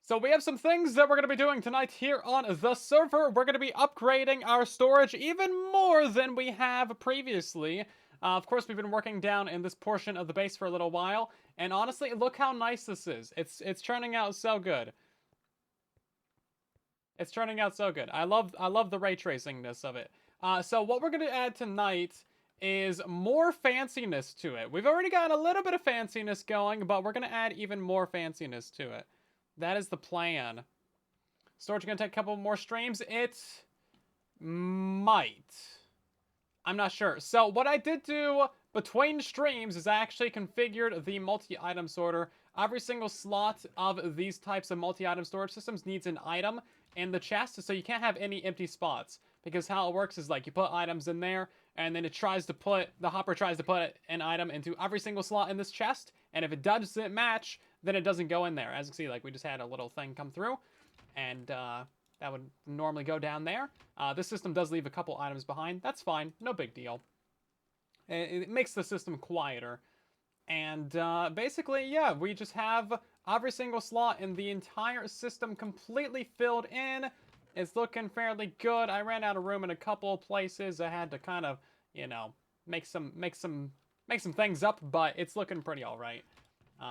So we have some things that we're going to be doing tonight here on the server. We're going to be upgrading our storage even more than we have previously. Of course, we've been working down in this portion of the base for a little while, and honestly, look how nice this is. It's turning out so good. It's turning out so good. I love the ray tracingness of it. So what we're going to add tonight is more fanciness to it. We've already got a little bit of fanciness going, but we're going to add even more fanciness to it. That is the plan. Storage gonna take a couple more streams. It might. I'm not sure. So what I did do between streams is I actually configured the multi-item sorter. Every single slot of these types of multi-item storage systems needs an item in the chest, so you can't have any empty spots. Because how it works is like you put items in there, and then the hopper tries to put an item into every single slot in this chest, and if it doesn't match, then it doesn't go in there. As you can see, like we just had a little thing come through, and that would normally go down there. This system does leave a couple items behind. That's fine, no big deal. It makes the system quieter. And basically, yeah, we just have every single slot in the entire system completely filled in. It's looking fairly good. I ran out of room in a couple of places. I had to kind of, make some things up, but it's looking pretty all right.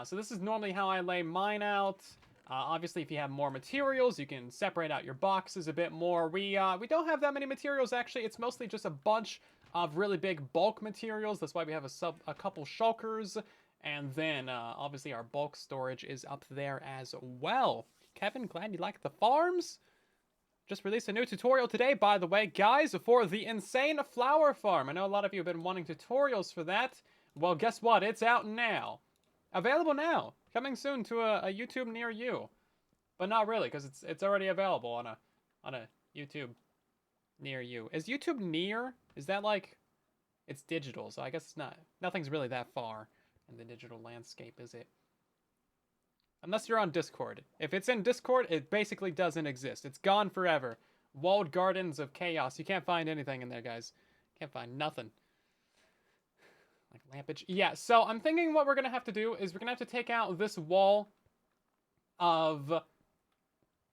So this is normally how I lay mine out. Obviously, if you have more materials, you can separate out your boxes a bit more. We don't have that many materials, actually. It's mostly just a bunch of really big bulk materials. That's why we have a couple shulkers. And then, obviously, our bulk storage is up there as well. Kevin, glad you like the farms. Just released a new tutorial today, by the way, guys, for the insane flower farm. I know a lot of you have been wanting tutorials for that. Well, guess what? It's out now. Available now. Coming soon to a YouTube near you. But not really, because it's already available on a YouTube near you. Is YouTube near? Is that like... It's digital, so I guess it's not... Nothing's really that far in the digital landscape, is it? Unless you're on Discord. If it's in Discord, it basically doesn't exist. It's gone forever. Walled gardens of chaos. You can't find anything in there, guys. Can't find nothing. Like lampage. Yeah, so I'm thinking what we're going to have to do is we're going to have to take out this wall of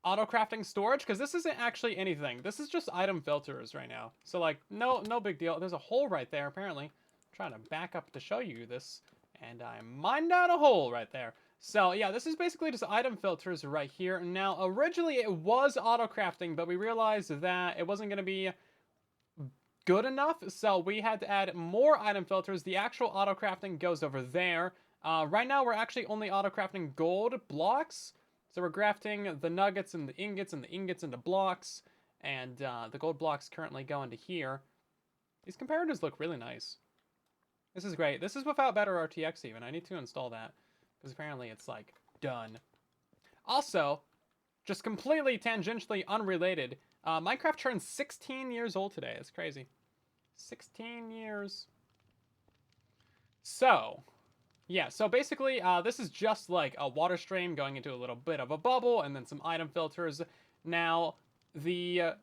auto-crafting storage, because this isn't actually anything. This is just item filters right now. So, like, no big deal. There's a hole right there, apparently. I'm trying to back up to show you this, and I mined out a hole right there. So, yeah, this is basically just item filters right here. Now, originally it was auto-crafting, but we realized that it wasn't going to be good enough, so we had to add more item filters. The actual auto-crafting goes over there. Right now, we're actually only auto-crafting gold blocks. So we're grafting the nuggets and the ingots into blocks. And the gold blocks currently go into here. These comparators look really nice. This is great. This is without better RTX even. I need to install that. Because apparently it's like, done. Also, just completely tangentially unrelated, Minecraft turned 16 years old today. That's crazy. 16 years. So, yeah, so basically, this is just like a water stream going into a little bit of a bubble, and then some item filters. Now, the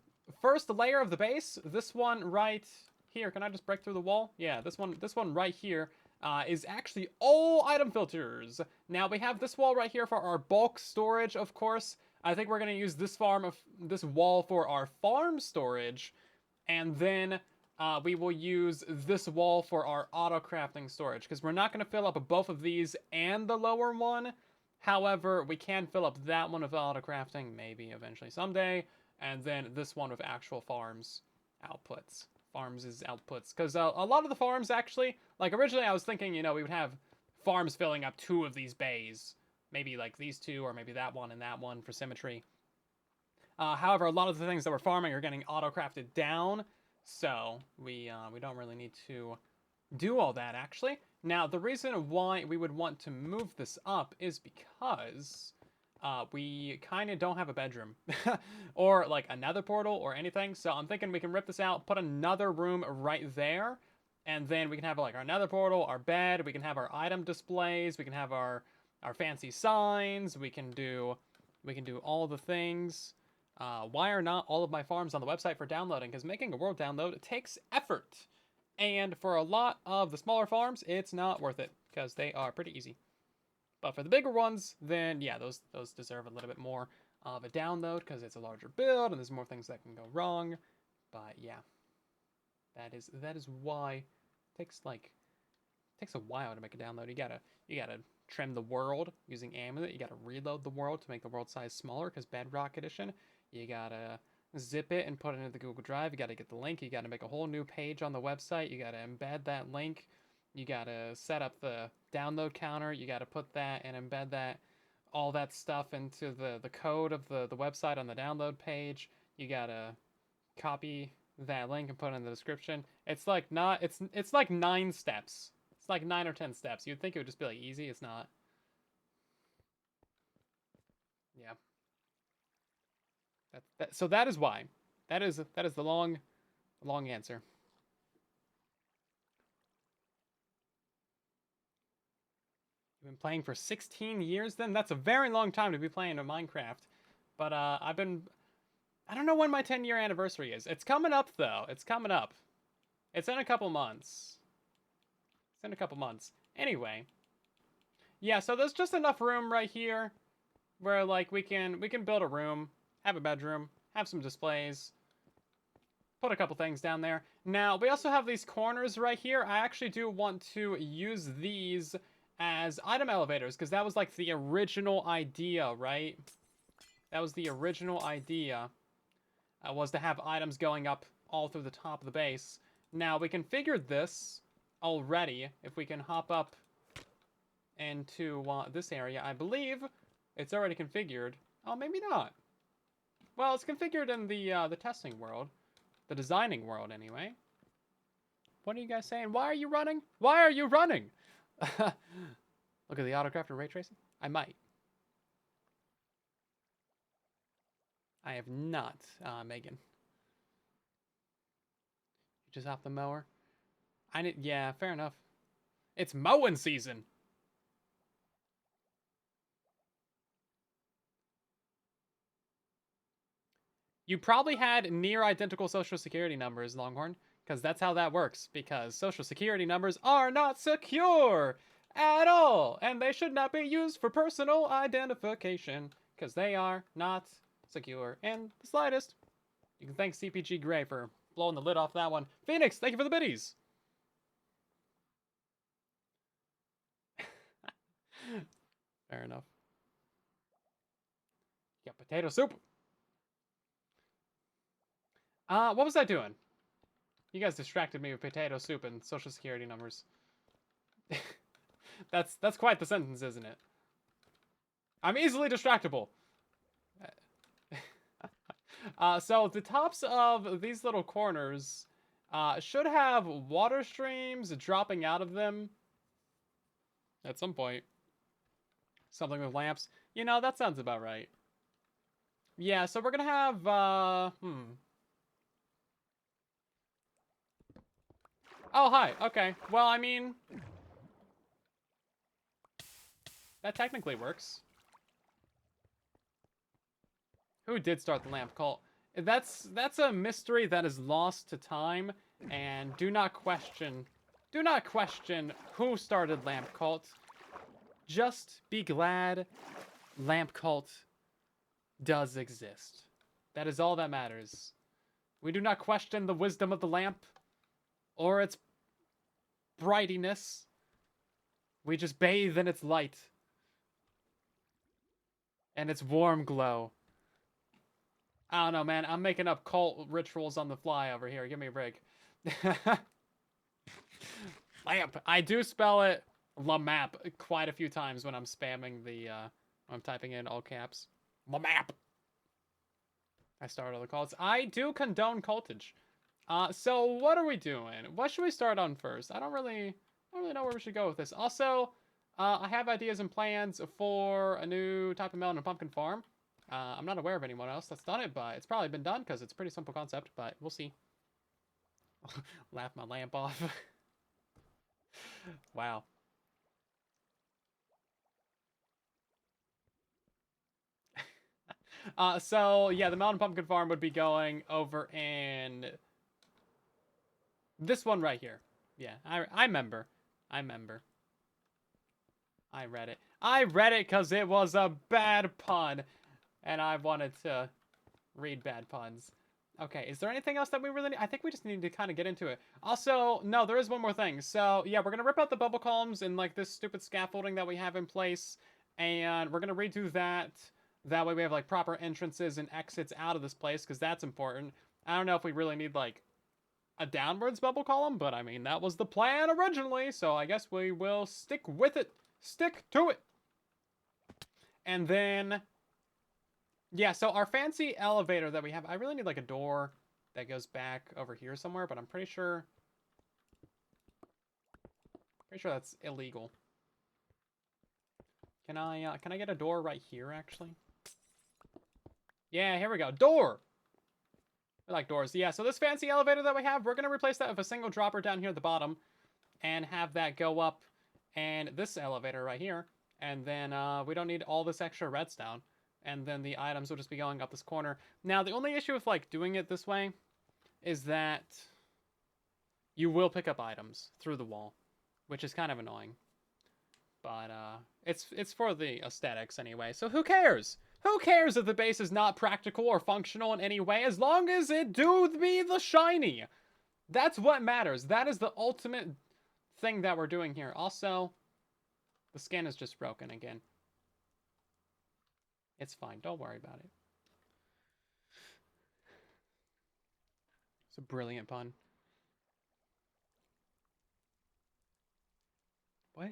first layer of the base, this one right here, can I just break through the wall? Yeah, this one right here, is actually all item filters. Now, we have this wall right here for our bulk storage, of course. I think we're going to use this wall for our farm storage, and then we will use this wall for our auto-crafting storage, because we're not going to fill up both of these and the lower one. However, we can fill up that one with auto-crafting, maybe eventually someday, and then this one with actual farms outputs. Farms is outputs, because a lot of the farms actually, like originally I was thinking, we would have farms filling up 2 of these bays. Maybe like these 2, or maybe that one and that one for symmetry. However, a lot of the things that we're farming are getting auto-crafted down, so we don't really need to do all that, actually. Now, the reason why we would want to move this up is because we kind of don't have a bedroom or like another portal or anything. So I'm thinking we can rip this out, put another room right there, and then we can have like our nether portal, our bed, we can have our item displays, we can have our fancy signs, we can do all the things. Why are not all of my farms on the website for downloading? Because making a world download takes effort. And for a lot of the smaller farms, it's not worth it, because they are pretty easy. But for the bigger ones, then yeah, those deserve a little bit more of a download because it's a larger build and there's more things that can go wrong. But yeah, that is why it takes a while to make a download. You gotta trim the world using Amulet. You gotta reload the world to make the world size smaller because Bedrock Edition. You gotta zip it and put it into the Google Drive. You gotta get the link. You gotta make a whole new page on the website. You gotta embed that link. You gotta set up the download counter. You gotta put that and embed all that stuff into the code of the website on the download page. You gotta copy that link and put it in the description. It's like not it's like 9 steps. It's like 9 or 10 steps. You'd think it would just be like easy. It's not. Yeah. So that is why. That is the long answer. You've been playing for 16 years then? That's a very long time to be playing a Minecraft. But I don't know when my 10-year anniversary is. It's coming up though. It's coming up. It's in a couple months. It's in a couple months. Anyway. Yeah, so there's just enough room right here where like we can build a room, have a bedroom, have some displays, put a couple things down there. Now, we also have these corners right here. I actually do want to use these as item elevators because that was like the original idea, right? That was the original idea, was to have items going up all through the top of the base. Now, we configured this already. If we can hop up into this area, I believe it's already configured. Oh, maybe not. Well, it's configured in the testing world. The designing world, anyway. What are you guys saying? Why are you running? Why are you running? Look at the autocraft and ray tracing. I might. I have not, Megan. You just off the mower? Yeah, fair enough. It's mowing season. You probably had near identical social security numbers, Longhorn, because that's how that works, because social security numbers are not secure at all, and they should not be used for personal identification, because they are not secure in the slightest. You can thank CPG Gray for blowing the lid off that one. Phoenix, thank you for the biddies. Fair enough. Yeah, potato soup. What was I doing? You guys distracted me with potato soup and social security numbers. That's quite the sentence, isn't it? I'm easily distractible. So the tops of these little corners should have water streams dropping out of them at some point. Something with lamps. You know, that sounds about right. Yeah, so we're gonna have, Oh, hi. Okay. Well, I mean, that technically works. Who did start the lamp cult? That's a mystery that is lost to time, and do not question who started lamp cult. Just be glad lamp cult does exist. That is all that matters. We do not question the wisdom of the lamp or its brightiness. We just bathe in its light and its warm glow. I don't know, man. I'm making up cult rituals on the fly over here. Give me a break. Lamp. I do spell it LaMap quite a few times when I'm spamming I'm typing in all caps. LaMap. I started all the cults. I do condone cultage. So what are we doing? What should we start on first? I don't really know where we should go with this. Also, I have ideas and plans for a new type of melon and pumpkin farm. I'm not aware of anyone else that's done it, but it's probably been done because it's a pretty simple concept, but we'll see. Laugh my lamp off. Wow. So yeah, the melon and pumpkin farm would be going over in this one right here. Yeah, I remember. I read it. I read it because it was a bad pun, and I wanted to read bad puns. Okay, is there anything else that we really need? I think we just need to kind of get into it. Also, no, there is one more thing. So, yeah, we're going to rip out the bubble columns and, like, this stupid scaffolding that we have in place, and we're going to redo that. That way we have, like, proper entrances and exits out of this place, because that's important. I don't know if we really need, like, a downwards bubble column, but, I mean, that was the plan originally, so I guess we will stick with it. Stick to it! And then... yeah, so our fancy elevator that we have, I really need like a door that goes back over here somewhere, but I'm pretty sure that's illegal. Can I get a door right here actually? Yeah, here we go. Door. I like doors. Yeah, so this fancy elevator that we have, we're going to replace that with a single dropper down here at the bottom and have that go up and this elevator right here. And then we don't need all this extra redstone. And then the items will just be going up this corner. Now, the only issue with, like, doing it this way is that you will pick up items through the wall, which is kind of annoying. But, it's for the aesthetics anyway, so who cares? Who cares if the base is not practical or functional in any way, as long as it do be the shiny? That's what matters. That is the ultimate thing that we're doing here. Also, the skin is just broken again. It's fine. Don't worry about it. It's a brilliant pun. What?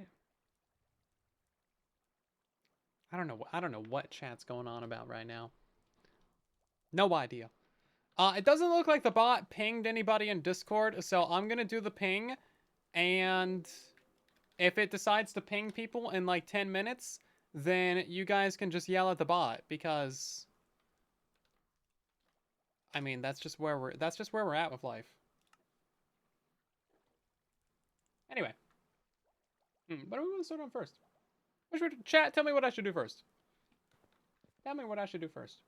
I don't know what chat's going on about right now. No idea. It doesn't look like the bot pinged anybody in Discord, so I'm gonna do the ping, and if it decides to ping people in like 10 minutes, then you guys can just yell at the bot, because I mean, that's just where we're at with life. Anyway. What do we want to start on first? Chat, tell me what I should do first. Tell me what I should do first.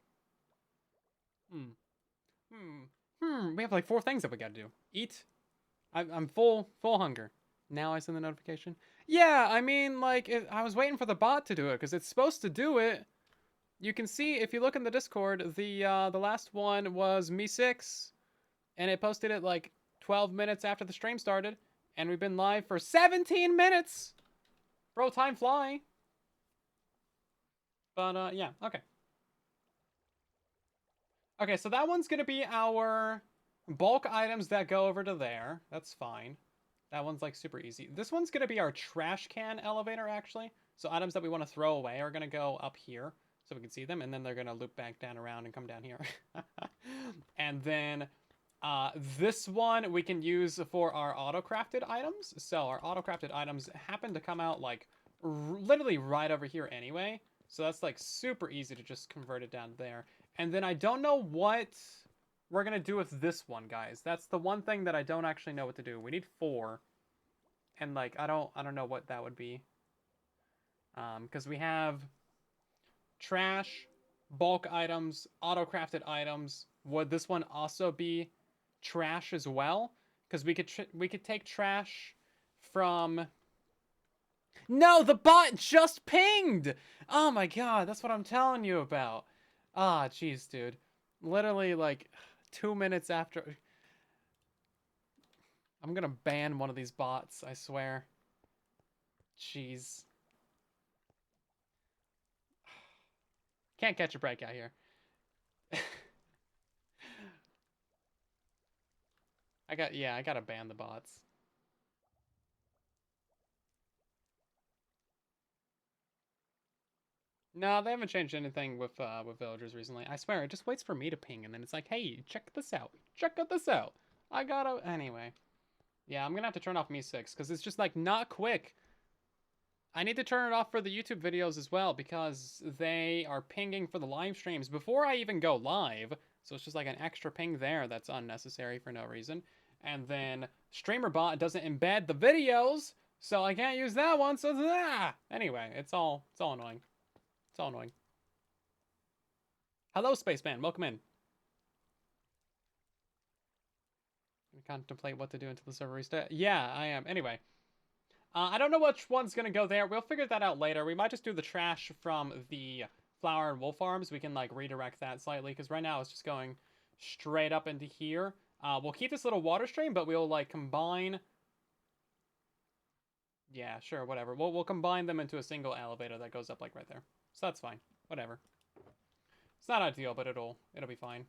We have like 4 things that we gotta do. Eat. I'm full hunger. Now I send the notification. Yeah, I mean, like, I was waiting for the bot to do it, because it's supposed to do it. You can see, if you look in the Discord, the last one was Me6, and it posted it like 12 minutes after the stream started, and we've been live for 17 minutes! Bro, time flying. But, yeah, okay. Okay, so that one's gonna be our bulk items that go over to there. That's fine. That one's, like, super easy. This one's gonna be our trash can elevator, actually. So items that we want to throw away are gonna go up here, so we can see them, and then they're gonna loop back down around and come down here. And then this one we can use for our auto-crafted items. So our auto-crafted items happen to come out, like, literally right over here anyway. So that's, like, super easy to just convert it down there. And then I don't know what we're going to do with this one, guys. That's the one thing that I don't actually know what to do. We need 4. And, like, I don't know what that would be. Because we have trash, bulk items, auto-crafted items. Would this one also be trash as well? Because we could take trash from... No, the bot just pinged! Oh my god, that's what I'm telling you about. Ah, jeez, dude. Literally, like, 2 minutes after... I'm gonna ban one of these bots, I swear. Jeez. Can't catch a break out here. I gotta ban the bots. No, they haven't changed anything with villagers recently. I swear, it just waits for me to ping, and then it's like, hey, check this out. Check this out. I gotta... Anyway. Yeah, I'm gonna have to turn off Me6, because it's just, like, not quick. I need to turn it off for the YouTube videos as well, because they are pinging for the live streams before I even go live. So it's just like an extra ping there that's unnecessary for no reason. And then StreamerBot doesn't embed the videos, so I can't use that one, so anyway, it's all annoying. It's all annoying. Hello, Spaceman. Welcome in. Contemplate what to do until the server restart. Yeah, I am. Anyway. I don't know which one's gonna go there. We'll figure that out later. We might just do the trash from the flower and wool farms. We can like redirect that slightly because right now it's just going straight up into here. We'll keep this little water stream, but we'll like combine. Yeah, sure, whatever. We'll combine them into a single elevator that goes up like right there. So that's fine. Whatever. It's not ideal, but it'll be fine.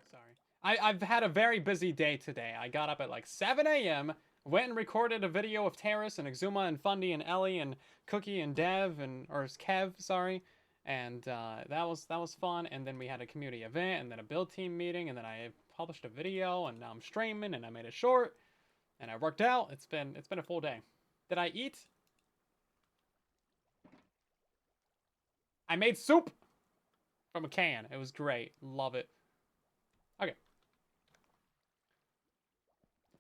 Sorry. I've had a very busy day today. I got up at like 7 a.m., went and recorded a video of Terrace and Exuma and Fundy and Ellie and Cookie and Dev or Kev, sorry. And that was fun. And then we had a community event and then a build team meeting and then I published a video and now I'm streaming and I made it short and I worked out. It's been a full day. Did I eat? I made soup from a can. It was great. Love it. Okay.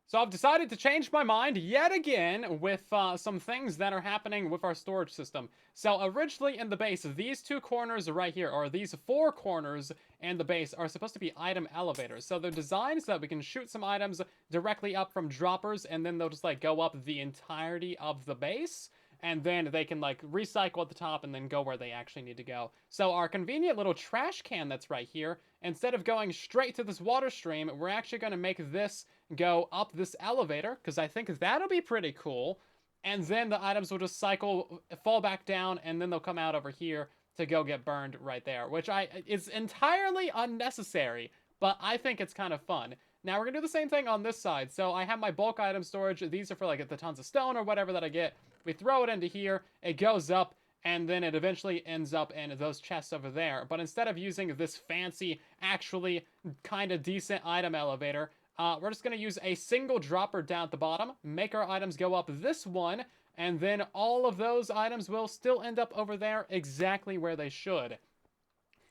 So I've decided to change my mind yet again with some things that are happening with our storage system. So originally in the base, these two corners right here, or these four corners and the base, are supposed to be item elevators. So they're designed so that we can shoot some items directly up from droppers, and then they'll just like go up the entirety of the base. And then they can like recycle at the top and then go where they actually need to go. So our convenient little trash can that's right here, instead of going straight to this water stream, we're actually going to make this go up this elevator, because I think that'll be pretty cool. And then the items will just cycle, fall back down, and then they'll come out over here to go get burned right there, which is entirely unnecessary, but I think it's kind of fun. Now we're going to do the same thing on this side. So I have my bulk item storage. These are for like the tons of stone or whatever that I get. We throw it into here, it goes up, and then it eventually ends up in those chests over there. But instead of using this fancy, actually kind of decent item elevator, we're just going to use a single dropper down at the bottom, make our items go up this one, and then all of those items will still end up over there exactly where they should.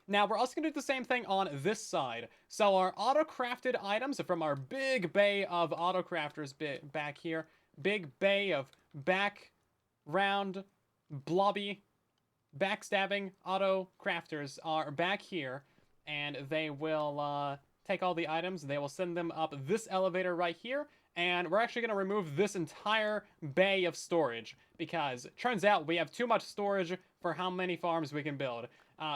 Now, we're also going to do the same thing on this side. So our auto-crafted items from our big bay of auto-crafters back here, big bay of background blobby backstabbing auto-crafters are back here, and they will take all the items, they will send them up this elevator right here, and we're actually going to remove this entire bay of storage, because it turns out we have too much storage for how many farms we can build.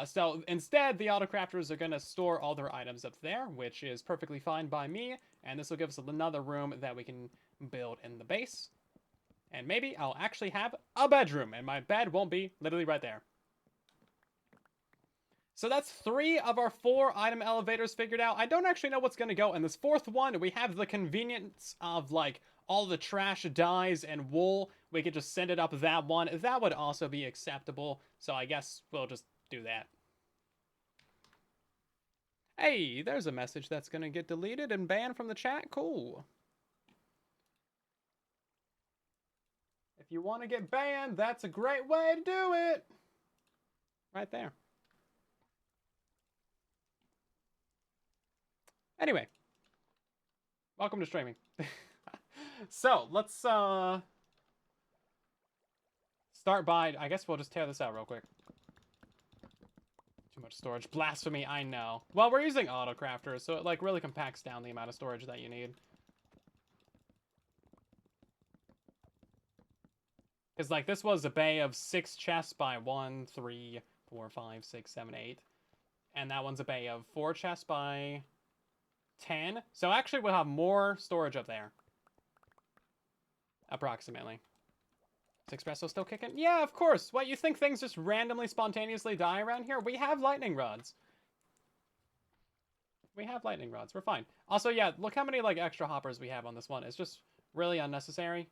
So instead, the autocrafters are going to store all their items up there, which is perfectly fine by me, and this will give us another room that we can build in the base. And maybe I'll actually have a bedroom, and my bed won't be literally right there. So that's 3 of our 4 item elevators figured out. I don't actually know what's going to go in this 4th one. We have the convenience of, like, all the trash dyes and wool. We could just send it up that one. That would also be acceptable, so I guess we'll just do that. Hey, there's a message that's going to get deleted and banned from the chat. Cool. If you want to get banned, that's a great way to do it. Right there. Anyway, welcome to streaming. So, let's start by, I guess we'll just tear this out real quick. Too much storage. Blasphemy, I know. Well, we're using autocrafters, so it like really compacts down the amount of storage that you need. Because like this was a bay of 6 chests by 1, 3, 4, 5, 6, 7, 8. And that one's a bay of 4 chests by 10. So actually we'll have more storage up there. Approximately. Is Espresso still kicking? Yeah, of course. What, you think things just randomly, spontaneously die around here? We have lightning rods. We have lightning rods. We're fine. Also, yeah, look how many like extra hoppers we have on this one. It's just really unnecessary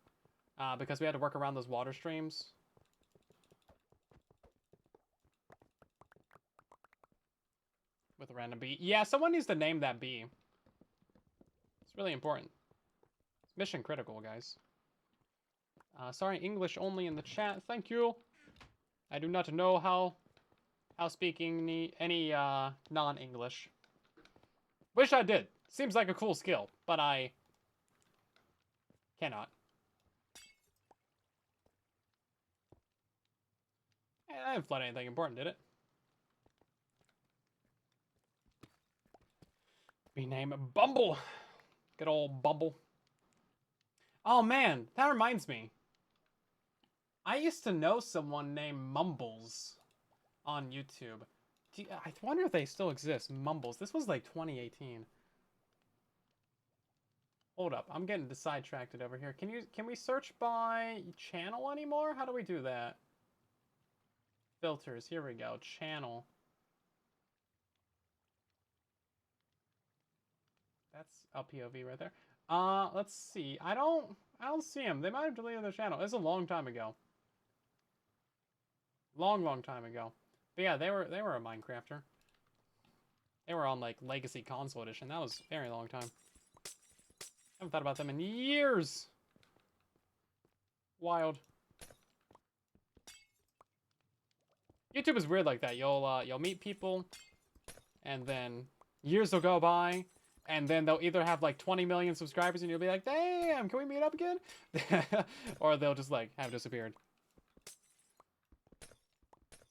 because we had to work around those water streams. With a random bee. Yeah, someone needs to name that bee. It's really important. It's mission critical, guys. Sorry, English only in the chat. Thank you. I do not know how speaking any non-English. Wish I did. Seems like a cool skill, but I cannot. I didn't flood anything important, did it? Rename Bumble. Good old Bumble. Oh man, that reminds me. I used to know someone named Mumbles on YouTube. I wonder if they still exist. Mumbles. This was like 2018. Hold up, I'm getting sidetracked over here. Can we search by channel anymore? How do we do that? Filters. Here we go. Channel. That's a POV right there. Let's see. I don't see them. They might have deleted their channel. It's a long time ago. Long time ago. But yeah, they were a Minecrafter. They were on like Legacy Console Edition. That was a very long time. I haven't thought about them in years. Wild. YouTube is weird like that. You'll meet people, and then years will go by, and then they'll either have like 20 million subscribers, and you'll be like, "Damn, can we meet up again?" Or they'll just like have disappeared. It's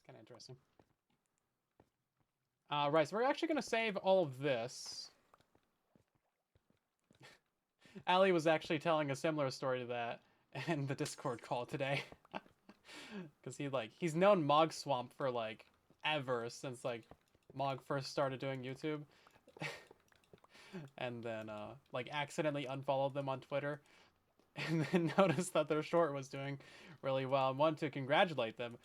kind of interesting. Right, so we're actually gonna save all of this. Ali was actually telling a similar story to that in the Discord call today. Because he's known Mog Swamp for like ever since like Mog first started doing YouTube. And then like accidentally unfollowed them on Twitter. And then noticed that their short was doing really well and wanted to congratulate them.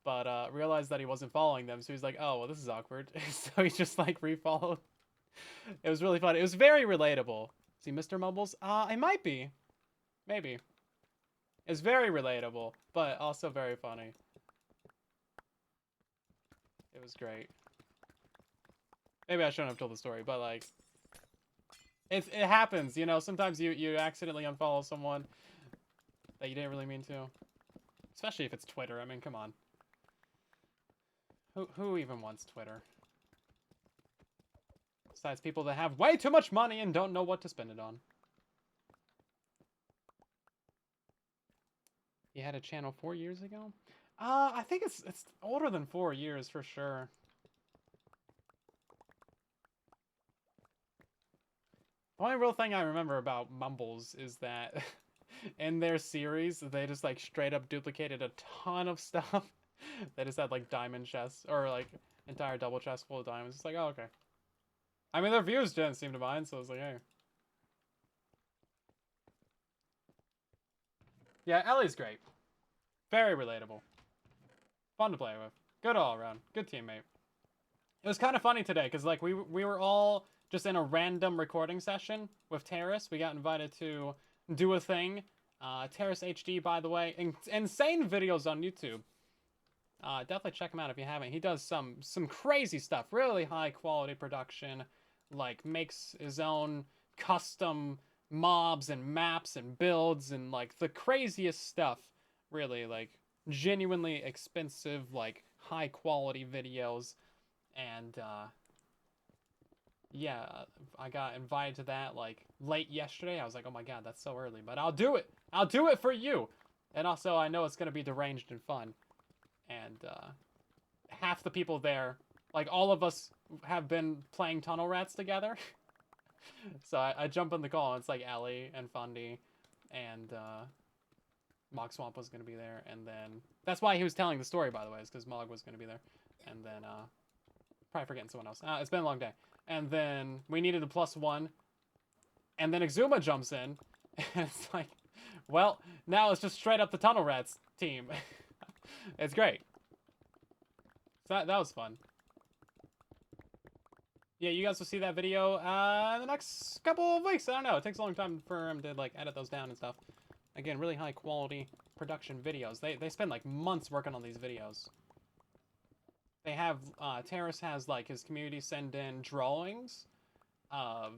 But realized that he wasn't following them, so he's like, oh, well, this is awkward. So he just like refollowed. It was really fun. It was very relatable. See, Mr. Mumbles? It might be. Maybe. It's very relatable, but also very funny. It was great. Maybe I shouldn't have told the story, but like, it happens, you know. Sometimes you accidentally unfollow someone that you didn't really mean to, especially if it's Twitter. I mean, come on. Who even wants Twitter? Besides people that have way too much money and don't know what to spend it on. You had a channel 4 years ago? I think it's older than 4 years for sure. The only real thing I remember about Mumbles is that in their series, they just like straight up duplicated a ton of stuff. They just had like diamond chests or like entire double chests full of diamonds. It's like, oh, okay. I mean, their viewers didn't seem to mind, so I was like, hey. Yeah, Ellie's great. Very relatable. Fun to play with. Good all around. Good teammate. It was kind of funny today because like we were all just in a random recording session with Terrace. We got invited to do a thing. Terrace HD, by the way, insane videos on YouTube. Definitely check him out if you haven't. He does some crazy stuff. Really high quality production. Like makes his own custom mobs and maps and builds and like the craziest stuff. Really like genuinely expensive, like high quality videos. And yeah, I got invited to that like late yesterday. I was like, oh my god, that's so early, but I'll do it. I'll do it for you. And also, I know it's gonna be deranged and fun. And half the people there, like all of us, have been playing Tunnel Rats together. So I jump in the call, and it's like Ellie and Fundy, and Mog Swamp was gonna be there, and then that's why he was telling the story, by the way, is because Mog was gonna be there, and then probably forgetting someone else. It's been a long day. And then we needed a +1. And then Exuma jumps in. And it's like, well, now it's just straight up the Tunnel Rats team. It's great. So that was fun. Yeah, you guys will see that video in the next couple of weeks. I don't know. It takes a long time for him to like edit those down and stuff. Again, really high quality production videos. They spend like months working on these videos. They have, Terrace has, like, his community send in drawings of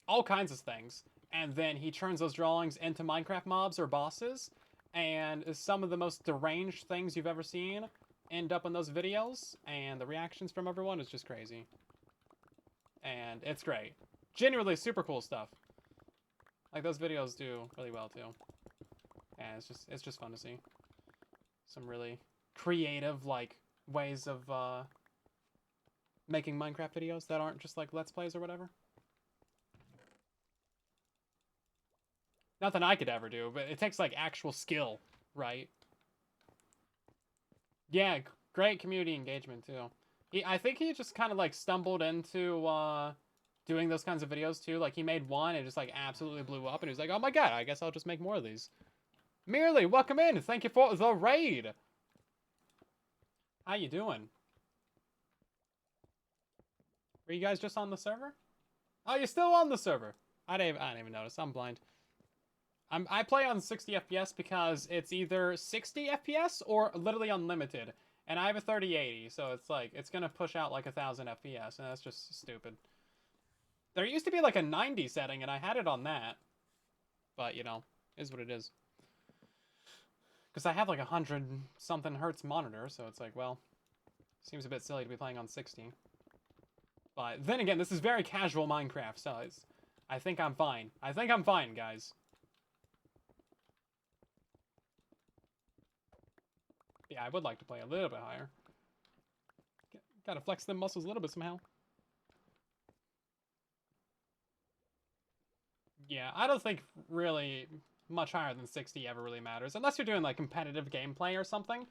all kinds of things, and then he turns those drawings into Minecraft mobs or bosses, and some of the most deranged things you've ever seen end up in those videos, and the reactions from everyone is just crazy. And it's great. Genuinely super cool stuff. Like, those videos do really well, too. And it's just fun to see. Some really creative, like, ways of making Minecraft videos that aren't just like Let's Plays or whatever. Nothing I could ever do, but it takes like actual skill, right? Yeah, great community engagement too. I think he just kind of like stumbled into doing those kinds of videos too. Like he made one and just like absolutely blew up, and he was like, "Oh my god, I guess I'll just make more of these." Merely, welcome in. Thank you for the raid. How you doing? Were you guys just on the server? Oh, you're still on the server. I didn't even notice. I'm blind. I play on 60 FPS because it's either 60 FPS or literally unlimited. And I have a 3080, so it's like, it's gonna push out like 1,000 FPS, and that's just stupid. There used to be like a 90 setting, and I had it on that. But, you know, is what it is. Because I have like 100 something hertz monitor, so it's like, well, seems a bit silly to be playing on 60. But then again, this is very casual Minecraft, so I think I'm fine. I think I'm fine, guys. Yeah, I would like to play a little bit higher. Gotta flex them muscles a little bit somehow. Yeah, I don't think really much higher than 60 ever really matters. Unless you're doing like competitive gameplay or something.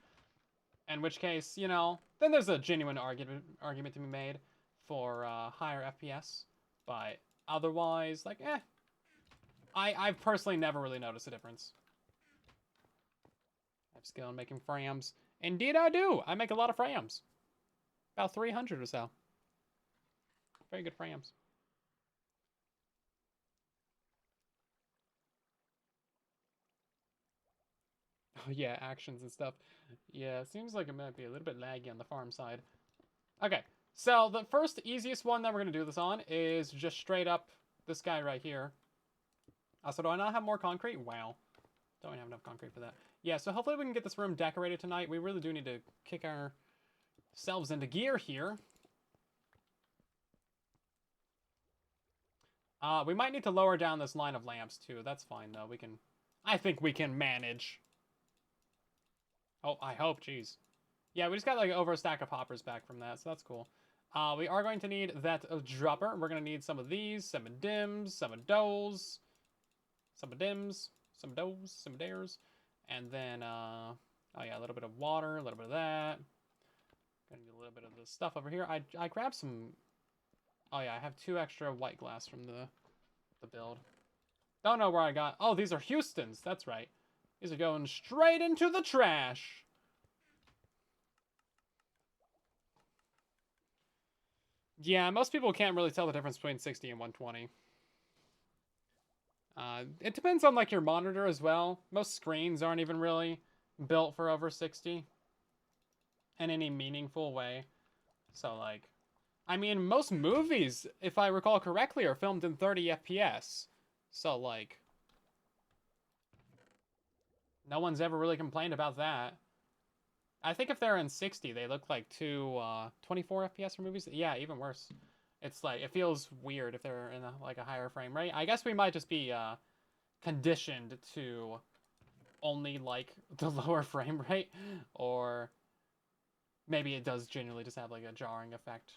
In which case, you know, then there's a genuine argument to be made for higher FPS. But otherwise, like, I've personally never really noticed a difference. I have skill in making frames. Indeed I do! I make a lot of frames. About 300 or so. Very good frames. Oh yeah, actions and stuff. Yeah, it seems like it might be a little bit laggy on the farm side. Okay, so the first easiest one that we're going to do this on is just straight up this guy right here. So do I not have more concrete? Wow. Don't have enough concrete for that. Yeah, so hopefully we can get this room decorated tonight. We really do need to kick ourselves into gear here. We might need to lower down this line of lamps too. That's fine though. I think we can manage. Oh, I hope, jeez. Yeah, we just got like over a stack of hoppers back from that, so that's cool. We are going to need that dropper. We're going to need some of these, some of dims, some of those, some of dims, some of those, some of theirs. And then, oh yeah, a little bit of water, a little bit of that. Gonna need a little bit of this stuff over here. I grabbed some, oh yeah, I have 2 extra white glass from the build. Don't know where I got, oh, these are Houston's, that's right. These are going straight into the trash. Yeah, most people can't really tell the difference between 60 and 120. It depends on like your monitor as well. Most screens aren't even really built for over 60 in any meaningful way. So like, I mean, most movies, if I recall correctly, are filmed in 30 FPS. So like, no one's ever really complained about that. I think if they're in 60, they look like 24 FPS for movies. Yeah, even worse. It's like, it feels weird if they're in like a higher frame rate. I guess we might just be conditioned to only like the lower frame rate, or maybe it does genuinely just have like a jarring effect.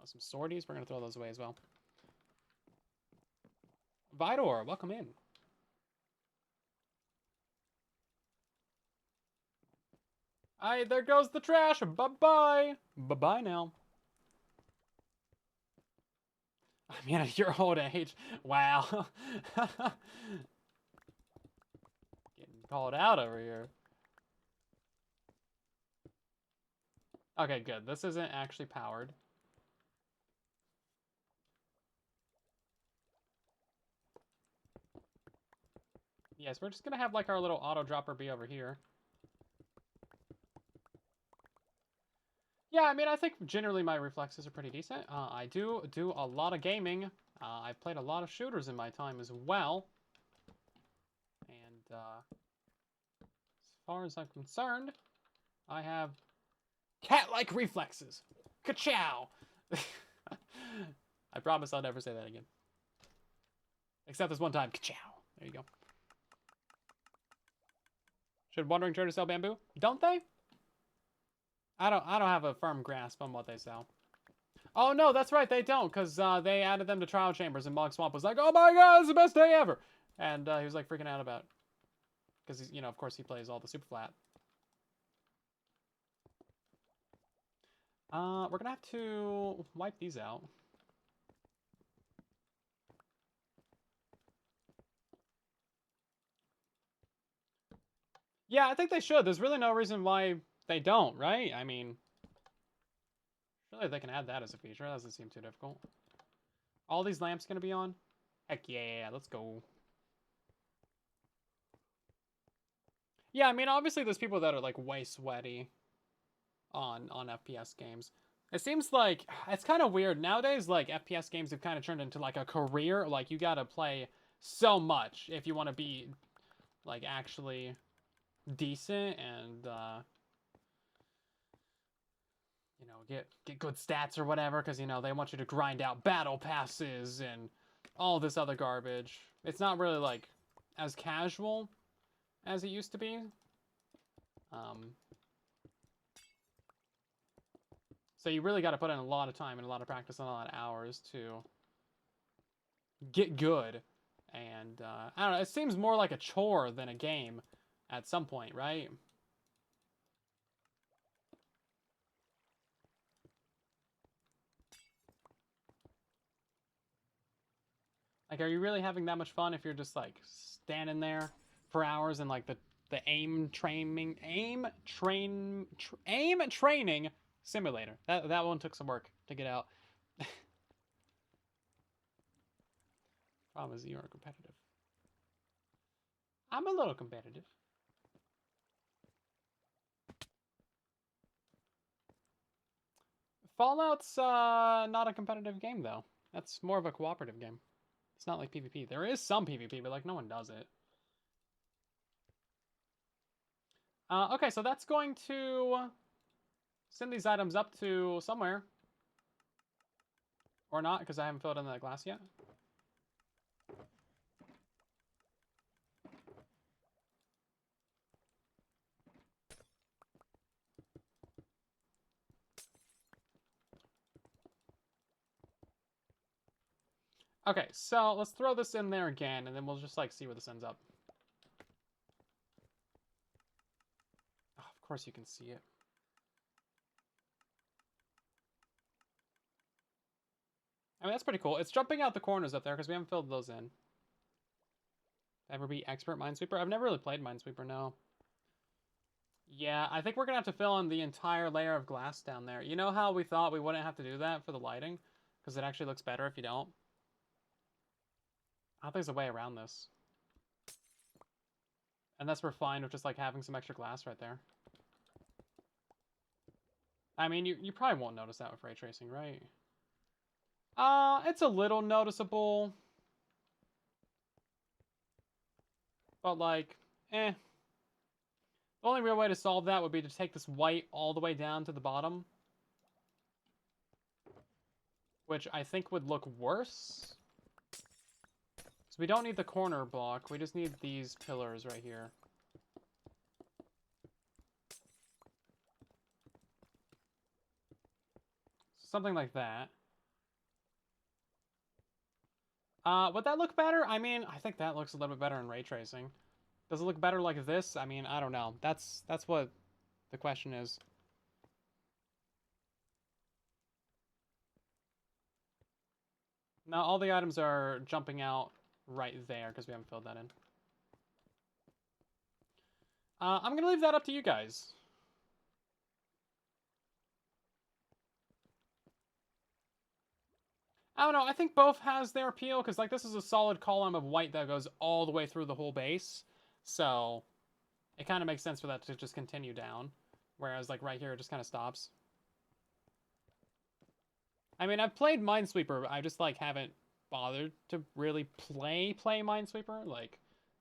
Oh, some sorties, we're gonna throw those away as well. Vidor, welcome in. There goes the trash. Bye-bye. Bye-bye now. I mean, at your old age. Wow. Getting called out over here. Okay, good. This isn't actually powered. Yes, we're just gonna have like our little auto dropper be over here. Yeah, I mean, I think generally my reflexes are pretty decent. I do a lot of gaming. I've played a lot of shooters in my time as well. And as far as I'm concerned, I have cat-like reflexes. Ka-chow! I promise I'll never say that again. Except this one time. Ka-chow! There you go. Should wandering traders sell bamboo? Don't they? I don't have a firm grasp on what they sell. Oh no, that's right, they don't, because they added them to trial chambers, and Mog Swamp was like, "Oh my god, it's the best day ever!" And he was like freaking out about it. Because he's, you know, of course he plays all the super flat. We're gonna have to wipe these out. Yeah, I think they should. There's really no reason why they don't, right? I mean, surely they can add that as a feature. That doesn't seem too difficult. All these lamps gonna be on? Heck yeah, let's go. Yeah, I mean, obviously there's people that are like way sweaty on FPS games. It seems like it's kind of weird nowadays. Like FPS games have kind of turned into like a career. Like you gotta play so much if you want to be like actually decent and you know, get good stats or whatever, because you know they want you to grind out battle passes and all this other garbage. It's not really like as casual as it used to be. Um, so you really got to put in a lot of time and a lot of practice and a lot of hours to get good. And I don't know, it seems more like a chore than a game at some point, right? Like, are you really having that much fun if you're just like standing there for hours and like the aim training simulator? That one took some work to get out. Problem is you are competitive. I'm a little competitive. Fallout's not a competitive game though. That's more of a cooperative game. It's not like PvP. There is some PvP, but like no one does it. Okay, so that's going to send these items up to somewhere. Or not, because I haven't filled in that glass yet. Okay, so let's throw this in there again, and then we'll just like see where this ends up. Oh, of course you can see it. I mean, that's pretty cool. It's jumping out the corners up there because we haven't filled those in. Ever be expert Minesweeper? I've never really played Minesweeper, no. Yeah, I think we're gonna have to fill in the entire layer of glass down there. You know how we thought we wouldn't have to do that for the lighting? Because it actually looks better if you don't? I think there's a way around this. Unless we're fine with just like having some extra glass right there. I mean, you probably won't notice that with ray tracing, right? It's a little noticeable. But like, eh. The only real way to solve that would be to take this white all the way down to the bottom. Which I think would look worse. So we don't need the corner block, we just need these pillars right here. Something like that. Would that look better? I mean, I think that looks a little bit better in ray tracing. Does it look better like this? I mean, I don't know. That's what the question is. Now all the items are jumping out right there because we haven't filled that in. I'm gonna leave that up to you guys. I don't know. I think both has their appeal because like this is a solid column of white that goes all the way through the whole base. So it kind of makes sense for that to just continue down. Whereas like right here, it just kind of stops. I mean, I've played Minesweeper, but I just like haven't bothered to really play Minesweeper. Like,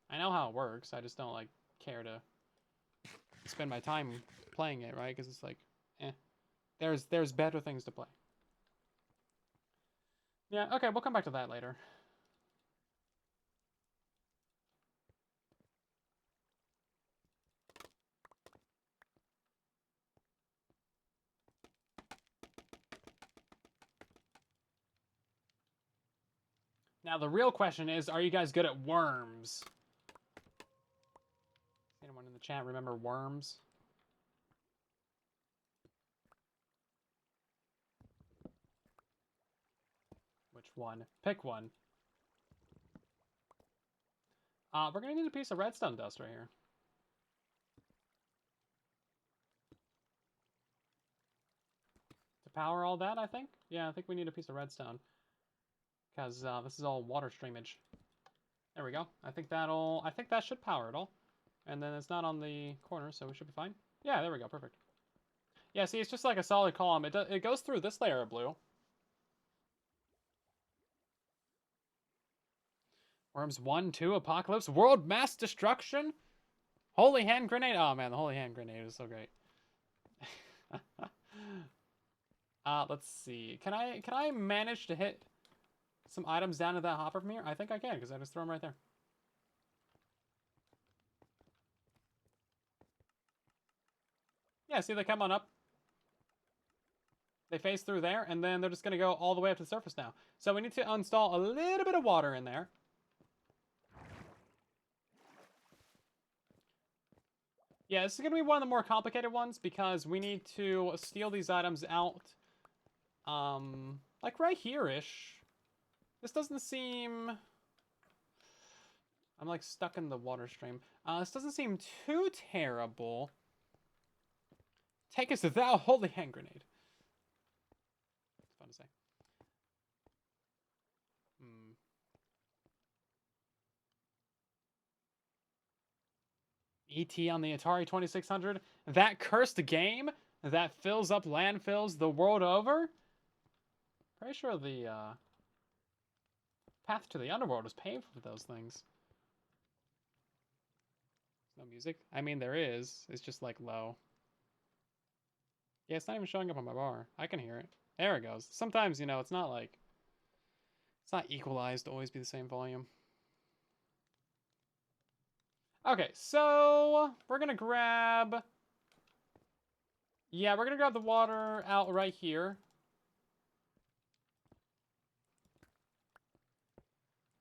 I know how it works. I just don't like care to spend my time playing it, right? Because it's like, eh, there's better things to play. Yeah, okay, we'll come back to that later. Now, the real question is, are you guys good at worms? Anyone in the chat remember worms? Which one? Pick one. We're gonna need a piece of redstone dust right here. To power all that, I think? Yeah, I think we need a piece of redstone. Because this is all water streamage. There we go. I think that should power it all. And then it's not on the corner, so we should be fine. Yeah, there we go. Perfect. Yeah, see, it's just like a solid column. It goes through this layer of blue. Worms 1, 2, Apocalypse, World Mass Destruction, Holy Hand Grenade. Oh man, the Holy Hand Grenade is so great. Let's see. Can I manage to hit some items down to that hopper from here? I think I can, because I just throw them right there. Yeah, see, they come on up. They phase through there, and then they're just going to go all the way up to the surface now. So we need to install a little bit of water in there. Yeah, this is going to be one of the more complicated ones because we need to steal these items out, like right here-ish. This doesn't seem... I'm like stuck in the water stream. This doesn't seem too terrible. Take us to thou holy hand grenade. It's fun to say. E.T. on the Atari 2600. That cursed game that fills up landfills the world over. Pretty sure the path to the underworld is paved with those things. No music? I mean, there is. It's just like low. Yeah, it's not even showing up on my bar. I can hear it. There it goes. Sometimes, you know, it's not like... It's not equalized to always be the same volume. Okay, so... We're gonna grab... Yeah, we're gonna grab the water out right here.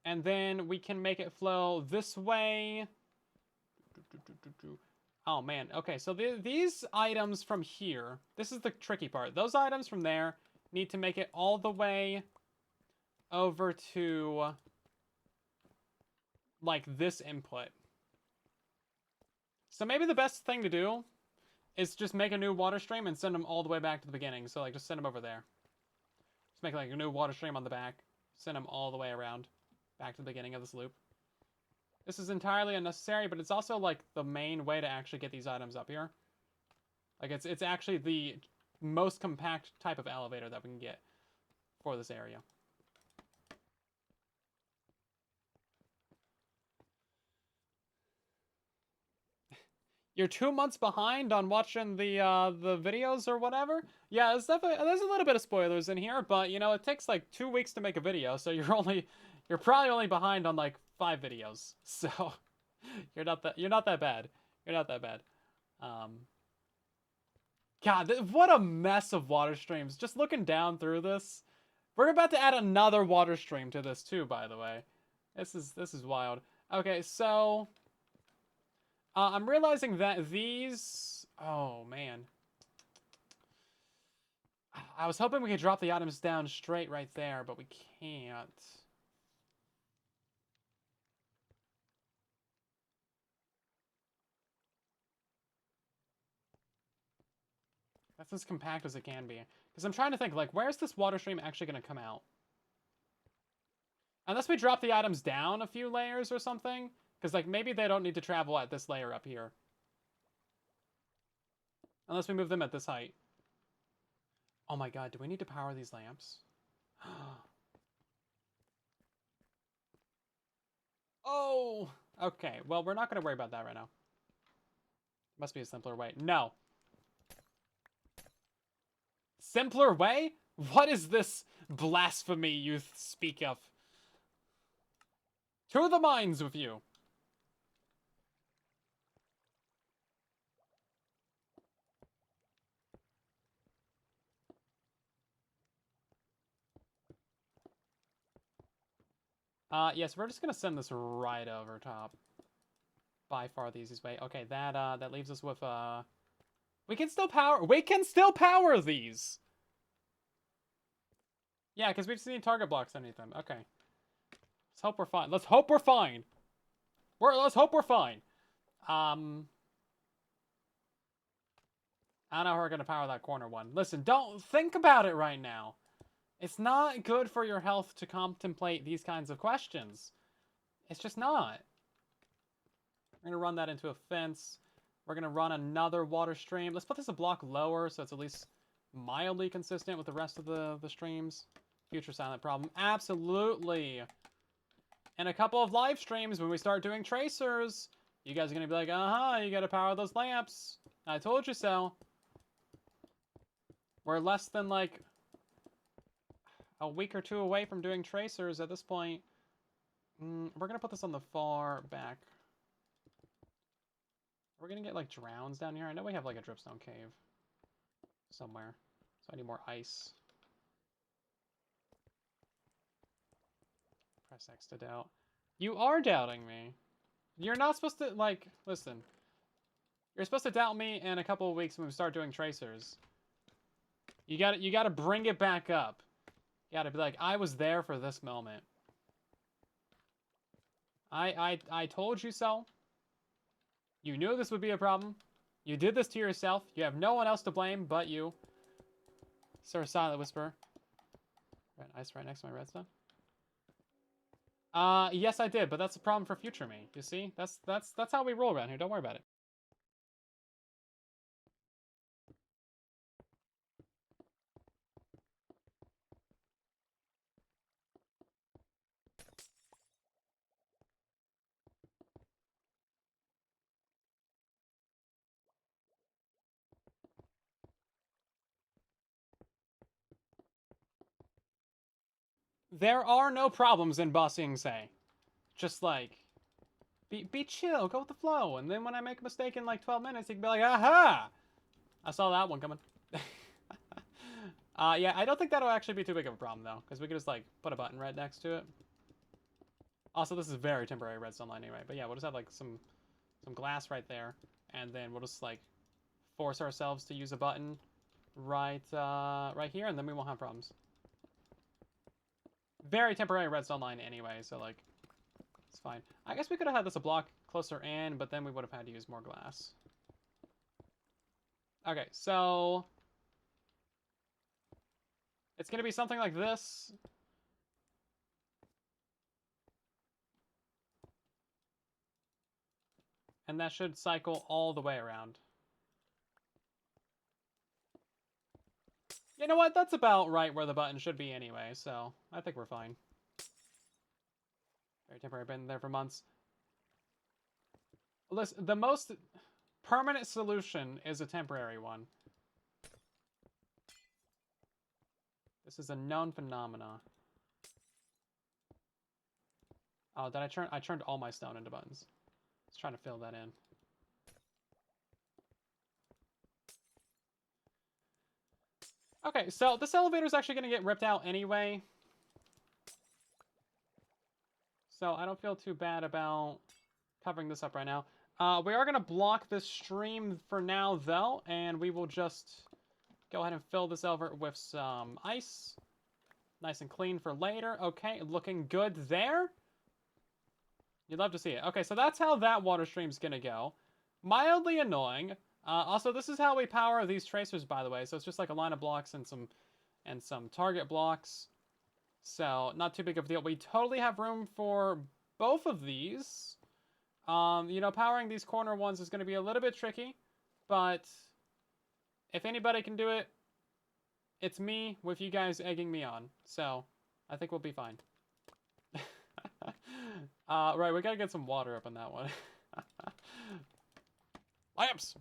And then we can make it flow this way. Oh, man. Okay, so these items from here, this is the tricky part. Those items from there need to make it all the way over to, like, this input. So maybe the best thing to do is just make a new water stream and send them all the way back to the beginning. So, like, just send them over there. Just make, like, a new water stream on the back. Send them all the way around back to the beginning of this loop. This is entirely unnecessary, but it's also, like, the main way to actually get these items up here. Like, it's actually the most compact type of elevator that we can get for this area. You're 2 months behind on watching the videos or whatever? Yeah, there's a little bit of spoilers in here, but, you know, it takes, like, 2 weeks to make a video, so you're probably only behind on, like, 5 videos. So, you're not that bad. You're not that bad. God, what a mess of water streams. Just looking down through this. We're about to add another water stream to this too, by the way. This is wild. Okay, so I'm realizing that these... Oh, man. I was hoping we could drop the items down straight right there, but we can't. That's as compact as it can be. Because I'm trying to think, like, where's this water stream actually going to come out? Unless we drop the items down a few layers or something. Because, like, maybe they don't need to travel at this layer up here. Unless we move them at this height. Oh my god, do we need to power these lamps? Oh! Okay, well, we're not going to worry about that right now. Must be a simpler way. No. Simpler way? What is this blasphemy you speak of? To the mines with you. Yes, we're just gonna send this right over top. By far the easiest way. Okay, that leaves us with, we can still power these! Yeah, because we've seen target blocks underneath them. Okay. Let's hope we're fine. Let's hope we're fine! Let's hope we're fine! I don't know how we're gonna power that corner one. Listen, don't think about it right now. It's not good for your health to contemplate these kinds of questions. It's just not. We're gonna run that into a fence. We're gonna run another water stream. Let's put this a block lower so it's at least mildly consistent with the rest of the streams. Future silent problem. Absolutely. In a couple of live streams, when we start doing tracers, you guys are gonna be like, you gotta power those lamps. I told you so. We're less than like a week or two away from doing tracers at this point. We're gonna put this on the far back. We're gonna get like drowns down here. I know we have like a dripstone cave somewhere, so I need more ice. Press X to doubt. You are doubting me. You're not supposed to, like, listen. You're supposed to doubt me in a couple of weeks when we start doing tracers. You gotta bring it back up. You gotta be like, I was there for this moment. I told you so. You knew this would be a problem. You did this to yourself. You have no one else to blame but you. Sir Silent Whisperer. Red ice right next to my redstone. Yes I did, but that's a problem for future me. You see? That's how we roll around here. Don't worry about it. There are no problems in bossing, say. Just like, be chill, go with the flow. And then when I make a mistake in like 12 minutes, you can be like, aha! I saw that one coming. Yeah, I don't think that'll actually be too big of a problem though, because we could just like put a button right next to it. Also, this is very temporary redstone line anyway. But yeah, we'll just have like some glass right there, and then we'll just like force ourselves to use a button right here, and then we won't have problems. Very temporary redstone line anyway, so like it's fine. I guess we could have had this a block closer in, but then we would have had to use more glass. Okay, so it's gonna be something like this. And that should cycle all the way around. You know what? That's about right where the button should be anyway, so I think we're fine. Very temporary, been there for months. Listen, the most permanent solution is a temporary one. This is a known phenomena. Oh, did I turned all my stone into buttons. Let's try to fill that in. Okay, so this elevator is actually going to get ripped out anyway. So I don't feel too bad about covering this up right now. We are going to block this stream for now, though, and we will just go ahead and fill this over with some ice. Nice and clean for later. Okay, looking good there. You'd love to see it. Okay, so that's how that water stream's going to go. Mildly annoying. Also, this is how we power these tracers, by the way. So it's just like a line of blocks and some target blocks. So not too big of a deal. We totally have room for both of these. You know, powering these corner ones is going to be a little bit tricky, but if anybody can do it, it's me with you guys egging me on. So I think we'll be fine. Right, we gotta get some water up on that one. Lamps!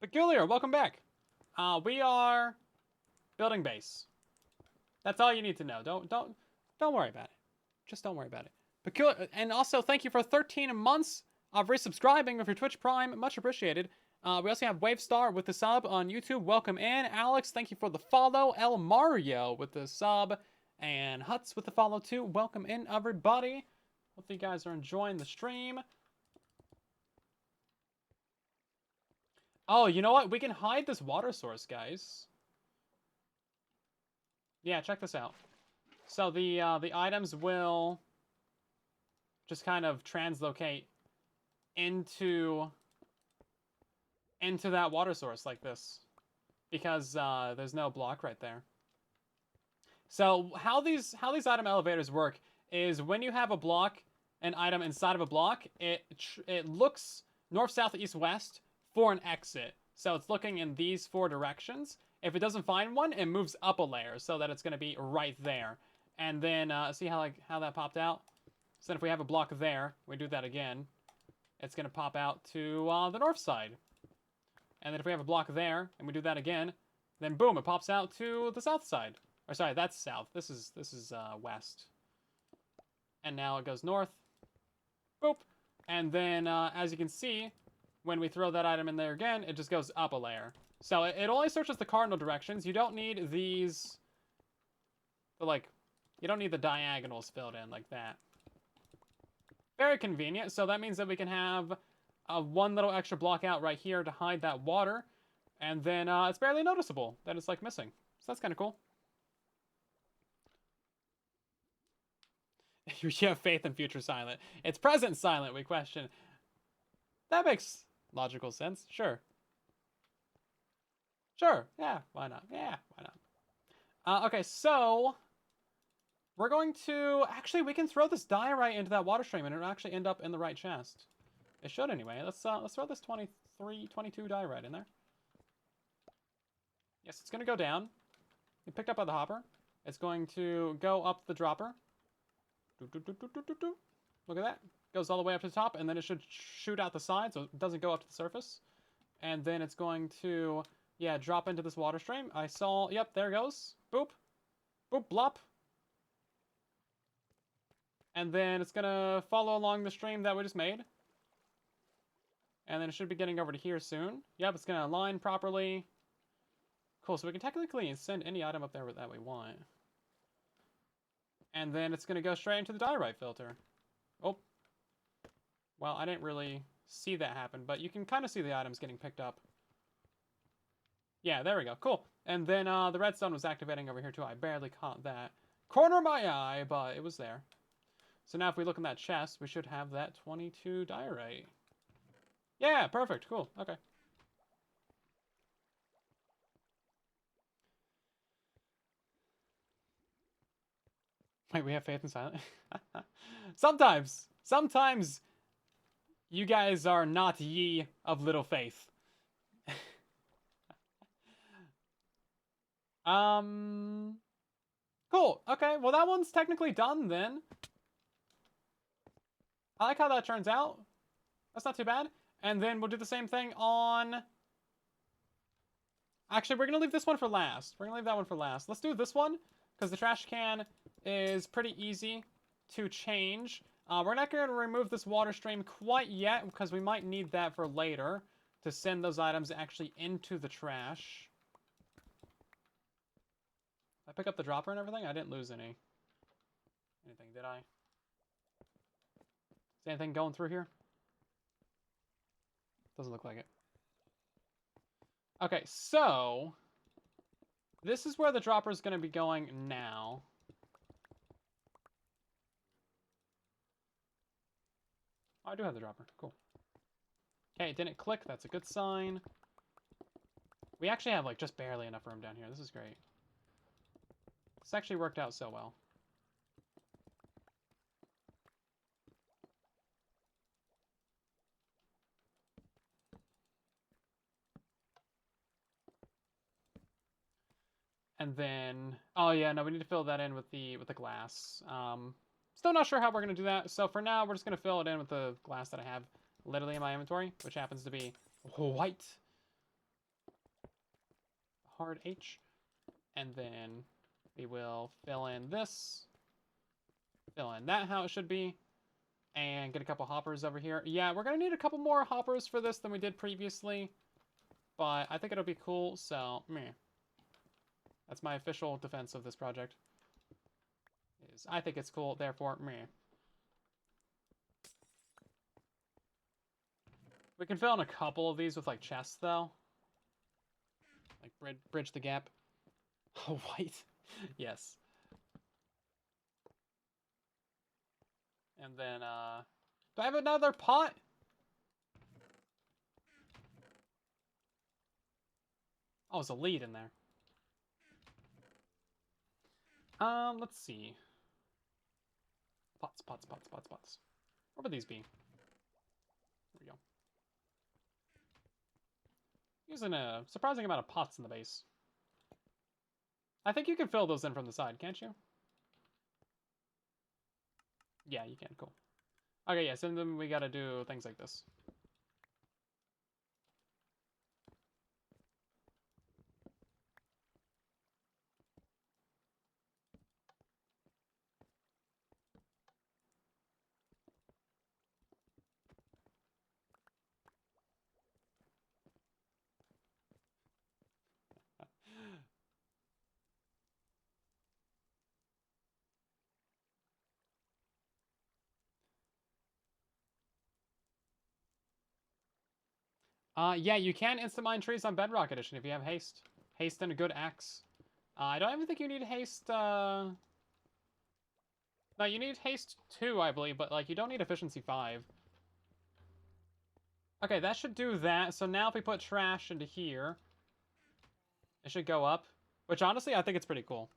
Peculiar, welcome back. We are building base. That's all you need to know. Don't worry about it. Just don't worry about it. Peculiar, and also thank you for 13 months of resubscribing with your Twitch Prime. Much appreciated. We also have Wavestar with the sub on YouTube. Welcome in. Alex, thank you for the follow. El Mario with the sub. And Huts with the follow too. Welcome in, everybody. Hope you guys are enjoying the stream. Oh, you know what? We can hide this water source, guys. Yeah, check this out. So the items will just kind of translocate into that water source like this, because there's no block right there. So how these item elevators work is when you have a block, an item inside of a block, it looks north, south, east, west for an exit. So it's looking in these 4 directions. If it doesn't find one, it moves up a layer so that it's going to be right there. And then see how that popped out? So then if we have a block there, we do that again, it's going to pop out to the north side. And then if we have a block there and we do that again, then boom, it pops out to the south side. Or sorry, that's south. This is west. And now it goes north. Boop. And then as you can see, when we throw that item in there again, it just goes up a layer. So it only searches the cardinal directions. You don't need these, you don't need the diagonals filled in like that. Very convenient. So that means that we can have one little extra block out right here to hide that water. And then it's barely noticeable that it's like missing. So that's kind of cool. You have faith in future silent. It's present silent, we question. That makes logical sense. Sure. Sure. Yeah, why not? Yeah, why not? Okay, so we're going to... Actually, we can throw this diorite into that water stream and it'll actually end up in the right chest. It should anyway. Let's throw this 22 diorite in there. Yes, it's going to go down. You picked up by the hopper. It's going to go up the dropper. Look at that. Goes all the way up to the top, and then it should shoot out the side, so it doesn't go up to the surface. And then it's going to, yeah, drop into this water stream. I saw, yep, there it goes. Boop. Boop, blop. And then it's going to follow along the stream that we just made. And then it should be getting over to here soon. Yep, it's going to align properly. Cool, so we can technically send any item up there that we want. And then it's going to go straight into the diorite filter. Oh. Well, I didn't really see that happen, but you can kind of see the items getting picked up. Yeah, there we go. Cool. And then the redstone was activating over here too. I barely caught that. Corner of my eye, but it was there. So now if we look in that chest, we should have that 22 diorite. Yeah, perfect. Cool. Okay. Wait, we have faith in silent? Sometimes you guys are not ye of little faith. Cool. Okay, well that one's technically done then. I like how that turns out. That's not too bad. And then we'll do the same thing on... Actually, we're going to leave this one for last. We're going to leave that one for last. Let's do this one, because the trash can is pretty easy to change. We're not going to remove this water stream quite yet, because we might need that for later to send those items actually into the trash. Did I pick up the dropper and everything? I didn't lose anything, did I? Is anything going through here? Doesn't look like it. Okay, so this is where the dropper is going to be going now. Oh, I do have the dropper. Cool. Okay, it didn't click. That's a good sign. We actually have, like, just barely enough room down here. This is great. This actually worked out so well. And then, oh yeah, no, we need to fill that in with the glass. Still not sure how we're gonna do that. So for now, we're just gonna fill it in with the glass that I have literally in my inventory, which happens to be white. Hard H. And then we will fill in this. Fill in that how it should be. And get a couple hoppers over here. Yeah, we're gonna need a couple more hoppers for this than we did previously. But I think it'll be cool, so meh. That's my official defense of this project. I think it's cool, therefore, meh. We can fill in a couple of these with, like, chests, though. Like, bridge the gap. Oh, white. Yes. And then, do I have another pot? Oh, there's a lead in there. Let's see. Pots. Where would these be? There we go. Using a surprising amount of pots in the base. I think you can fill those in from the side, can't you? Yeah, you can. Cool. Okay, yeah, so then we gotta do things like this. Yeah, you can instant mine trees on Bedrock Edition if you have haste. Haste and a good axe. I don't even think you need haste, No, you need haste 2, I believe, but, like, you don't need efficiency 5. Okay, that should do that. So now if we put trash into here, it should go up. Which, honestly, I think it's pretty cool.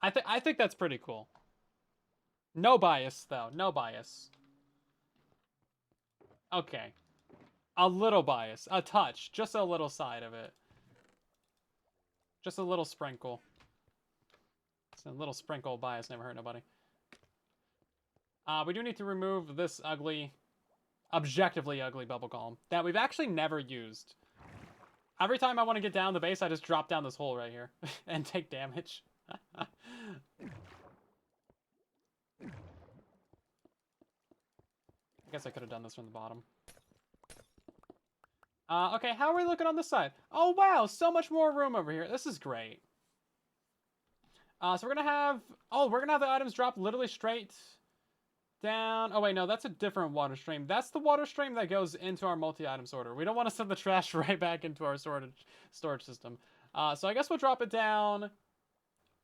I think that's pretty cool. No bias, though. No bias. Okay. A little bias. A touch. Just a little side of it. Just a little sprinkle. It's a little sprinkle of bias. Never hurt nobody. We do need to remove this ugly, objectively ugly bubble column that we've actually never used. Every time I want to get down the base, I just drop down this hole right here and take damage. I guess I could have done this from the bottom. Okay, how are we looking on this side? Oh, wow, so much more room over here. This is great. So we're gonna have... Oh, we're gonna have the items drop literally straight down... Oh, wait, no, that's a different water stream. That's the water stream that goes into our multi-item sorter. We don't want to send the trash right back into our storage system. So I guess we'll drop it down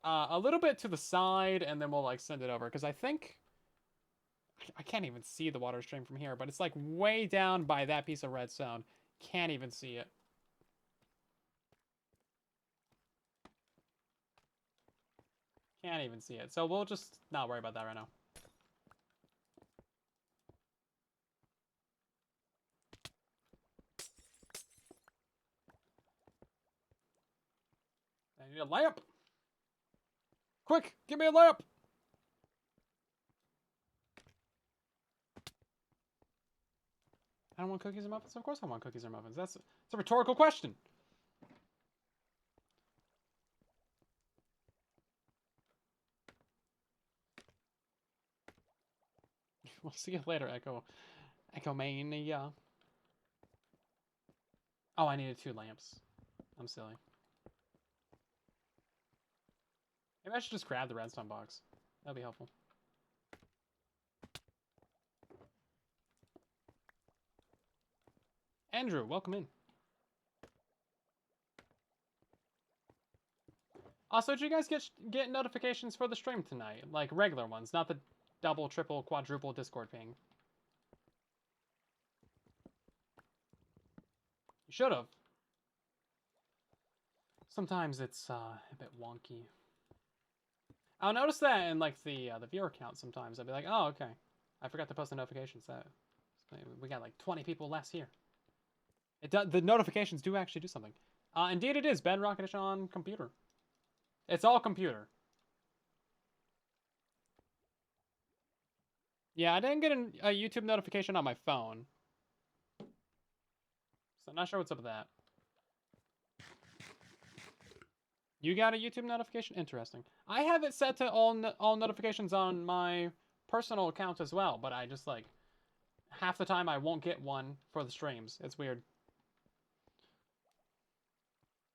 a little bit to the side, and then we'll, like, send it over. Because I think... I can't even see the water stream from here, but it's, like, way down by that piece of redstone. Can't even see it. Can't even see it. So we'll just not worry about that right now. I need a lamp. Quick, give me a lamp. I don't want cookies and muffins. Of course I want cookies and muffins. It's a rhetorical question. We'll see you later, Echo Mania. Oh, I needed 2 lamps. I'm silly. Maybe I should just grab the redstone box. That'd be helpful. Andrew, welcome in. Also, did you guys get notifications for the stream tonight? Like regular ones, not the double, triple, quadruple Discord ping. You should have. Sometimes it's a bit wonky. I'll notice that in like the viewer count sometimes. I'll be like, oh, okay. I forgot to post the notifications. That we got like 20 people less here. The notifications do actually do something. Indeed it is Bedrock Edition on computer. It's all computer. Yeah, I didn't get a YouTube notification on my phone. So I'm not sure what's up with that. You got a YouTube notification? Interesting. I have it set to all notifications on my personal account as well, but I just like half the time I won't get one for the streams. It's weird.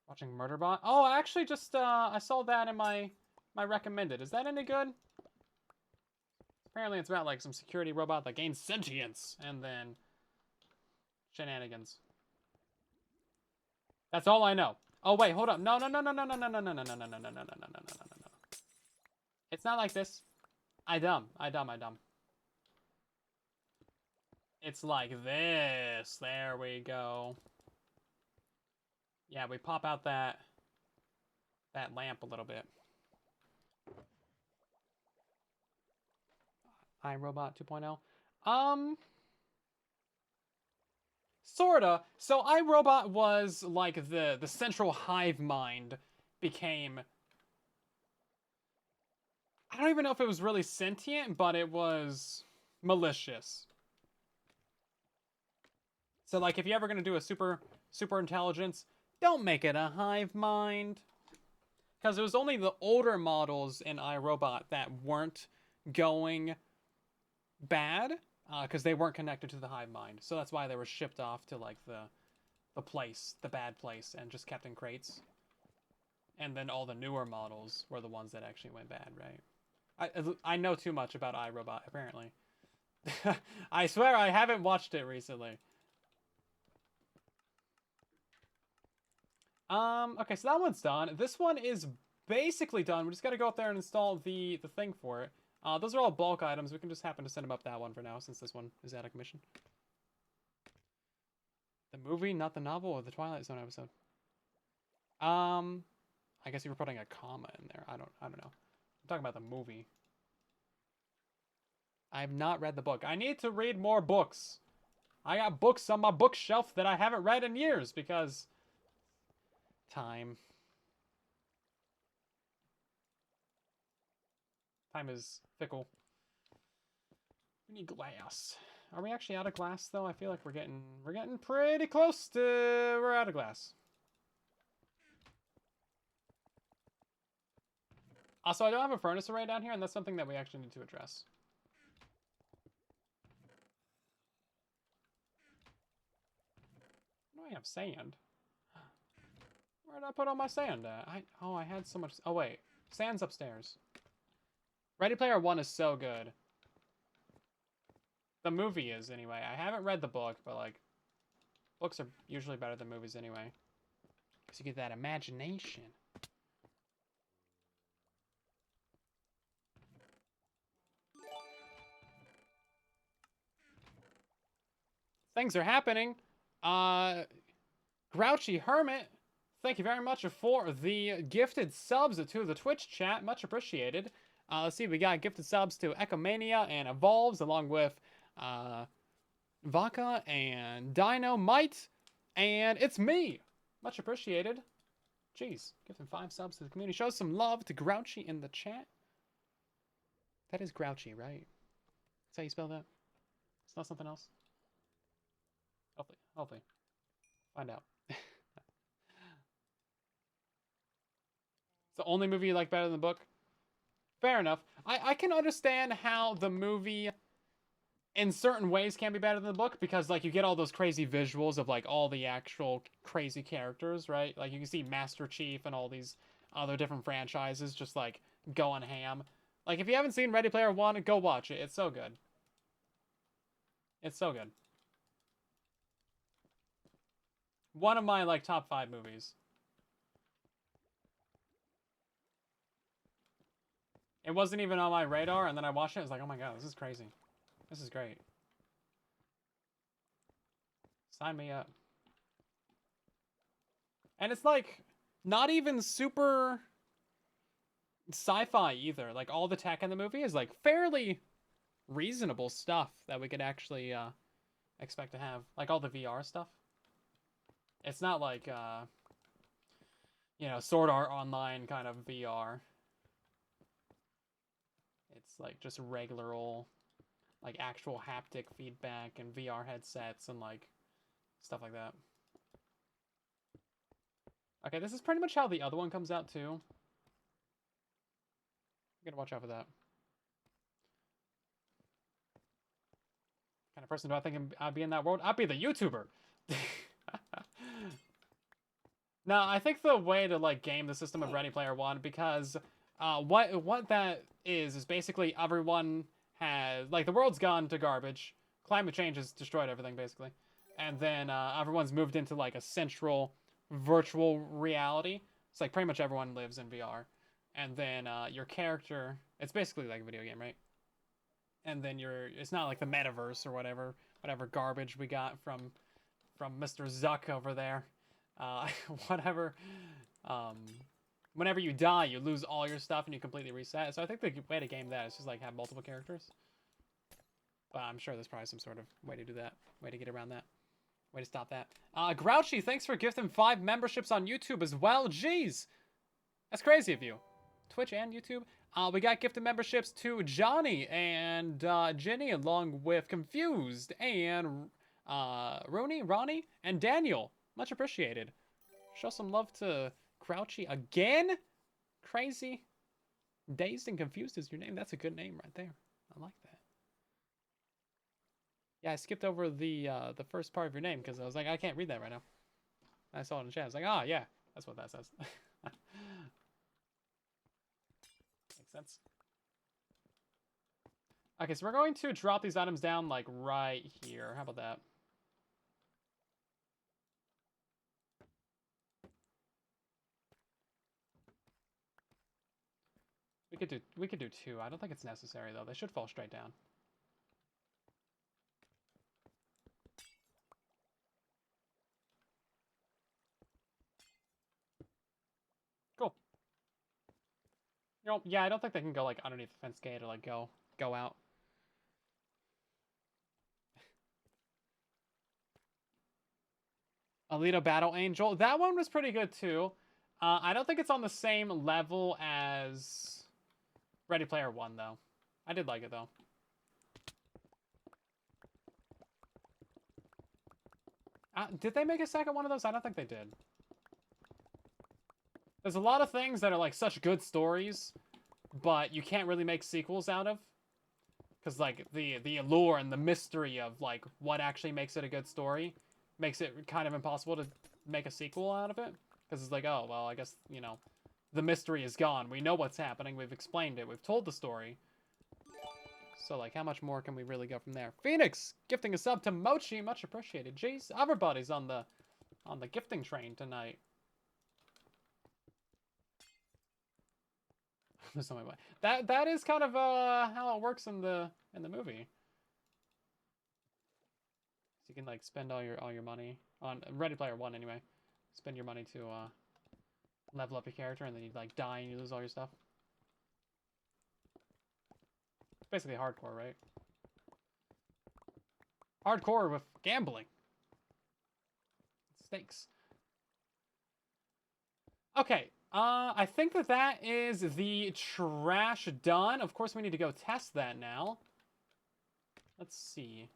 Watching Murderbot? Oh, I actually just I saw that in my My recommended. Is that any good? Apparently it's about like some security robot that gains sentience and then shenanigans. That's all I know. Oh wait, hold up. No. It's not like this. I dumb. It's like this. There we go. Yeah, we pop out that lamp a little bit. iRobot 2.0. Sorta. So iRobot was like the central hive mind became. I don't even know if it was really sentient, but it was malicious. So like if you're ever gonna do a super intelligence, don't make it a hive mind. Because it was only the older models in iRobot that weren't going bad, because they weren't connected to the hive mind. So that's why they were shipped off to like the bad place, and just kept in crates. And then all the newer models were the ones that actually went bad, right? I know too much about iRobot, apparently. I swear I haven't watched it recently. Okay, so that one's done. This one is basically done. We just gotta go up there and install the thing for it. Those are all bulk items. We can just happen to send them up that one for now, since this one is out of commission. The movie, not the novel, or the Twilight Zone episode? I guess you were putting a comma in there. I don't know. I'm talking about the movie. I have not read the book. I need to read more books. I got books on my bookshelf that I haven't read in years because time. Time is fickle. We need glass. Are we actually out of glass though? I feel like we're getting pretty close to we're out of glass. Also, I don't have a furnace array down here, and that's something that we actually need to address. I have sand. Where did I put all my sand at? I had so much. Oh wait, sand's upstairs. Ready Player One is so good. The movie is anyway. I haven't read the book, but like, books are usually better than movies anyway, because you get that imagination. Things are happening. Grouchy Hermit, thank you very much for the gifted subs to the Twitch chat. Much appreciated. Let's see, we got gifted subs to Ecomania and Evolves, along with Vaka and Dynamite. And it's me. Much appreciated. Jeez, gifting 5 subs to the community. Show some love to Grouchy in the chat. That is Grouchy, right? That's how you spell that? It's not something else? Hopefully. Find out. It's the only movie you like better than the book? Fair enough. I can understand how the movie in certain ways can be better than the book, because like you get all those crazy visuals of like all the actual crazy characters, right? Like you can see Master Chief and all these other different franchises just like going ham. Like if you haven't seen Ready Player One, go watch it. It's so good. It's so good. One of my like top 5 movies. It wasn't even on my radar, and then I watched it. I was like, oh my god, this is crazy. This is great. Sign me up. And it's like not even super sci-fi either. Like all the tech in the movie is like fairly reasonable stuff that we could actually expect to have. Like all the VR stuff. It's not like you know, Sword Art Online kind of VR. It's like just regular old, like actual haptic feedback and VR headsets and like stuff like that. Okay, this is pretty much how the other one comes out too. You gotta watch out for that. What kind of person do I think I'd be in that world? I'd be the YouTuber. No, I think the way to like game the system of Ready Player One, because What that is basically everyone has, like, the world's gone to garbage. Climate change has destroyed everything basically, and then everyone's moved into like a central virtual reality. It's like pretty much everyone lives in VR, and then your character. It's basically like a video game, right? And then it's not like the metaverse or whatever garbage we got from Mr. Zuck over there. Uh, whatever. Um, Whenever you die, you lose all your stuff and you completely reset. So I think the way to game that is just like have multiple characters. But I'm sure there's probably some sort of way to do that, way to get around that, way to stop that. Grouchy, thanks for gifting 5 memberships on YouTube as well. Jeez, that's crazy of you. Twitch and YouTube. We got gifted memberships to Johnny and Jenny, along with Confused and Ronnie, and Daniel. Much appreciated. Show some love to Grouchy again. Crazy. Dazed and Confused is your name. That's a good name right there. I like that. Yeah, I skipped over the first part of your name because I was like, I can't read that right now. I saw it in the chat. I was like, yeah, that's what that says. Makes sense. Okay, so we're going to drop these items down like right here. How about that? We could do 2. I don't think it's necessary though. They should fall straight down. Cool. You know, yeah, I don't think they can go like underneath the fence gate or like go out. Alita Battle Angel. That one was pretty good too. I don't think it's on the same level as Ready Player One though. I did like it though. Did they make a second one of those? I don't think they did. There's a lot of things that are like such good stories, but you can't really make sequels out of. Because like the allure and the mystery of like what actually makes it a good story makes it kind of impossible to make a sequel out of it. Because it's like, oh, well, I guess, you know, the mystery is gone. We know what's happening. We've explained it. We've told the story. So, like, how much more can we really go from there? Phoenix, gifting a sub to Mochi. Much appreciated. Jeez, everybody's on the gifting train tonight. That is kind of how it works in the movie. So you can like spend all your money on Ready Player One anyway. Spend your money to level up your character, and then you like die and you lose all your stuff. Basically hardcore, right? Hardcore with gambling. Stakes. Okay. I think that is the trash done. Of course, we need to go test that now. Let's see.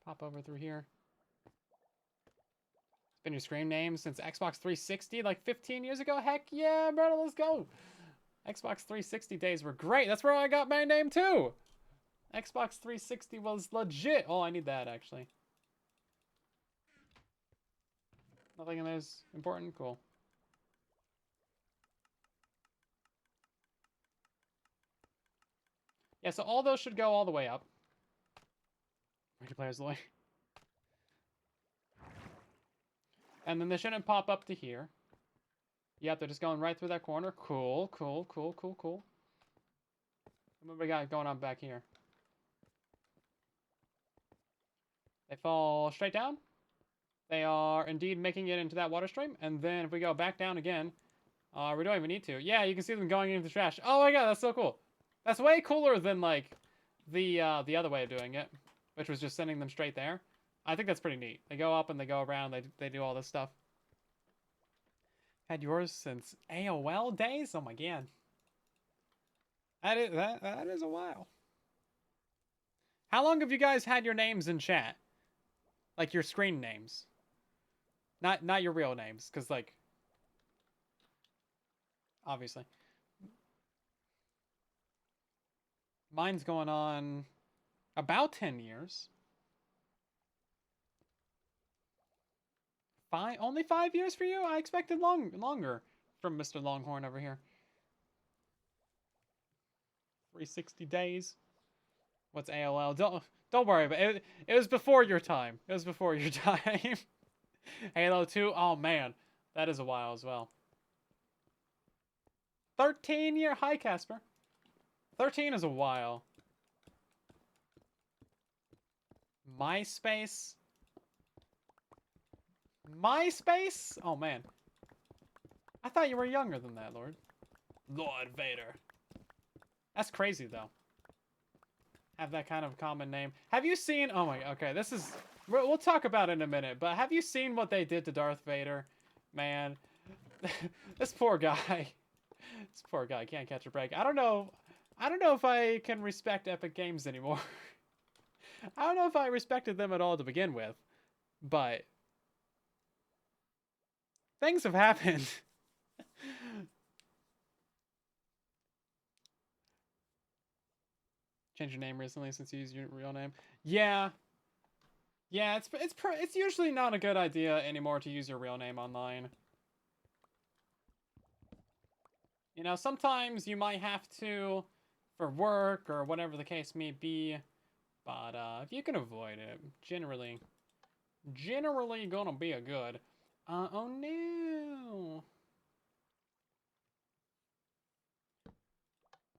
Pop over through here. It's been your screen name since Xbox 360, like 15 years ago? Heck yeah, brother, let's go. Xbox 360 days were great. That's where I got my name, too. Xbox 360 was legit. Oh, I need that, actually. Nothing in there's important? Cool. Yeah, so all those should go all the way up. Ready Player's Lawyer. And then they shouldn't pop up to here. Yep, they're just going right through that corner. Cool, cool, cool, cool, cool. What we got going on back here? They fall straight down. They are indeed making it into that water stream. And then if we go back down again, we don't even need to. Yeah, you can see them going into the trash. Oh my god, that's so cool. That's way cooler than like the other way of doing it, which was just sending them straight there. I think that's pretty neat. They go up and they go around. They do all this stuff. Had yours since AOL days? Oh my god. That is a while. How long have you guys had your names in chat? Like your screen names. Not your real names, because like obviously. Mine's going on about 10 years. Only 5 years for you? I expected longer. from Mr. Longhorn over here. 360 days. What's AOL? Don't worry about it. It was before your time. It was before your time. Halo 2. Oh man, that is a while as well. 13-year. Hi, Casper. 13 is a while. MySpace. MySpace? Oh man. I thought you were younger than that, Lord. Lord Vader. That's crazy though. Have that kind of common name. Have you seen? Oh my. Okay, this is. We'll talk about it in a minute. But have you seen what they did to Darth Vader? Man, this poor guy. This poor guy can't catch a break. I don't know. I don't know if I can respect Epic Games anymore. I don't know if I respected them at all to begin with, but things have happened. Change your name recently since you used your real name. Yeah. Yeah, it's usually not a good idea anymore to use your real name online. You know, sometimes you might have to for work or whatever the case may be, but if you can avoid it, generally gonna be a good. Oh no.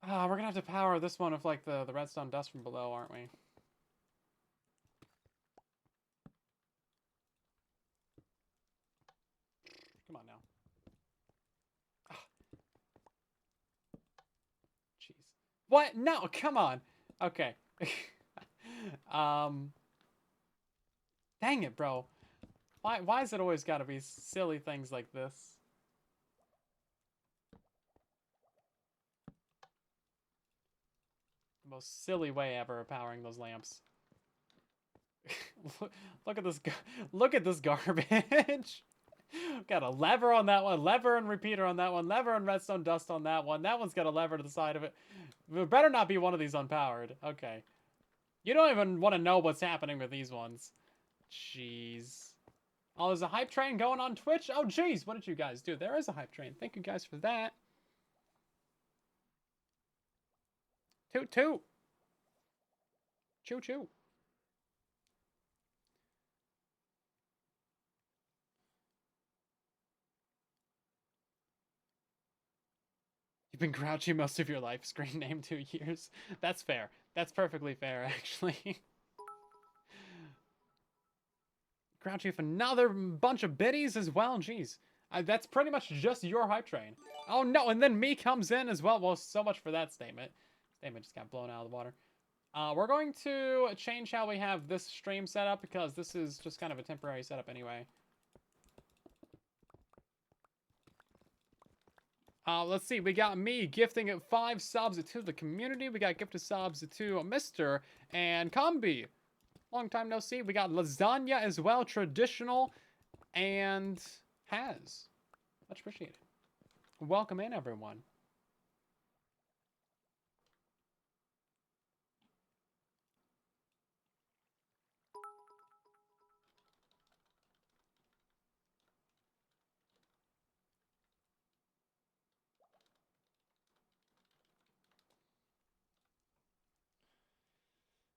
We're gonna have to power this one with like the redstone dust from below, aren't we? Come on now. Jeez. What? No, come on. Okay. Dang it, bro. Why is it always gotta be silly things like this? The most silly way ever of powering those lamps. Look at this. Look at this garbage. Got a lever on that one, lever and repeater on that one, lever and redstone dust on that one. That one's got a lever to the side of it. It better not be one of these unpowered. Okay. You don't even want to know what's happening with these ones. Jeez. Oh, there's a hype train going on Twitch? Oh, jeez. What did you guys do? There is a hype train. Thank you guys for that. Toot toot. Choo choo. You've been grouchy most of your life. Screen name 2 years. That's fair. That's perfectly fair, actually. Grouchy with another bunch of biddies as well. Jeez. That's pretty much just your hype train. Oh, no. And then me comes in as well. Well, so much for that statement. Statement just got blown out of the water. We're going to change how we have this stream set up because this is just kind of a temporary setup anyway. Let's see. We got me gifting 5 subs to the community. We got gifted subs to Mr. and Combi. Long time no see. We got lasagna as well. Traditional and has. Much appreciated. Welcome in, everyone.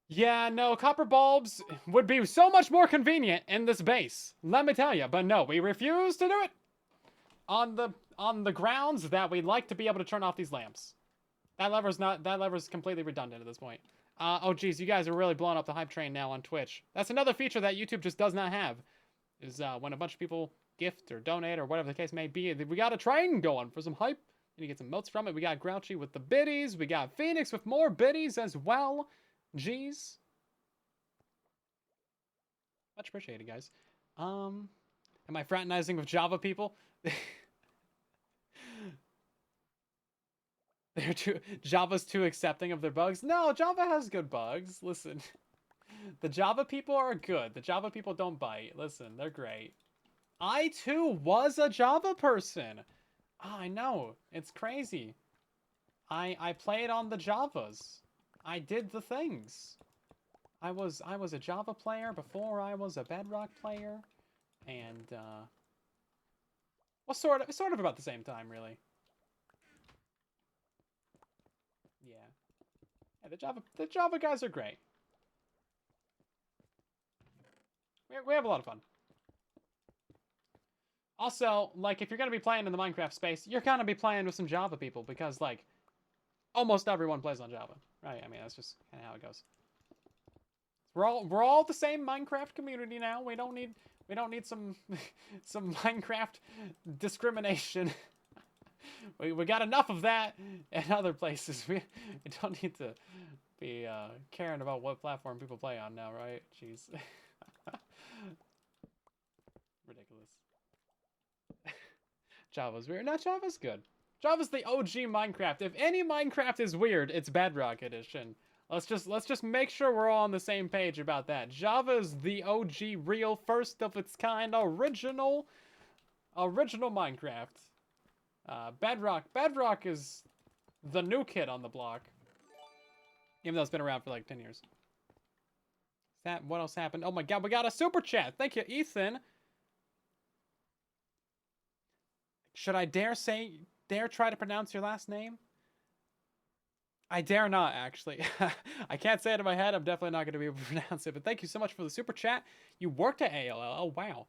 Yeah, no, copper bulbs would be so much more convenient in this base. Let me tell you, but no, we refuse to do it on the grounds that we'd like to be able to turn off these lamps. That lever's completely redundant at this point. Oh geez, you guys are really blowing up the hype train now on Twitch. That's another feature that YouTube just does not have. Is when a bunch of people gift or donate or whatever the case may be, we got a train going for some hype. And you get some motes from it. We got Grouchy with the biddies. We got Phoenix with more biddies as well. Jeez. Much appreciated, guys. Am I fraternizing with Java people? Java's too accepting of their bugs. No, Java has good bugs. Listen, the Java people are good. The Java people don't bite. Listen, they're great. I too was a Java person. Oh, I know. It's crazy. I played on the Javas. I did the things. I was a Java player before I was a Bedrock player, and Well, sort of about the same time, really. Yeah. Yeah, the Java guys are great. We have a lot of fun. Also, like, if you're gonna be playing in the Minecraft space, you're gonna be playing with some Java people because, like, almost everyone plays on Java, right? I mean, that's just kind of how it goes. We're all the same Minecraft community now. We don't need some some Minecraft discrimination. We got enough of that in other places. We don't need to be caring about what platform people play on now, right? Jeez. Ridiculous. Java's weird. No, Java's good. Java's the OG Minecraft. If any Minecraft is weird, it's Bedrock Edition. Let's just make sure we're all on the same page about that. Java's the OG, real, first of its kind, original Minecraft. Bedrock is the new kid on the block, even though it's been around for like 10 years. What else happened? Oh my god, we got a super chat. Thank you, Ethan. Should I dare try to pronounce your last name? I dare not, actually. I can't say it in my head. I'm definitely not going to be able to pronounce it. But thank you so much for the super chat. You worked at AOL. Oh, wow.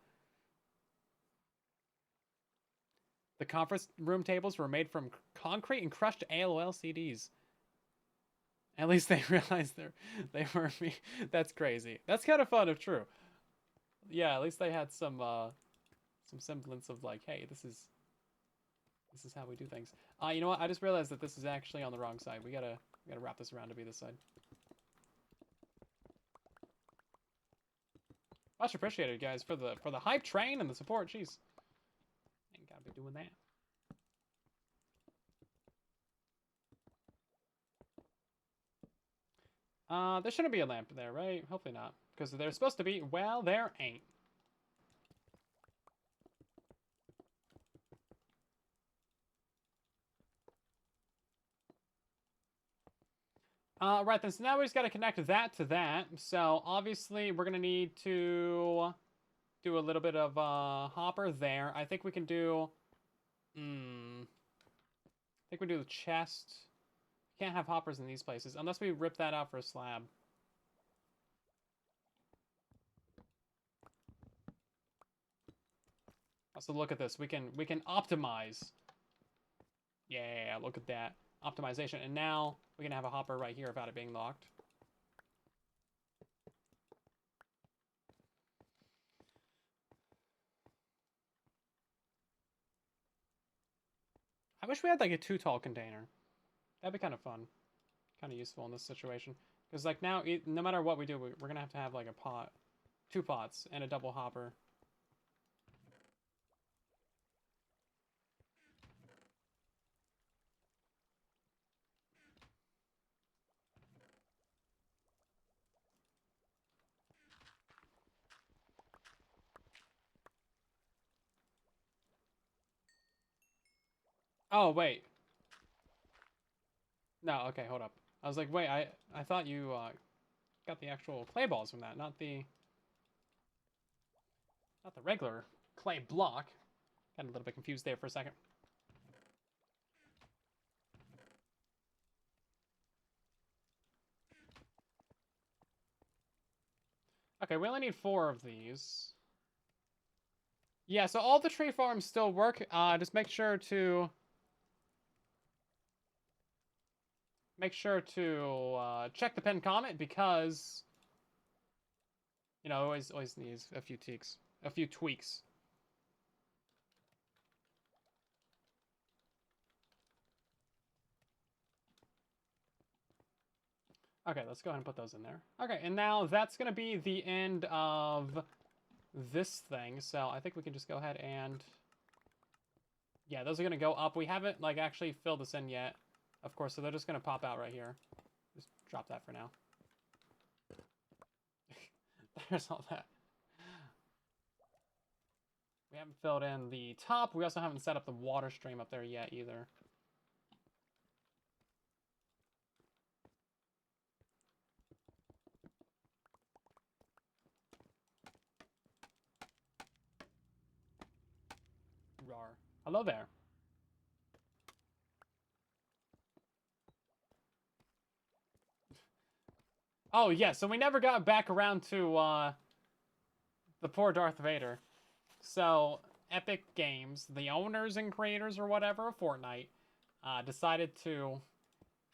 The conference room tables were made from concrete and crushed AOL CDs. At least they realized they were me. That's crazy. That's kind of fun if true. Yeah, at least they had some semblance of like, hey, this is how we do things. You know what? I just realized that this is actually on the wrong side. We gotta wrap this around to be this side. Much appreciated, guys, for the hype train and the support. Jeez, ain't gotta be doing that. There shouldn't be a lamp there, right? Hopefully not, because there's supposed to be. Well, there ain't. Right then, so now we just gotta connect that to that. So obviously we're gonna need to do a little bit of hopper there. I think we can do. I think we do the chest. Can't have hoppers in these places unless we rip that out for a slab. Also, look at this. We can optimize. Yeah, look at that optimization. And now we can have a hopper right here without it being locked. I wish we had like a 2 tall container. That'd be kind of fun, kind of useful in this situation. Because like now, no matter what we do, we're gonna have to have like a pot, 2 pots, and a double hopper. Oh wait, no, okay, hold up. I was like, wait, I thought you got the actual clay balls from that, not the regular clay block. Got a little bit confused there for a second. Okay, we only need 4 of these. Yeah, so all the tree farms still work. Just make sure to check the pinned comment because you know always needs a few tweaks. Okay, let's go ahead and put those in there. Okay, and now that's gonna be the end of this thing. So I think we can just go ahead and yeah, those are gonna go up. We haven't like actually filled this in yet, of course, so they're just gonna pop out right here. Just drop that for now. There's all that. We haven't filled in the top. We also haven't set up the water stream up there yet either. Rar. Hello there. Oh, yeah, so we never got back around to, the poor Darth Vader. So, Epic Games, the owners and creators or whatever of Fortnite, decided to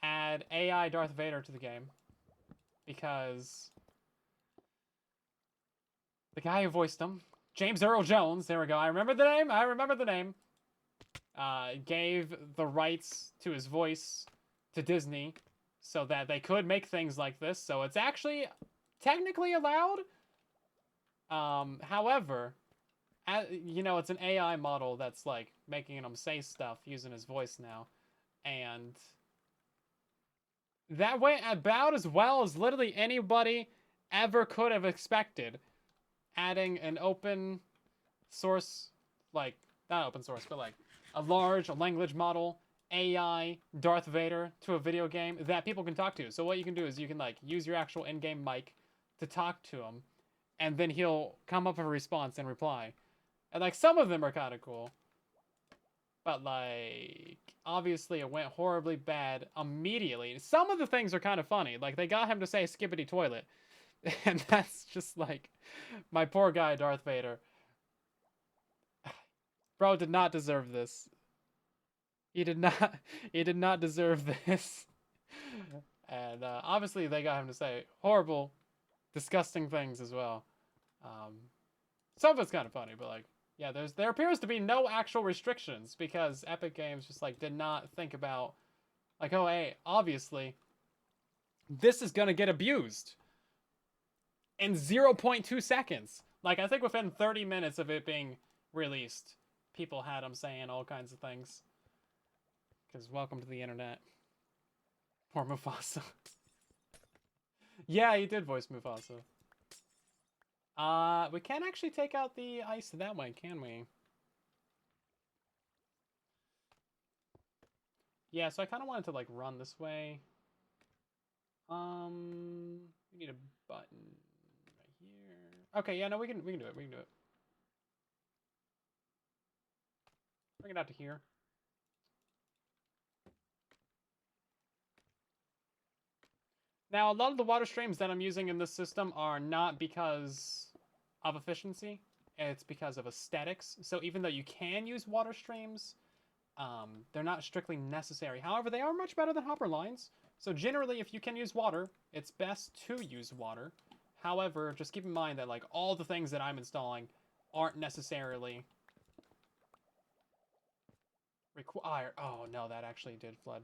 add AI Darth Vader to the game. Because the guy who voiced him, James Earl Jones, there we go, I remember the name, gave the rights to his voice to Disney so that they could make things like this. So it's actually technically allowed. However, you know, it's an AI model that's like making him say stuff using his voice now. And that went about as well as literally anybody ever could have expected. Adding an open source, like, not open source, but like a large language model AI Darth Vader to a video game that people can talk to. So what you can do is you can like use your actual in-game mic to talk to him, and then he'll come up with a response and reply. And like some of them are kind of cool, but like obviously it went horribly bad immediately. Some of the things are kind of funny, like they got him to say "skippity toilet," and that's just like my poor guy Darth Vader. Bro did not deserve this. He did not. He did not deserve this. And obviously, they got him to say horrible, disgusting things as well. Um, some of it's kind of funny, but like, yeah, there appears to be no actual restrictions because Epic Games just like did not think about like, oh, hey, obviously, this is gonna get abused in 0.2 seconds. Like, I think within 30 minutes of it being released, people had him saying all kinds of things. Because welcome to the internet. Poor Mufasa. Yeah, he did voice Mufasa. We can't actually take out the ice that way, can we? Yeah, so I kind of wanted to like run this way. We need a button right here. Okay, yeah, no, we can do it. We can do it. Bring it out to here. Now, a lot of the water streams that I'm using in this system are not because of efficiency. It's because of aesthetics. So even though you can use water streams, they're not strictly necessary. However, they are much better than hopper lines. So generally, if you can use water, it's best to use water. However, just keep in mind that like all the things that I'm installing aren't necessarily required. Oh no, that actually did flood.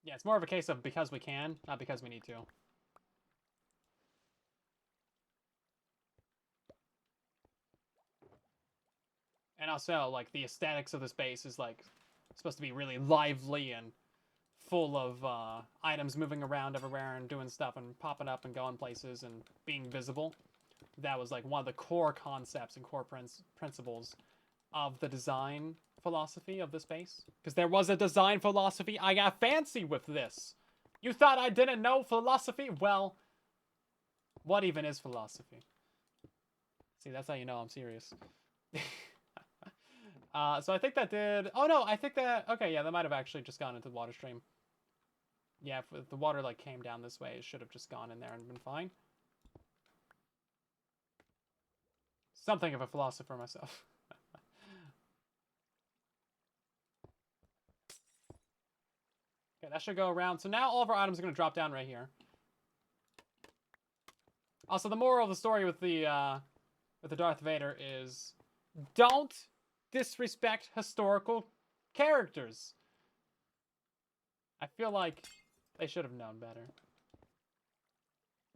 Yeah, it's more of a case of because we can, not because we need to. And also, like, the aesthetics of the space is, like, supposed to be really lively and full of items moving around everywhere and doing stuff and popping up and going places and being visible. That was, like, one of the core concepts and core principles of the design philosophy of the space. Because there was a design philosophy. I got fancy with this. You thought I didn't know philosophy? Well, what even is philosophy? See, that's how you know I'm serious. So I think that did... Oh, no, I think that... Okay, yeah, that might have actually just gone into the water stream. Yeah, if the water, like, came down this way, it should have just gone in there and been fine. Something of a philosopher myself. Okay, that should go around. So now all of our items are going to drop down right here. Also, the moral of the story with the Darth Vader is don't disrespect historical characters. I feel like they should have known better.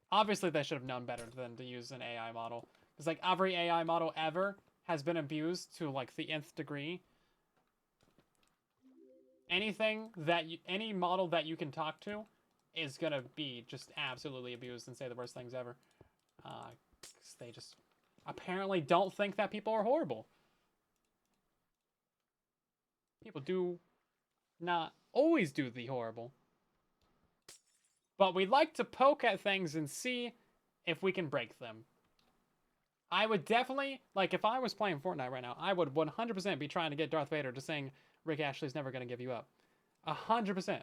Obviously, they should have known better than to use an AI model. Because, like, every AI model ever has been abused to, like, the nth degree. Anything that any model that you can talk to is gonna be just absolutely abused and say the worst things ever. Because they just apparently don't think that people are horrible. People do not always do the horrible. but we like to poke at things and see if we can break them. I would definitely, like, if I was playing Fortnite right now, I would 100% be trying to get Darth Vader to sing Rick Ashley's Never Gonna Give You Up. 100%.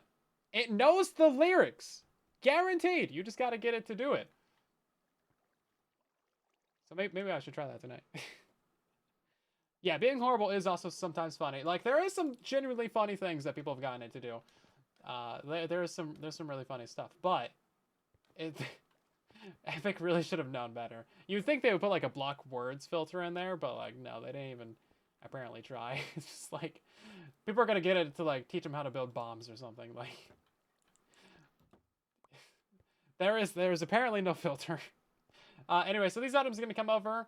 It knows the lyrics. Guaranteed. You just gotta get it to do it. So maybe I should try that tonight. Yeah, being horrible is also sometimes funny. Like, there is some genuinely funny things that people have gotten it to do. There's some really funny stuff, but it Epic really should have known better. You'd think they would put like a block words filter in there, but like no, they didn't even apparently try. It's just like people are gonna get it to like teach them how to build bombs or something. Like there is apparently no filter. Anyway, so these items are gonna come over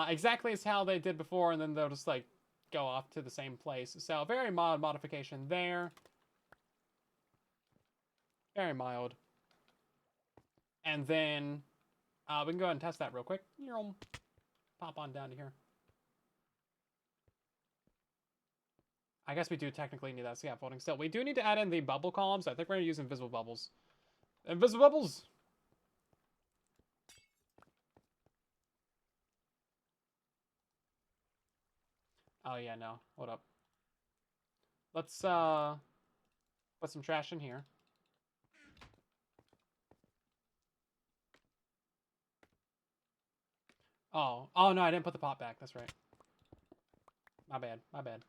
exactly as how they did before, and then they'll just like go off to the same place. So very mild modification there. Very mild. And then we can go ahead and test that real quick. Pop on down to here. I guess we do technically need that scaffolding still. We do need to add in the bubble columns. I think we're going to use invisible bubbles. Invisible bubbles! Oh, yeah, no. Hold up. Let's put some trash in here. Oh, no, I didn't put the pot back. That's right. My bad. My bad.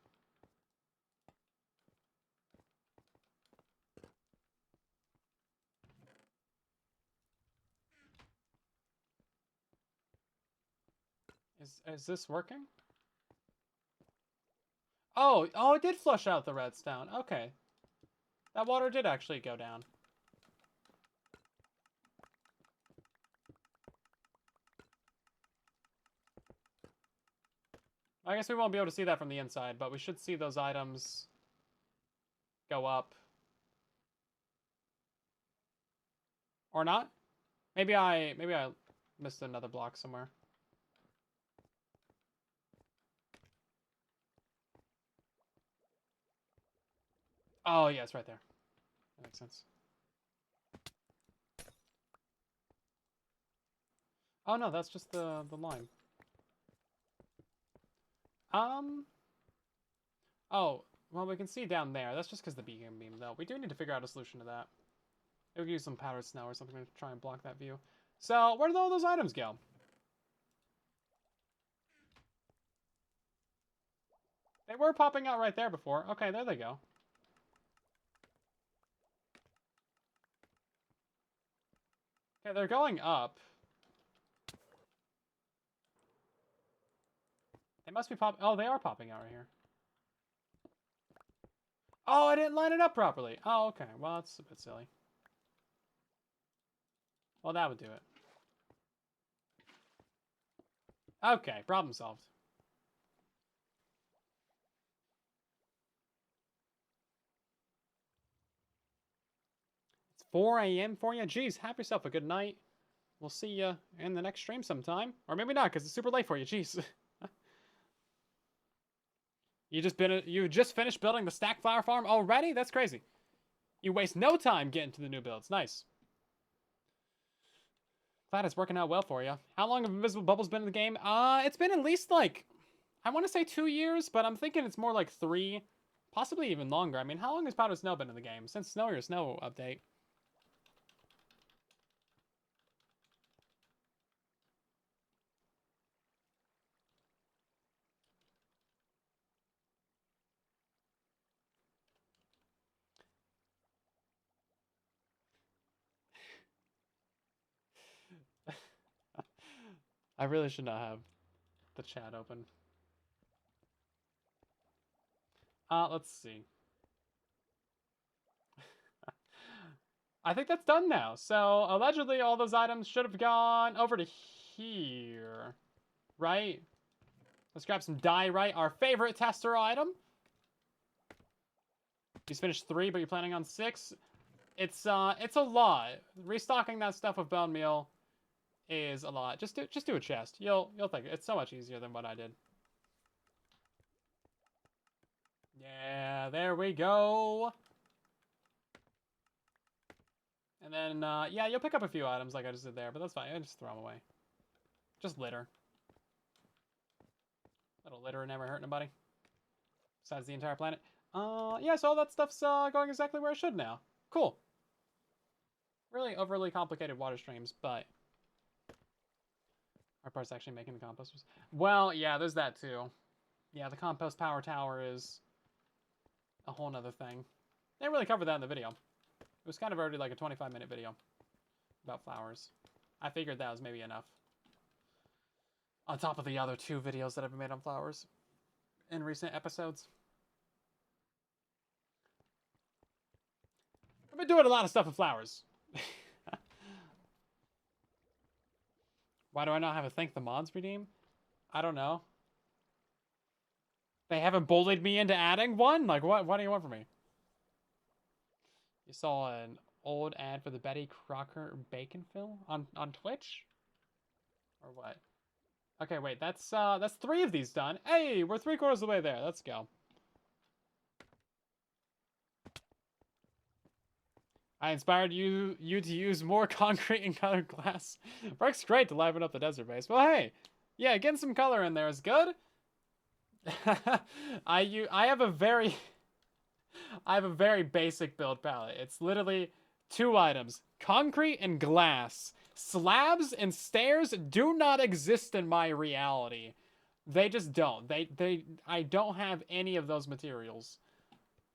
Is this working? Oh, it did flush out the redstone. Okay. That water did actually go down. I guess we won't be able to see that from the inside, but we should see those items go up. Or not? Maybe I missed another block somewhere. Oh, yeah, it's right there. That makes sense. Oh, no, that's just the line. Oh, well, we can see down there. That's just because the beacon beam, though. We do need to figure out a solution to that. Maybe we can use some powdered snow or something to try and block that view. So, where did all those items go? They were popping out right there before. Okay, there they go. Okay, they're going up. They must be popping. Oh, they are popping out right here. Oh, I didn't line it up properly. Oh, okay. Well, that's a bit silly. Well, that would do it. Okay, problem solved. It's 4 a.m. for you. Jeez, have yourself a good night. We'll see you in the next stream sometime. Or maybe not, because it's super late for you. Jeez. You just finished building the stack flower farm already? That's crazy. You waste no time getting to the new builds. Nice. Glad it's working out well for you. How long have Invisible Bubbles been in the game? It's been at least like, I want to say 2 years, but I'm thinking it's more like 3, possibly even longer. I mean, how long has Powdered Snow been in the game? Since Snow or Snow update. I really should not have the chat open. Let's see. I think that's done now. So, allegedly, all those items should have gone over to here. Right? Let's grab some diorite, our favorite tester item. He's finished 3, but you're planning on 6. It's a lot. Restocking that stuff with bone meal is a lot. Just do a chest. You'll think it's so much easier than what I did. Yeah, there we go. And then, yeah, you'll pick up a few items like I just did there, but that's fine. I just throw them away. Just litter. Little litter never hurt nobody. Besides the entire planet. Yeah, so all that stuff's going exactly where it should now. Cool. Really overly complicated water streams, but our part's actually making the composters. Well, yeah, there's that too. Yeah, the compost power tower is a whole nother thing. They didn't really cover that in the video. It was kind of already like a 25-minute video about flowers. I figured that was maybe enough. On top of the other 2 videos that I've made on flowers in recent episodes. I've been doing a lot of stuff with flowers. Why do I not have a thank the mods redeem? I don't know. They haven't bullied me into adding one? Like, what do you want from me? You saw an old ad for the Betty Crocker bacon fill on Twitch? Or what? Okay, wait, that's 3 of these done. Hey, we're 3/4 of the way there. Let's go. I inspired you to use more concrete and colored glass. Works great to liven up the desert base. Well, hey, yeah, getting some color in there is good. I have a very basic build palette. It's literally 2 items: concrete and glass. Slabs and stairs do not exist in my reality. They just don't. I don't have any of those materials.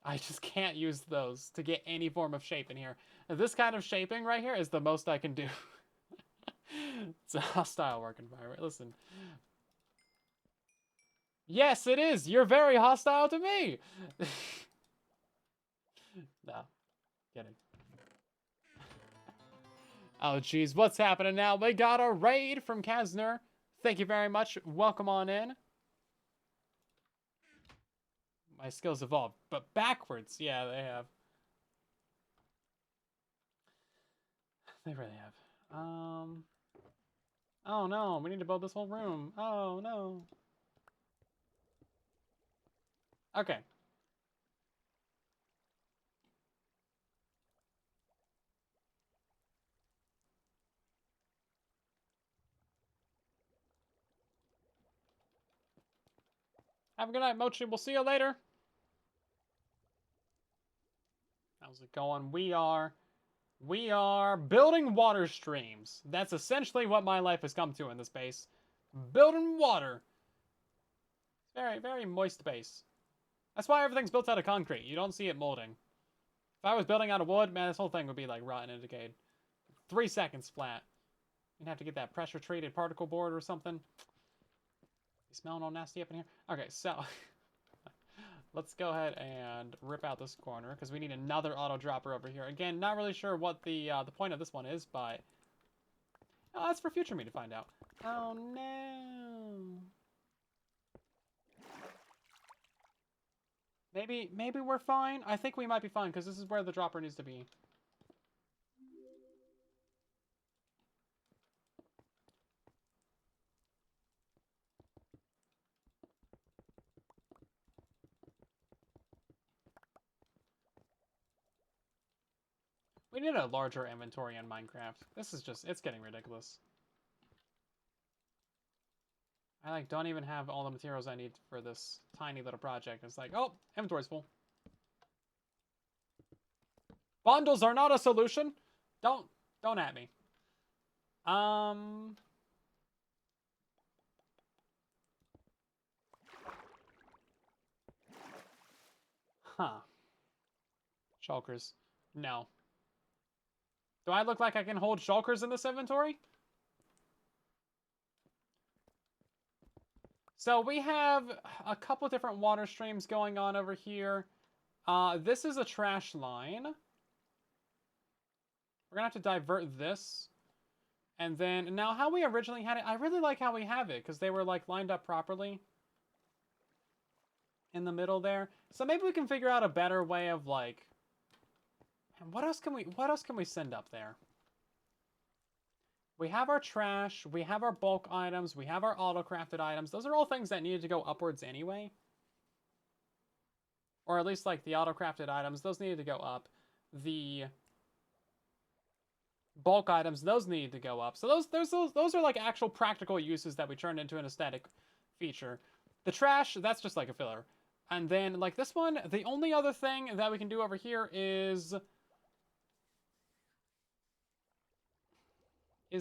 I just can't use those to get any form of shape in here. This kind of shaping right here is the most I can do. It's a hostile work environment. Listen. Yes, it is. You're very hostile to me. No. Kidding. Oh, geez. What's happening now? We got a raid from Kasner. Thank you very much. Welcome on in. My skills evolved, but backwards. Yeah, they have. They really have. Oh no, we need to build this whole room. Oh no. Okay. Have a good night, Mochi. We'll see you later. How's it going? We are building water streams. That's essentially what my life has come to in this base. Building water. Very, very moist base. That's why everything's built out of concrete. You don't see it molding. If I was building out of wood, man, this whole thing would be like rotten and decayed. 3 seconds flat. You'd have to get that pressure treated particle board or something. You smelling all nasty up in here? Okay, so let's go ahead and rip out this corner because we need another auto dropper over here. Again, not really sure what the point of this one is, but that's for future me to find out. Oh no. Maybe we're fine. I think we might be fine because this is where the dropper needs to be. We need a larger inventory in Minecraft. This is just, it's getting ridiculous. I like don't even have all the materials I need for this tiny little project. It's like, oh, inventory's full. Bundles are not a solution. Don't at me. Huh. Shulkers. No. Do I look like I can hold shulkers in this inventory? So we have a couple different water streams going on over here. This is a trash line. We're gonna have to divert this. And then, now how we originally had it, I really like how we have it, because they were like lined up properly in the middle there. So maybe we can figure out a better way of like, what else can we send up there? We have our trash, we have our bulk items, we have our auto-crafted items. Those are all things that needed to go upwards anyway. Or at least like the auto-crafted items, those needed to go up. The bulk items, those need to go up. So those are like actual practical uses that we turned into an aesthetic feature. The trash, that's just like a filler. And then like this one, the only other thing that we can do over here is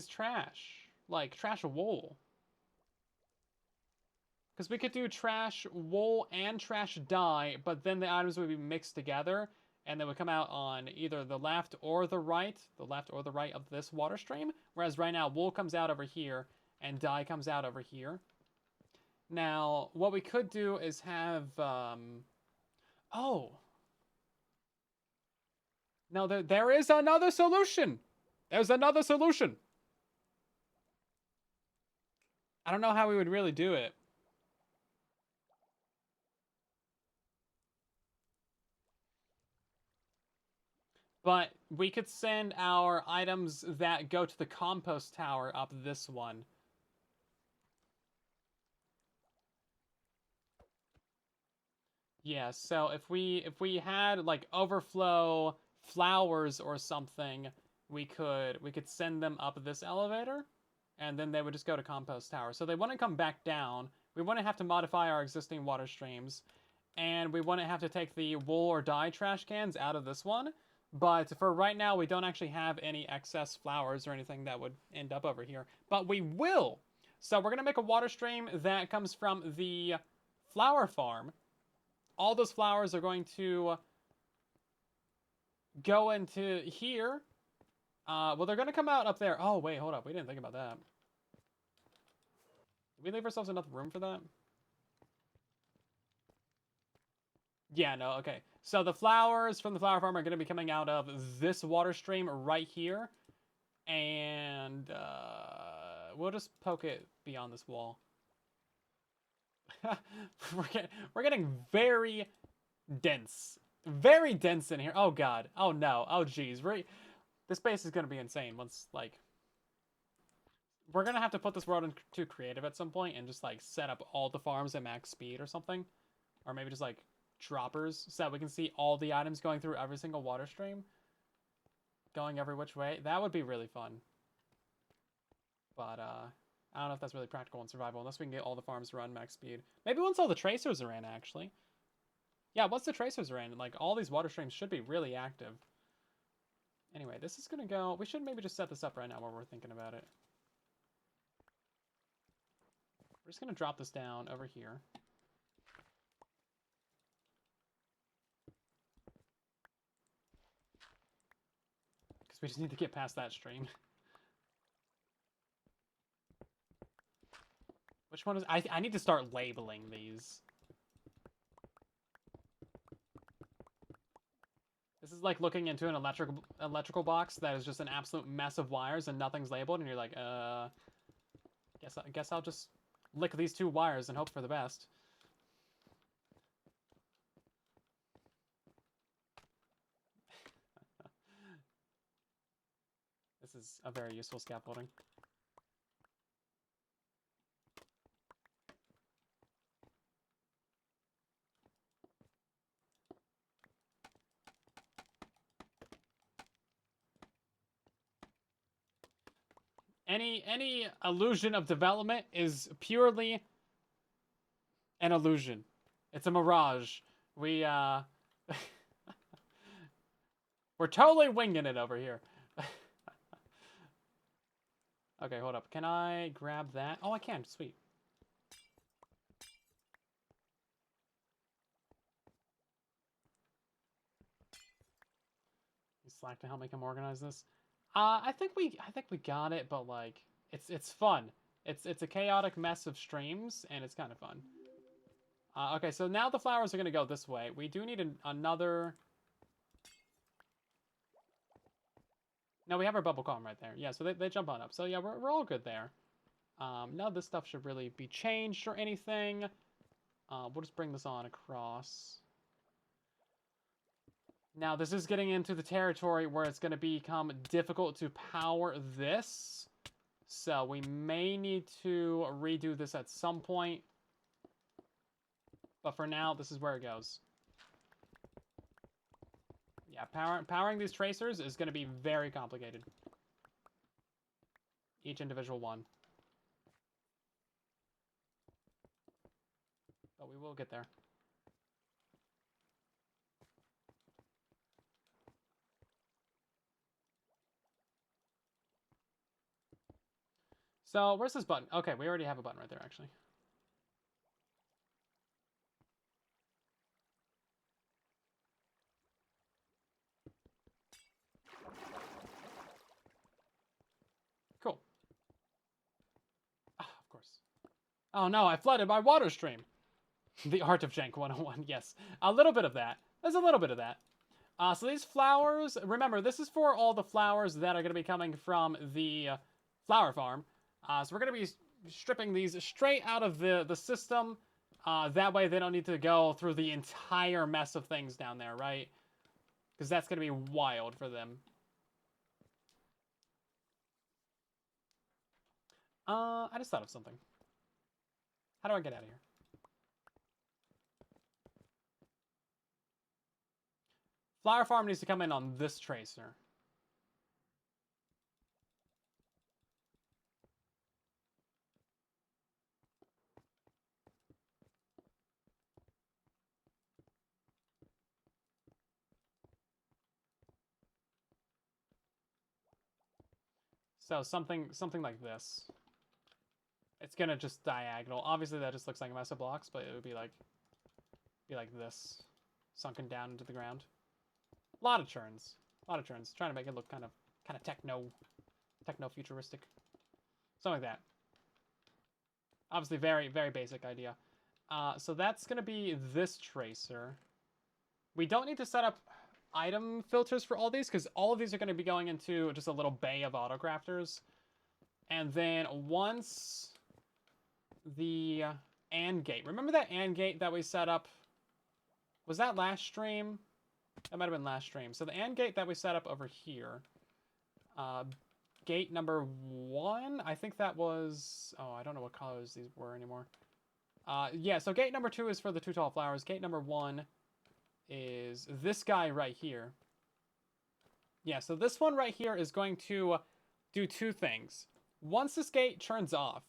trash. Like trash wool. Because we could do trash wool and trash dye, but then the items would be mixed together, and they would come out on either the left or the right of this water stream. Whereas right now, wool comes out over here, and dye comes out over here. Now, what we could do is have, oh, no, there is another solution. There's another solution. I don't know how we would really do it. But we could send our items that go to the compost tower up this one. Yeah, so if we had like overflow flowers or something, we could send them up this elevator, and then they would just go to compost tower. So they wouldn't come back down. We wouldn't have to modify our existing water streams, and we wouldn't have to take the wool or dye trash cans out of this one. But for right now, we don't actually have any excess flowers or anything that would end up over here. But we will. So we're gonna make a water stream that comes from the flower farm. All those flowers are going to go into here. Well, they're going to come out up there. Oh, wait, hold up. We didn't think about that. Did we leave ourselves enough room for that? Yeah, no, okay. So the flowers from the flower farm are going to be coming out of this water stream right here. And we'll just poke it beyond this wall. we're getting very dense. Very dense in here. Oh, God. Oh, no. Oh, geez. This base is going to be insane once, like... We're going to have to put this world into creative at some point and just, like, set up all the farms at max speed or something. Or maybe just, like, droppers so that we can see all the items going through every single water stream. Going every which way. That would be really fun. But, I don't know if that's really practical in survival unless we can get all the farms to run max speed. Maybe once all the tracers are in, actually. Yeah, once the tracers are in, like, all these water streams should be really active. Anyway, this is gonna go... We should maybe just set this up right now while we're thinking about it. We're just gonna drop this down over here. Because we just need to get past that stream. Which one is... I need to start labeling these. This is like looking into an electrical box that is just an absolute mess of wires and nothing's labeled, and you're like, guess I'll just lick these two wires and hope for the best. This is a very useful scaffolding. Any illusion of development is purely an illusion. It's a mirage. We're totally winging it over here. Okay, hold up. Can I grab that? Oh, I can. Sweet. Slack to help me come organize this. I think we got it, but like it's fun. It's a chaotic mess of streams, and it's kind of fun. Okay, so now the flowers are gonna go this way. We do need another. No, we have our bubble column right there. Yeah, so they jump on up. So yeah, we're all good there. None of this stuff should really be changed or anything. We'll just bring this on across. Now, this is getting into the territory where it's going to become difficult to power this. So we may need to redo this at some point. But for now, this is where it goes. Yeah, powering these tracers is going to be very complicated. Each individual one. But we will get there. So, where's this button? Okay, we already have a button right there, actually. Cool. Ah, of course. Oh no, I flooded my water stream. The Art of Jank 101, yes. A little bit of that. There's a little bit of that. So these flowers, remember, this is for all the flowers that are going to be coming from the flower farm. So we're going to be stripping these straight out of the system. That way they don't need to go through the entire mess of things down there, right? Because that's going to be wild for them. I just thought of something. How do I get out of here? Flower farm needs to come in on this tracer. So something like this. It's gonna just diagonal. Obviously that just looks like a mess of blocks, but it would be like this, sunken down into the ground. A lot of churns. Trying to make it look kind of techno futuristic. Something like that. Obviously very, very basic idea. So that's gonna be this tracer. We don't need to set up item filters for all these, because all of these are going to be going into just a little bay of autocrafters. And then once the AND gate, remember that AND gate that we set up? Was that last stream? That might have been last stream. So the AND gate that we set up over here, gate number 1, I think that was, oh, I don't know what colors these were anymore. Yeah, so gate number 2 is for the 2 tall flowers. Gate number 1 is this guy right here. Yeah, so this one right here is going to do 2 things. Once this gate turns off,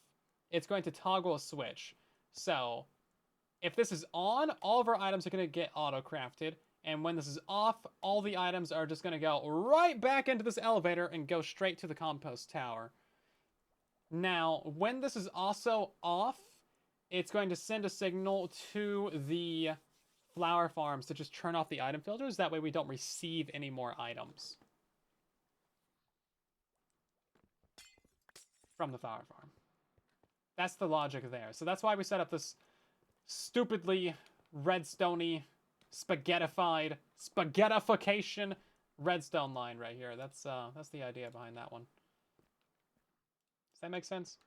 it's going to toggle a switch. So if this is on, all of our items are going to get auto-crafted. And when this is off, all the items are just going to go right back into this elevator and go straight to the compost tower. Now, when this is also off, it's going to send a signal to the flower farms to just turn off the item filters. That way we don't receive any more items from the flower farm. That's the logic there. So that's why we set up this stupidly redstone-y, spaghettification redstone line right here. That's the idea behind that one. Does that make sense?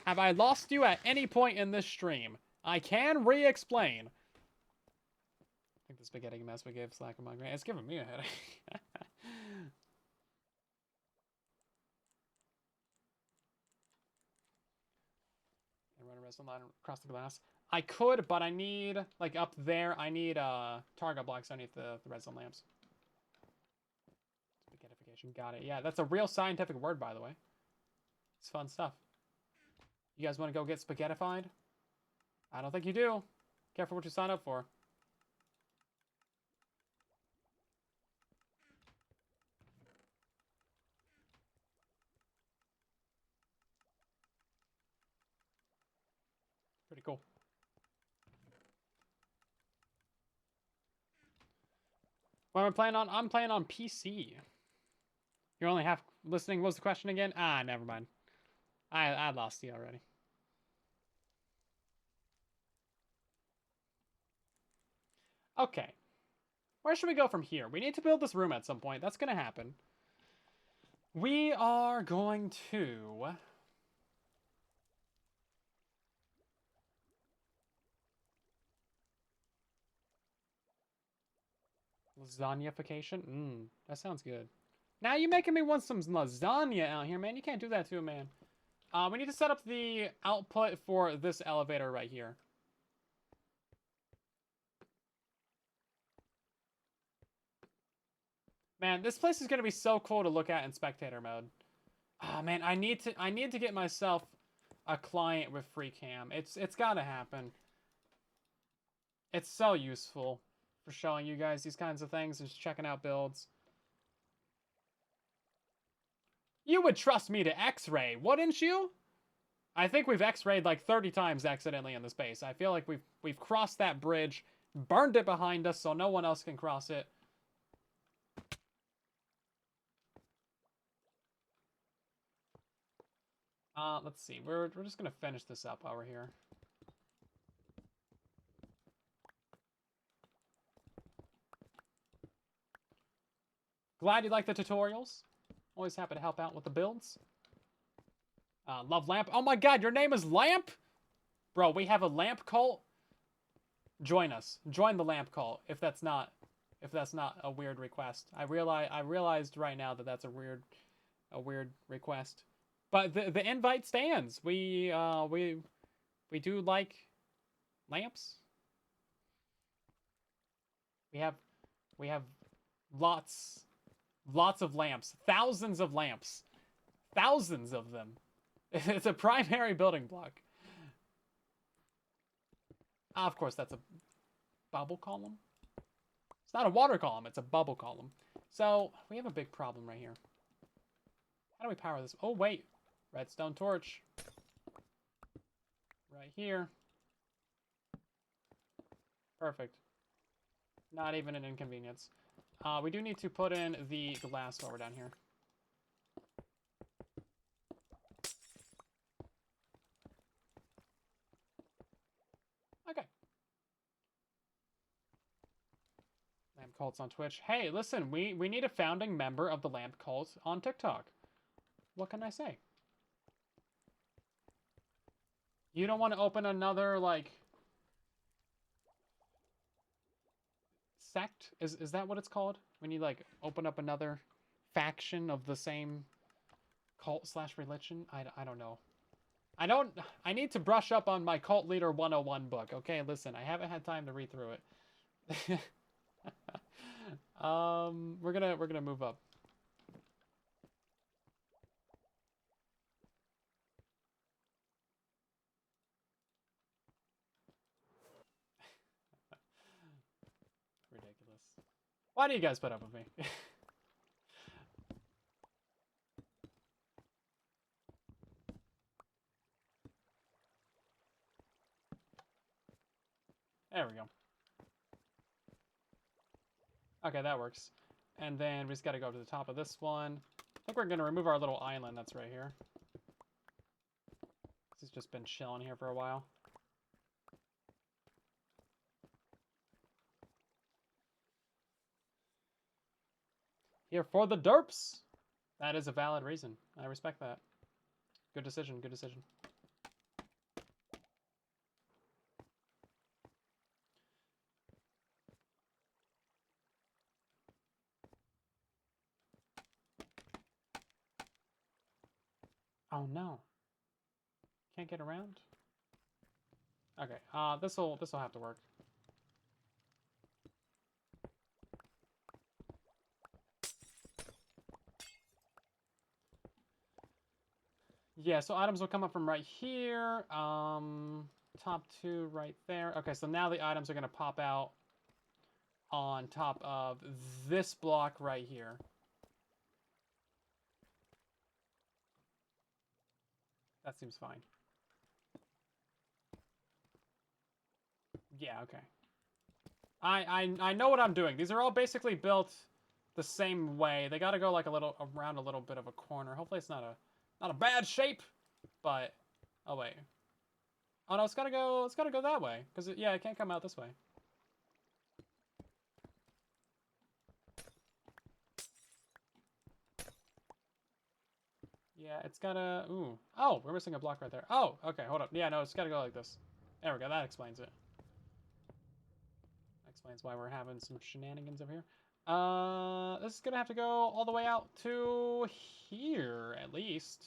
Have I lost you at any point in this stream? I can re-explain. I think the spaghetti mess we gave Slack a migraine. It's giving me a headache. And run a redstone line across the glass. I could, but I need, like, up there, I need target blocks underneath the redstone lamps. Spaghettification, got it. Yeah, that's a real scientific word, by the way. It's fun stuff. You guys want to go get spaghettified? I don't think you do. Careful what you sign up for. Pretty cool. What am I playing on? I'm playing on PC. You're only half listening. What was the question again? Ah, never mind. I lost you already. Okay. Where should we go from here? We need to build this room at some point. That's going to happen. We are going to... Lasagnification? That sounds good. Now you're making me want some lasagna out here, man. You can't do that to a man. We need to set up the output for this elevator right here. Man, this place is going to be so cool to look at in spectator mode. Ah, man, I need to get myself a client with free cam. It's gotta happen. It's so useful for showing you guys these kinds of things and just checking out builds. You would trust me to X-ray, wouldn't you? I think we've X-rayed like 30 times accidentally in this base. I feel like we've crossed that bridge, burned it behind us so no one else can cross it. Let's see. We're just gonna finish this up while we're here. Glad you like the tutorials. Always happy to help out with the builds. Love Lamp. Oh my god, your name is Lamp? Bro, we have a lamp cult. Join us. Join the lamp cult if that's not a weird request. I realized right now that that's a weird request. But the invite stands. We do like lamps. We have lots of lamps. Thousands of lamps. Thousands of them. It's a primary building block. Of course, that's a bubble column. It's not a water column, it's a bubble column. So, we have a big problem right here. How do we power this? Oh, wait. Redstone torch. Right here. Perfect. Not even an inconvenience. We do need to put in the glass while we're down here. Okay. Lamp cults on Twitch. Hey, listen, we need a founding member of the lamp cult on TikTok. What can I say? You don't want to open another, like, sect? Is that what it's called? When you, like, open up another faction of the same cult slash religion? I don't know. I need to brush up on my Cult Leader 101 book. Okay, listen, I haven't had time to read through it. We're gonna move up. Ridiculous. Why do you guys put up with me? There we go. Okay, that works. And then we just gotta go to the top of this one. I think we're gonna remove our little island that's right here. This has just been chilling here for a while. Here for the derps! That is a valid reason. I respect that. Good decision, good decision. Oh no. Can't get around? Okay, this'll have to work. Yeah, so items will come up from right here. Top two right there. Okay, so now the items are gonna pop out on top of this block right here. That seems fine. Yeah, okay. I know what I'm doing. These are all basically built the same way. They gotta go like a little around a little bit of a corner. Hopefully it's not a bad shape, but oh wait. Oh no, it's gotta go that way. Cause yeah, it can't come out this way. Yeah, it's gotta ooh. Oh, we're missing a block right there. Oh, okay, hold up. Yeah, no, it's gotta go like this. There we go, that explains it. Explains why we're having some shenanigans over here. This is gonna have to go all the way out to here, at least.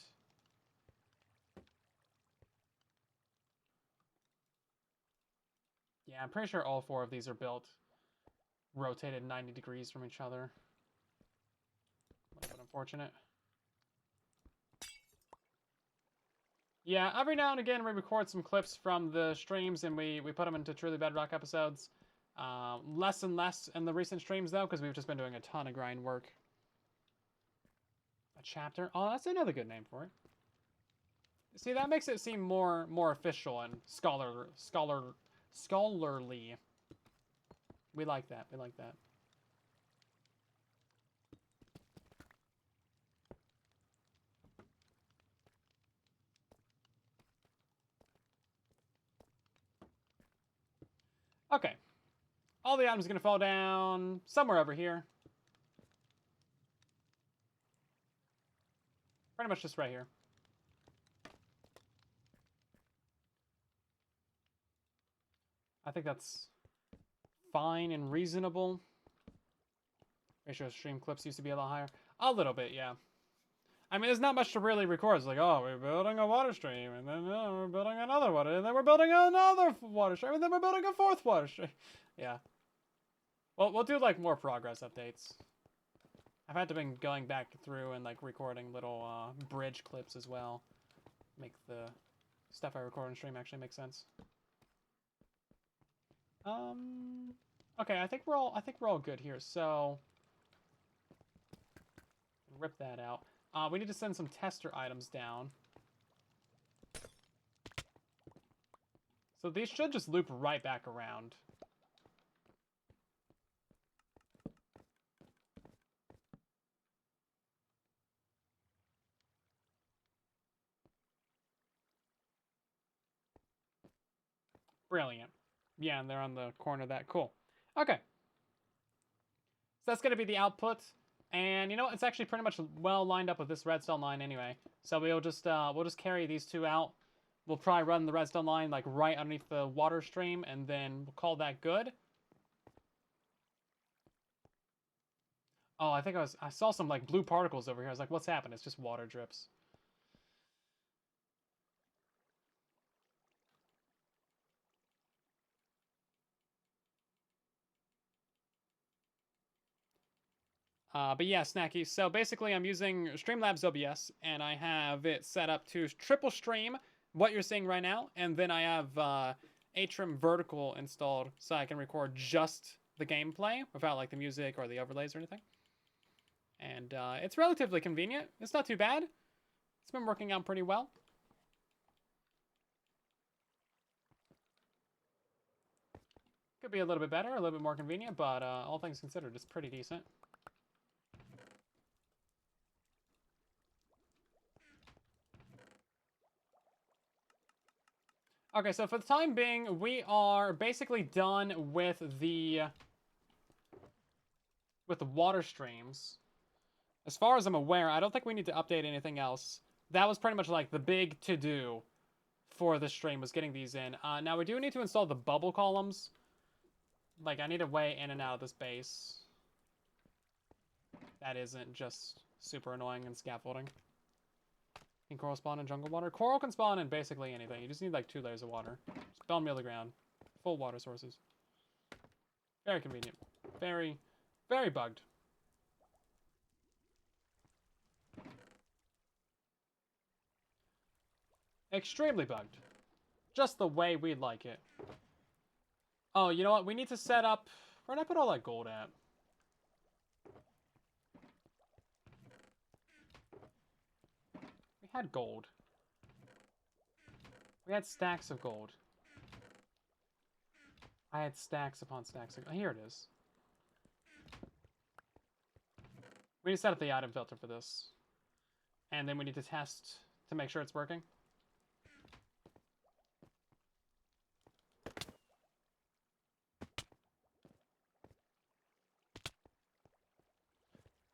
Yeah, I'm pretty sure all four of these are built rotated 90 degrees from each other. A little bit unfortunate. Yeah, every now and again we record some clips from the streams and we put them into Truly Bedrock episodes. Less and less in the recent streams though, because we've just been doing a ton of grind work. A chapter? Oh, that's another good name for it. See, that makes it seem more official and scholarly. We like that. We like that. Okay. All the items are going to fall down somewhere over here. Pretty much just right here. I think that's fine and reasonable. Ratio of stream clips used to be a lot higher. A little bit, yeah. I mean, there's not much to really record. It's like, oh, we're building a water stream, and then we're building another one, and then we're building another water stream, and then we're building a fourth water stream. Yeah. Well, we'll do, like, more progress updates. I've had to been going back through and, like, recording little bridge clips as well. Make the stuff I record on stream actually make sense. Okay, I think we're all good here. So rip that out. We need to send some tester items down. So these should just loop right back around. Brilliant. Yeah, and they're on the corner of that. Cool. Okay. So that's going to be the output. And you know, it's actually pretty much well lined up with this redstone line anyway. So we'll just carry these two out. We'll probably run the redstone line like right underneath the water stream, and then we'll call that good. Oh, I think I saw some like blue particles over here. I was like, what's happened? It's just water drips. But yeah, Snacky. So basically, I'm using Streamlabs OBS, and I have it set up to triple stream what you're seeing right now, and then I have Atrium Vertical installed so I can record just the gameplay without like the music or the overlays or anything. And it's relatively convenient. It's not too bad. It's been working out pretty well. Could be a little bit better, a little bit more convenient, but all things considered, it's pretty decent. Okay, so for the time being, we are basically done with the water streams. As far as I'm aware, I don't think we need to update anything else. That was pretty much like the big to-do for the stream, was getting these in. Now, we do need to install the bubble columns. Like, I need a way in and out of this base that isn't just super annoying and scaffolding. Can coral spawn in jungle water? Coral can spawn in basically anything. You just need like 2 layers of water. Just bone meal the ground. Full water sources. Very convenient. Very, very bugged. Extremely bugged. Just the way we'd like it. Oh, you know what? We need to set up... Where'd I put all that gold at? We had gold. We had stacks of gold. I had stacks upon stacks of... Oh, here it is. We need to set up the item filter for this. And then we need to test to make sure it's working.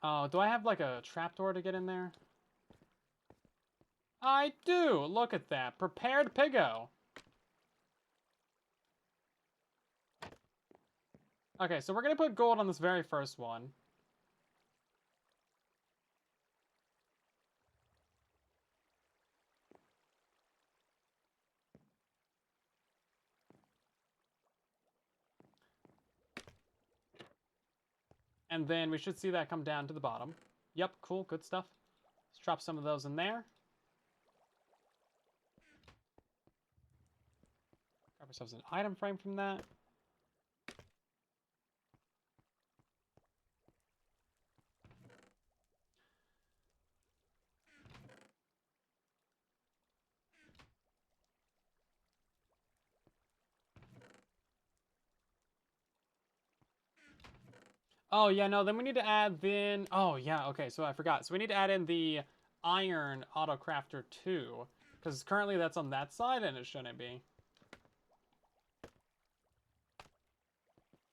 Oh, do I have like a trapdoor to get in there? I do! Look at that. Prepared Piggo. Okay, so we're going to put gold on this very first one. And then we should see that come down to the bottom. Yep, cool, good stuff. Let's drop some of those in there. ourselves an item frame from that. Oh, yeah, no, then we need to add in... Oh, yeah, okay, so I forgot. So we need to add in the iron auto crafter too. Because currently that's on that side and it shouldn't be.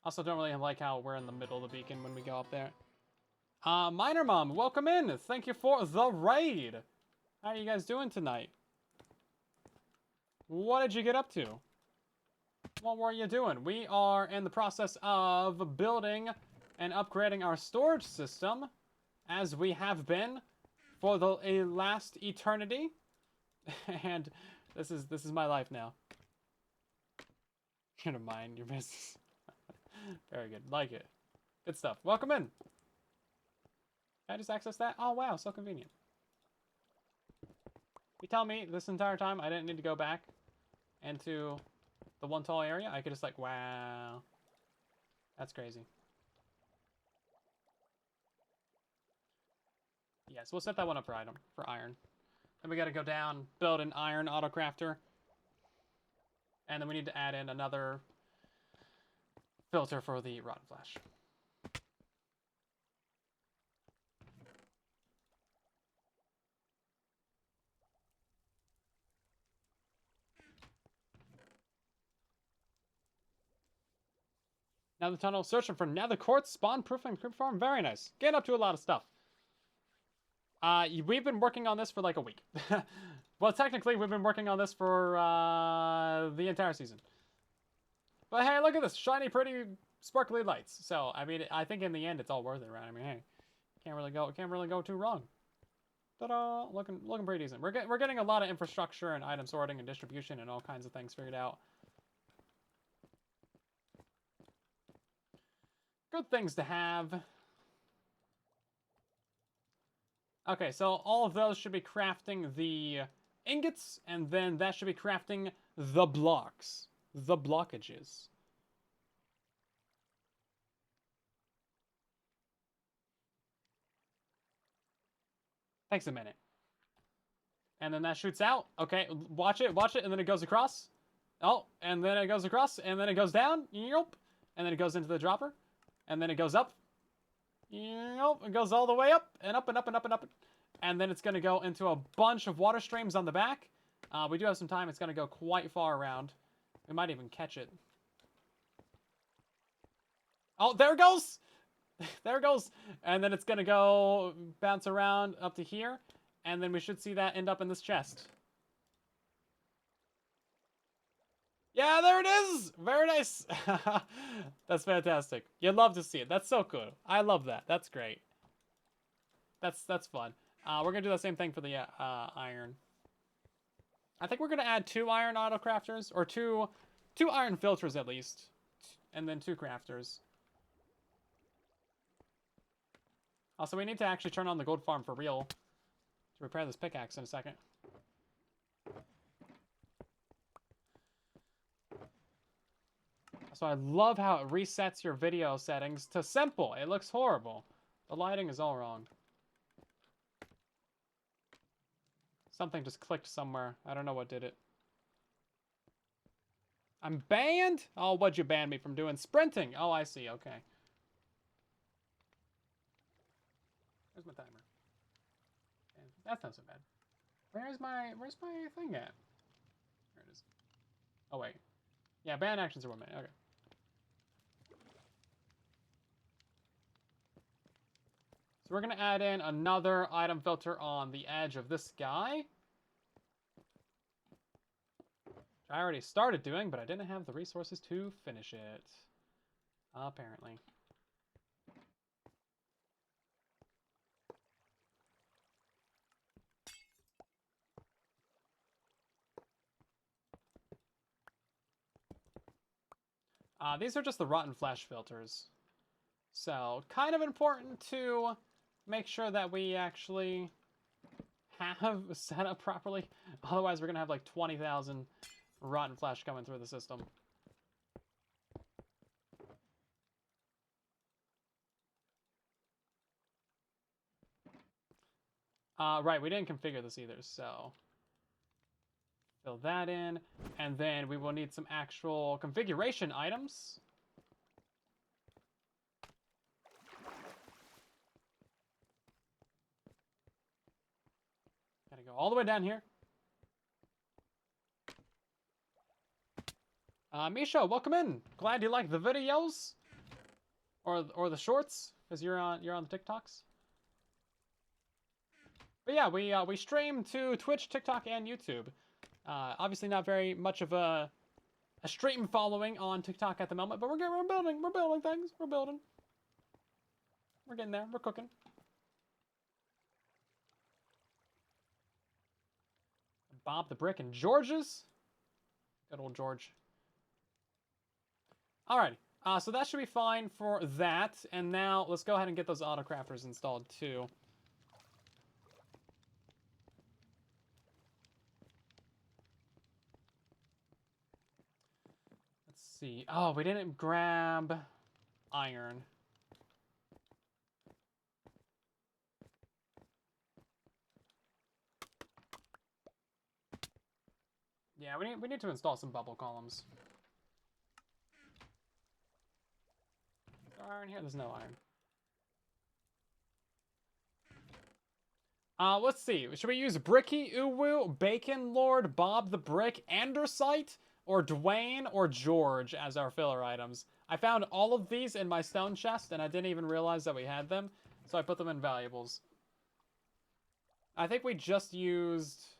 Also don't really like how we're in the middle of the beacon when we go up there. Miner Mom, welcome in. Thank you for the raid. How are you guys doing tonight? What did you get up to? What were you doing? We are in the process of building and upgrading our storage system, as we have been for the last eternity. And this is my life now. You're gonna mind your business. Very good. Like it. Good stuff. Welcome in. Can I just access that? Oh, wow. So convenient. You tell me this entire time I didn't need to go back into the one tall area? I could just like, wow. That's crazy. Yes, we'll set that one up for iron. Then we gotta go down, build an iron autocrafter. And then we need to add in another filter for the rotten flesh. Now the tunnel, searching for nether quartz, spawn proofing, creep farm. Very nice. Getting up to a lot of stuff. We've been working on this for like a week. Well, technically, we've been working on this for the entire season. But hey, look at this shiny, pretty, sparkly lights. So I mean, I think in the end, it's all worth it, right? I mean, hey, can't really go too wrong. Ta-da! Looking pretty decent. We're getting a lot of infrastructure and item sorting and distribution and all kinds of things figured out. Good things to have. Okay, so all of those should be crafting the ingots, and then that should be crafting the blocks. The blockages. Takes a minute. And then that shoots out. Okay, watch it, and then it goes across. Oh, and then it goes across, and then it goes down. Yep. And then it goes into the dropper. And then it goes up. Yep. It goes all the way up, and up, and up, and up, and up. And then it's going to go into a bunch of water streams on the back. We do have some time. It's going to go quite far around. We might even catch it. Oh, there it goes! There it goes! And then it's going to go bounce around up to here. And then we should see that end up in this chest. Yeah, there it is! Very nice! That's fantastic. You'd love to see it. That's so cool. I love that. That's great. That's fun. We're going to do the same thing for the iron. I think we're going to add 2 iron autocrafters, or two iron filters at least, and then 2 crafters. Also, we need to actually turn on the gold farm for real to repair this pickaxe in a second. So I love how it resets your video settings to simple. It looks horrible. The lighting is all wrong. Something just clicked somewhere. I don't know what did it. I'm banned? Oh, what'd you ban me from doing? Sprinting. Oh, I see. Okay. Where's my timer? That's not so bad. Where's my thing at? There it is. Oh, wait. Yeah, ban actions are 1 minute. Okay. So we're going to add in another item filter on the edge of this guy. Which I already started doing, but I didn't have the resources to finish it. Apparently. These are just the rotten flesh filters. So, kind of important to make sure that we actually have set up properly. Otherwise, we're going to have like 20,000 rotten flesh coming through the system. Right, we didn't configure this either, so fill that in, and then we will need some actual configuration items. Gotta go all the way down here. Misha, welcome in. Glad you like the videos, or the shorts, because you're on the TikToks. But yeah, we stream to Twitch, TikTok, and YouTube. Obviously, not very much of a stream following on TikTok at the moment, but we're building things. We're building. We're getting there. We're cooking. Bob the Brick and George's. Good old George. Alrighty. So that should be fine for that. And now let's go ahead and get those auto crafters installed too. Let's see. Oh, we didn't grab iron. Yeah, we need to install some bubble columns. Is there iron here? There's no iron. Let's see. Should we use Bricky, Uwu, Bacon Lord, Bob the Brick, Andersite, or Dwayne, or George as our filler items? I found all of these in my stone chest, and I didn't even realize that we had them, so I put them in valuables. I think we just used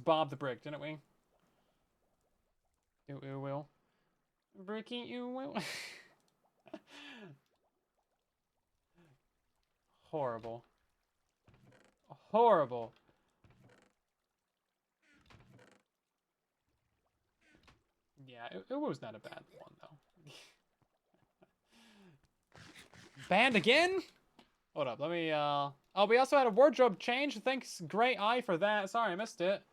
Bob the Brick, didn't we? Uwu. Bricky, Uwu. Horrible. Horrible. Yeah, it was not a bad one, though. Banned again? Hold up, let me, Oh, we also had a wardrobe change. Thanks, Great Eye, for that. Sorry, I missed it.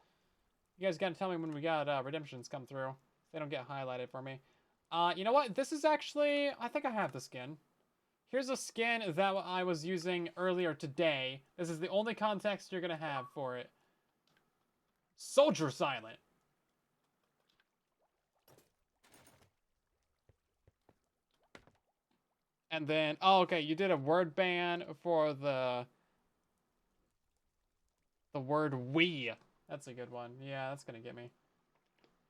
You guys gotta tell me when we got, redemptions come through. They don't get highlighted for me. You know what? This is actually... I think I have the skin. Here's a skin that I was using earlier today. This is the only context you're gonna have for it. Soldier Silent. And then, oh, okay, you did a word ban for the word we. That's a good one. Yeah, that's gonna get me.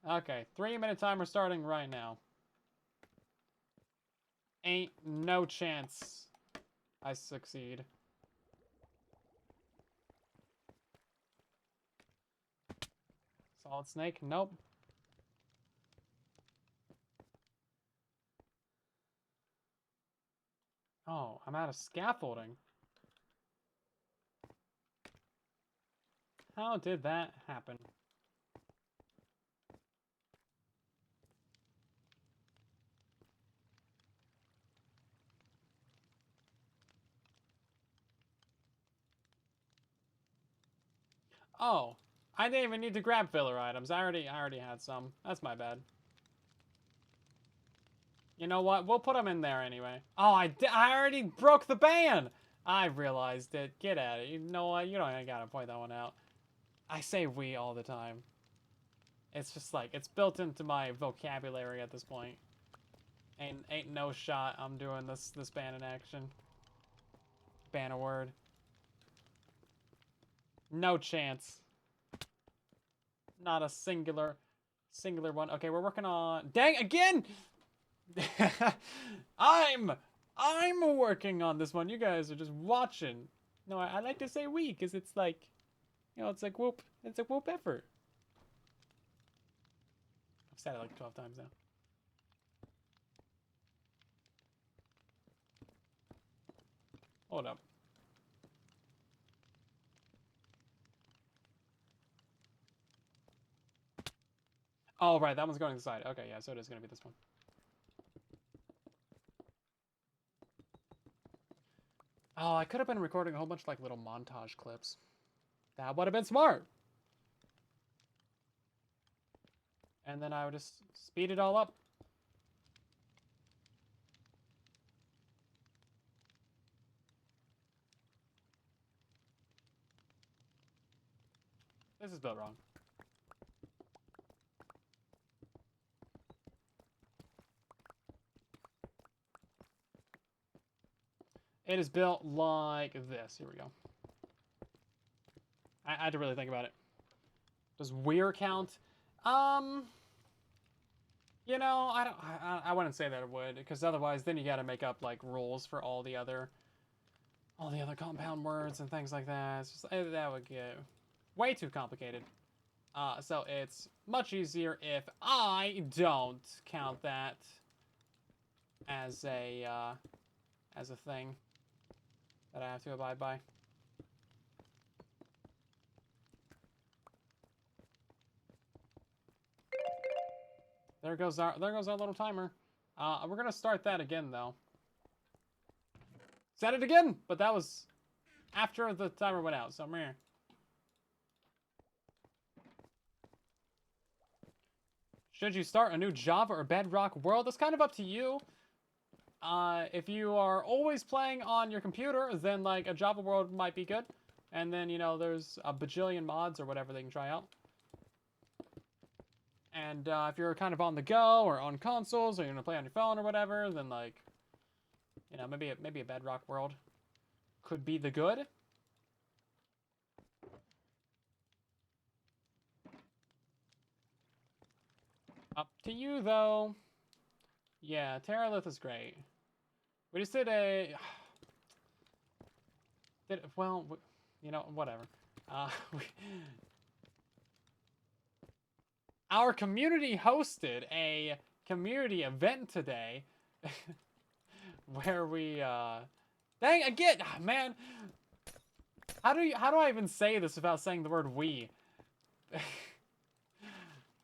Okay, 3-minute timer starting right now. Ain't no chance I succeed. Solid snake? Nope. Oh, I'm out of scaffolding. How did that happen? Oh, I didn't even need to grab filler items. I already had some. That's my bad. You know what? We'll put them in there anyway. Oh, I already broke the ban! I realized it. Get at it. You know what? You don't even gotta point that one out. I say we all the time. It's just like, it's built into my vocabulary at this point. Ain't no shot I'm doing this ban in action. Ban a word. No chance. Not a singular one. Okay, we're working on... Dang, again! I'm working on this one. You guys are just watching. No, I like to say we, because it's like, you know, it's like whoop. It's a whoop effort. I've said it like 12 times now. Hold up. Oh, right, that one's going to the side. Okay, yeah, so it is going to be this one. Oh, I could have been recording a whole bunch of, like, little montage clips. That would have been smart. And then I would just speed it all up. This is built wrong. It is built like this. Here we go. I had to really think about it. Does weir count? You know, I wouldn't say that it would, because otherwise then you got to make up like rules for all the other compound words and things like that. It's just that would get way too complicated. So it's much easier if I don't count that as a thing that I have to abide by. There goes our little timer. We're gonna start that again though. Set it again, but that was after the timer went out. So meh. Should you start a new Java or Bedrock world? That's kind of up to you. If you are always playing on your computer, then like a Java world might be good. And then, you know, there's a bajillion mods or whatever they can try out. And if you're kind of on the go or on consoles or you're gonna play on your phone or whatever, then like, you know, maybe a Bedrock world could be the good. Up to you though. Yeah, Terralith is great. We just did a... well, you know, whatever. Our community hosted a community event today where we, dang, again, man, how do I even say this without saying the word we?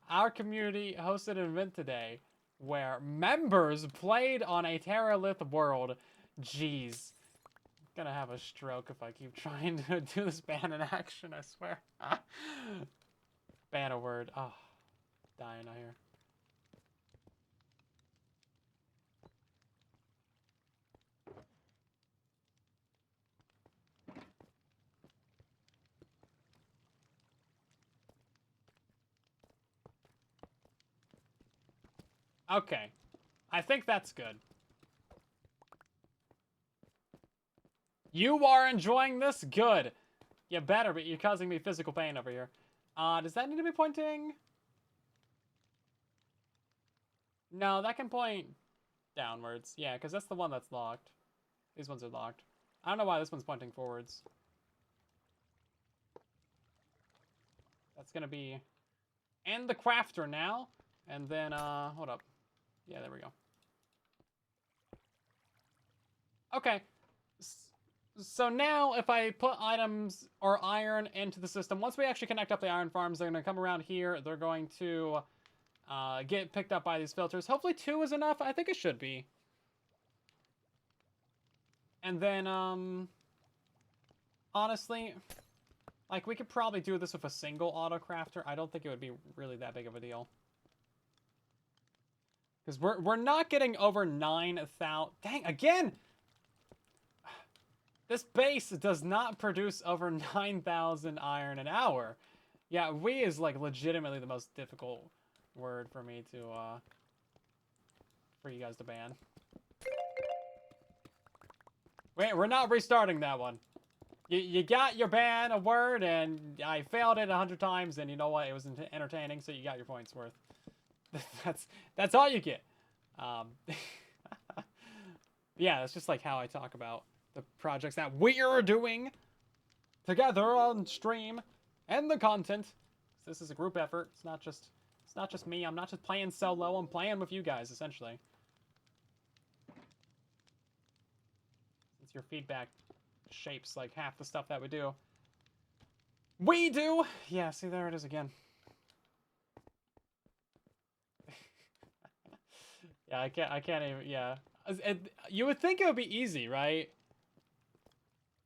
Our community hosted an event today where members played on a Terralith world. Jeez. I'm gonna have a stroke if I keep trying to do this ban in action, I swear. Ban a word. Oh, dying out here. Okay. I think that's good. You are enjoying this? Good. You better, but you're causing me physical pain over here. Does that need to be pointing? No, that can point downwards. Yeah, because that's the one that's locked. These ones are locked. I don't know why this one's pointing forwards. That's gonna be... And the crafter now. And then, hold up. Yeah, there we go. Okay. So now, if I put items or iron into the system, once we actually connect up the iron farms, they're going to come around here. They're going to get picked up by these filters. Hopefully 2 is enough. I think it should be. And then, honestly, like, we could probably do this with a single auto crafter. I don't think it would be really that big of a deal. Because we're not getting over 9,000. Dang, again! This base does not produce over 9,000 iron an hour. Yeah, we is like legitimately the most difficult word for me to, for you guys to ban. Wait, we're not restarting that one. You got your ban a word, and I failed it 100 times, and you know what? It was entertaining, so you got your points worth. That's all you get. Yeah, that's just like how I talk about the projects that we're doing together on stream and the content. This is a group effort. It's not just me. I'm not just playing solo. I'm playing with you guys, essentially. Since your feedback shapes like half the stuff that we do. We do! Yeah, see, there it is again. Yeah, I can't even, yeah. You would think it would be easy, right?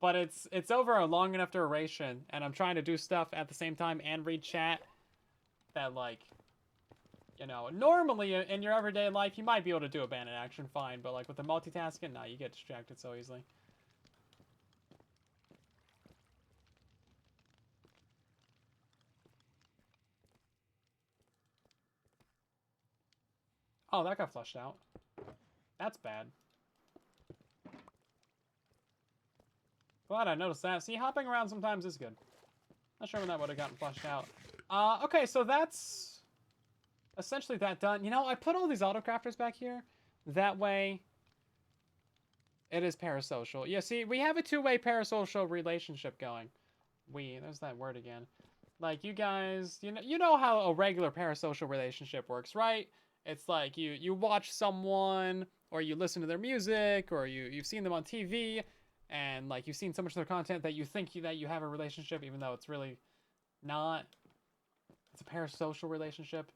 But it's over a long enough duration, and I'm trying to do stuff at the same time and read chat that, like, You know, normally in your everyday life, you might be able to do a bandit action fine, but like with the multitasking, nah, you get distracted so easily. Oh, that got flushed out. That's bad. Glad I noticed that. See, hopping around sometimes is good. Not sure when that would have gotten flushed out. Okay, so that's essentially that done. You know, I put all these autocrafters back here. That way, it is parasocial. Yeah, see, we have a two-way parasocial relationship going. There's that word again. Like, you guys, you know how a regular parasocial relationship works, right? It's like you watch someone, or you listen to their music, or you've seen them on TV, and like you've seen so much of their content that you think that you have a relationship, even though it's really not. It's a parasocial relationship,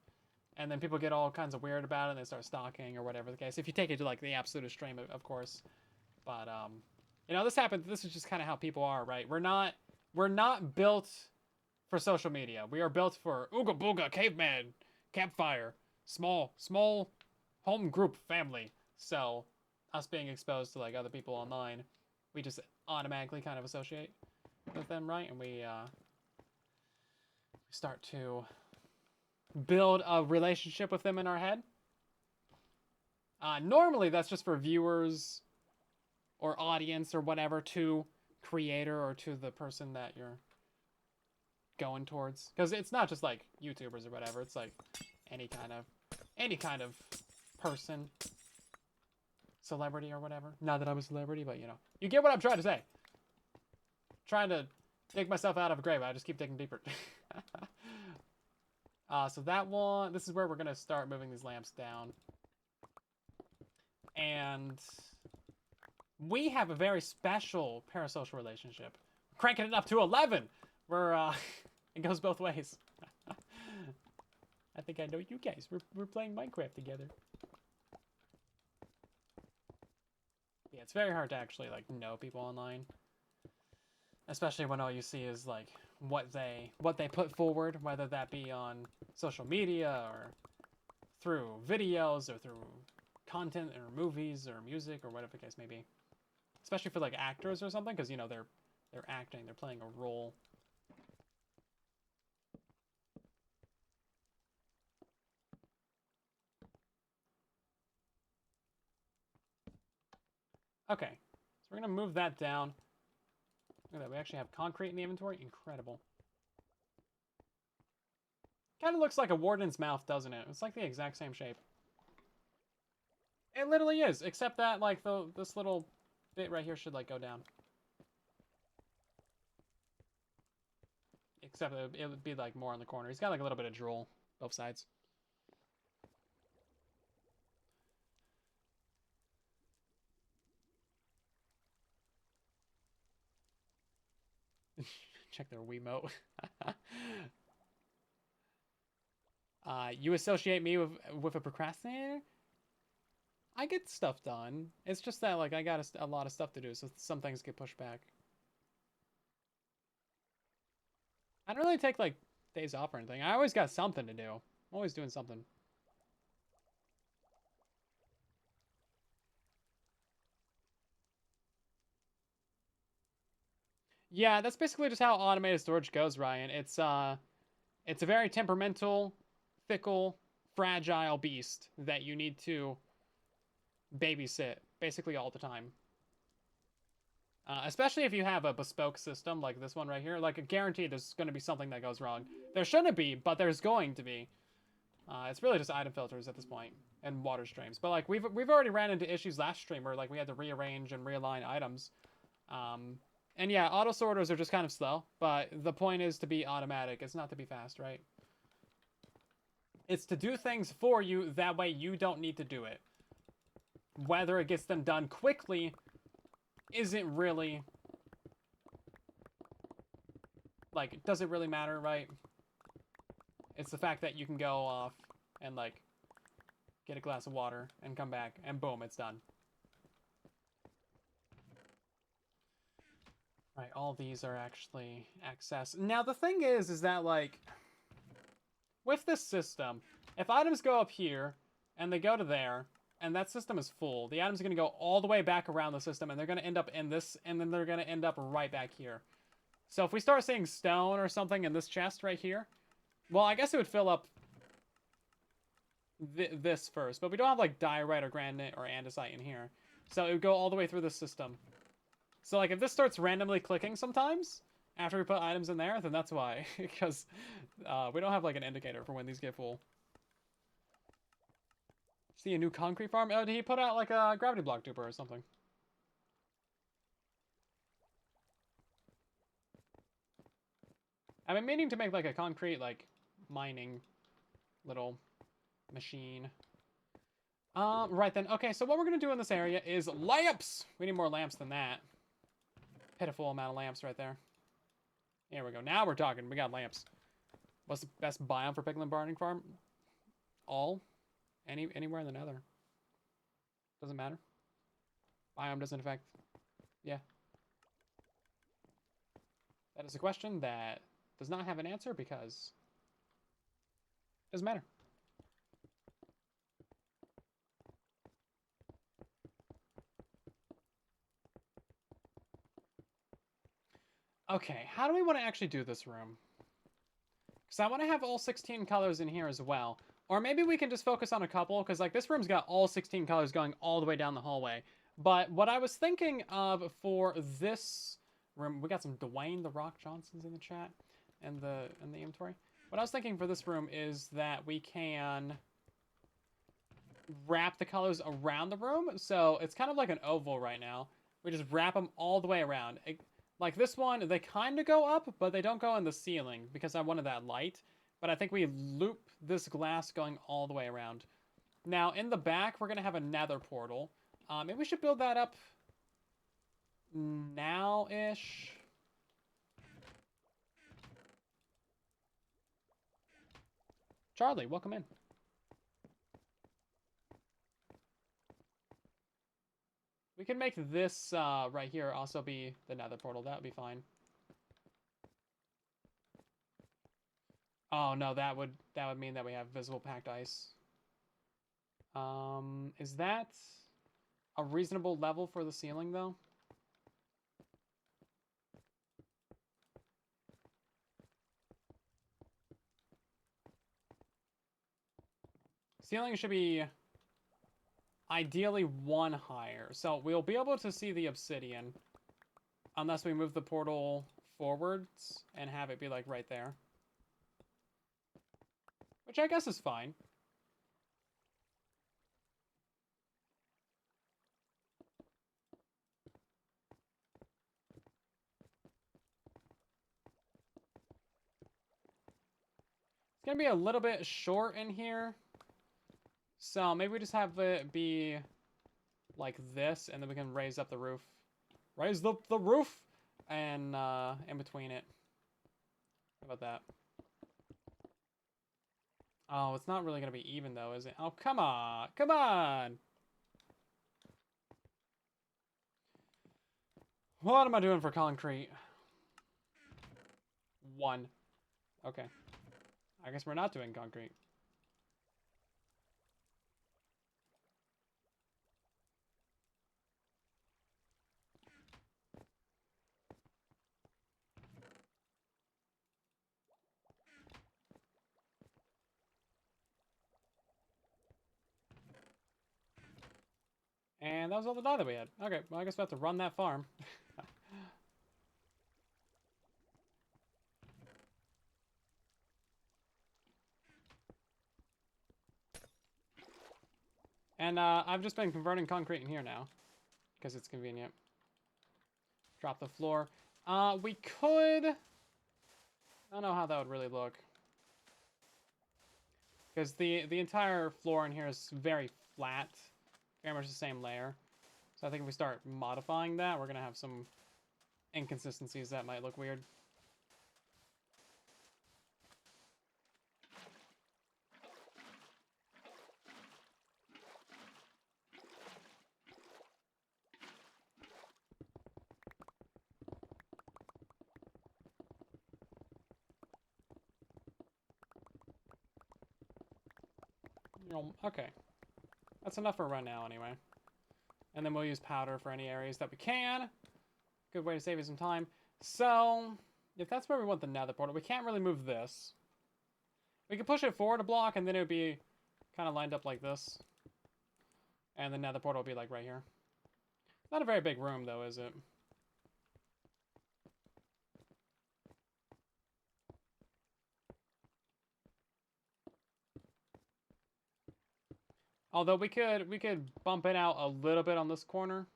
and then people get all kinds of weird about it, and they start stalking or whatever the case. If you take it to like the absolute extreme, of course. But you know, this happens. This is just kind of how people are, right? We're not built for social media. We are built for ooga booga, caveman, campfire, small home group family. So us being exposed to like other people online, we just automatically kind of associate with them, right? And we start to build a relationship with them in our head. Normally, that's just for viewers or audience or whatever, to creator or to the person that you're going towards. Because it's not just like YouTubers or whatever. It's like any kind of person, celebrity or whatever. Not that I'm a celebrity, but you know, you get what I'm trying to say. Trying to dig myself out of a grave. I just keep digging deeper. So that one, this is where we're gonna start moving these lamps down. And we have a very special parasocial relationship. Cranking it up to 11. We're it goes both ways. I think I know you guys. We're playing Minecraft together. Yeah, it's very hard to actually like know people online, especially when all you see is like what they put forward, whether that be on social media or through videos or through content or movies or music or whatever the case may be. Especially for like actors or something, because you know they're acting, they're playing a role. Okay, so we're gonna move that down. Look at that, we actually have concrete in the inventory. Incredible. Kind of looks like a warden's mouth, doesn't it? It's like the exact same shape. It literally is, except that like this little bit right here should like go down. Except it would be like more on the corner. He's got like a little bit of drool both sides. Check their Wiimote. You associate me with a procrastinator? I get stuff done. It's just that like I got a lot of stuff to do, so some things get pushed back. I don't really take like days off or anything. I always got something to do. I'm always doing something. Yeah, that's basically just how automated storage goes, Ryan. It's a very temperamental, fickle, fragile beast that you need to babysit basically all the time. Especially if you have a bespoke system like this one right here. Like, guaranteed there's going to be something that goes wrong. There shouldn't be, but there's going to be. It's really just item filters at this point and water streams. But like we've already ran into issues last stream where like we had to rearrange and realign items. And yeah, auto sorters are just kind of slow, but the point is to be automatic. It's not to be fast, right? It's to do things for you, that way you don't need to do it. Whether it gets them done quickly isn't really, like, does it really matter, right? It's the fact that you can go off and like get a glass of water and come back and boom, it's done. Right, all these are actually access. Now the thing is that like with this system, If items go up here, and they go to there, and that system is full, the items are going to go all the way back around the system, and they're going to end up in this, and then they're going to end up right back here. So if we start seeing stone or something in this chest right here, well, I guess it would fill up this first, but we don't have like diorite or granite or andesite in here. So it would go all the way through the system. So like if this starts randomly clicking sometimes after we put items in there, then that's why. Because we don't have like an indicator for when these get full. See a new concrete farm? Oh, did he put out like a gravity block duper or something? I've been meaning to make like a concrete like mining little machine. Right then. Okay, so what we're gonna do in this area is lamps. We need more lamps than that. Pitiful amount of lamps right there. Here we go. Now we're talking. We got lamps. What's the best biome for pickling barning farm? All. Anywhere in the nether. Doesn't matter. Biome doesn't affect. Yeah. That is a question that does not have an answer because it doesn't matter. Okay, how do we want to actually do this room? Because I want to have all 16 colors in here as well. Or maybe we can just focus on a couple, because like this room's got all 16 colors going all the way down the hallway. But what I was thinking of for this room, we got some Dwayne The Rock Johnsons in the chat and the inventory. What I was thinking for this room is that we can wrap the colors around the room. So it's kind of like an oval right now. We just wrap them all the way around. Like this one, they kind of go up, but they don't go in the ceiling because I wanted that light. But I think we loop this glass going all the way around. Now, in the back, we're going to have a nether portal. Maybe we should build that up now-ish. Charlie, welcome in. We can make this right here also be the nether portal. That would be fine. Oh no, that would mean that we have visible packed ice. Is that a reasonable level for the ceiling though? Ceiling should be ideally one higher. So we'll be able to see the obsidian unless we move the portal forwards and have it be like right there. Which I guess is fine. It's gonna be a little bit short in here. So maybe we just have it be like this, and then we can raise up the roof. Raise the roof! And in between it. How about that? Oh, it's not really gonna be even though, is it? Oh, come on! Come on! What am I doing for concrete? 1. Okay. I guess we're not doing concrete. And that was all the dye that we had. Okay, well, I guess we have to run that farm. And I've just been converting concrete in here now. Because it's convenient. Drop the floor. We could... I don't know how that would really look. Because the entire floor in here is very flat. Very much the same layer. So I think if we start modifying that, we're going to have some inconsistencies that might look weird. Okay. That's enough for right now, anyway. And then we'll use powder for any areas that we can. Good way to save you some time. So, if that's where we want the nether portal, we can't really move this. We could push it forward a block, and then it would be kind of lined up like this. And the nether portal will be like right here. Not a very big room, though, is it? Although we could bump it out a little bit on this corner.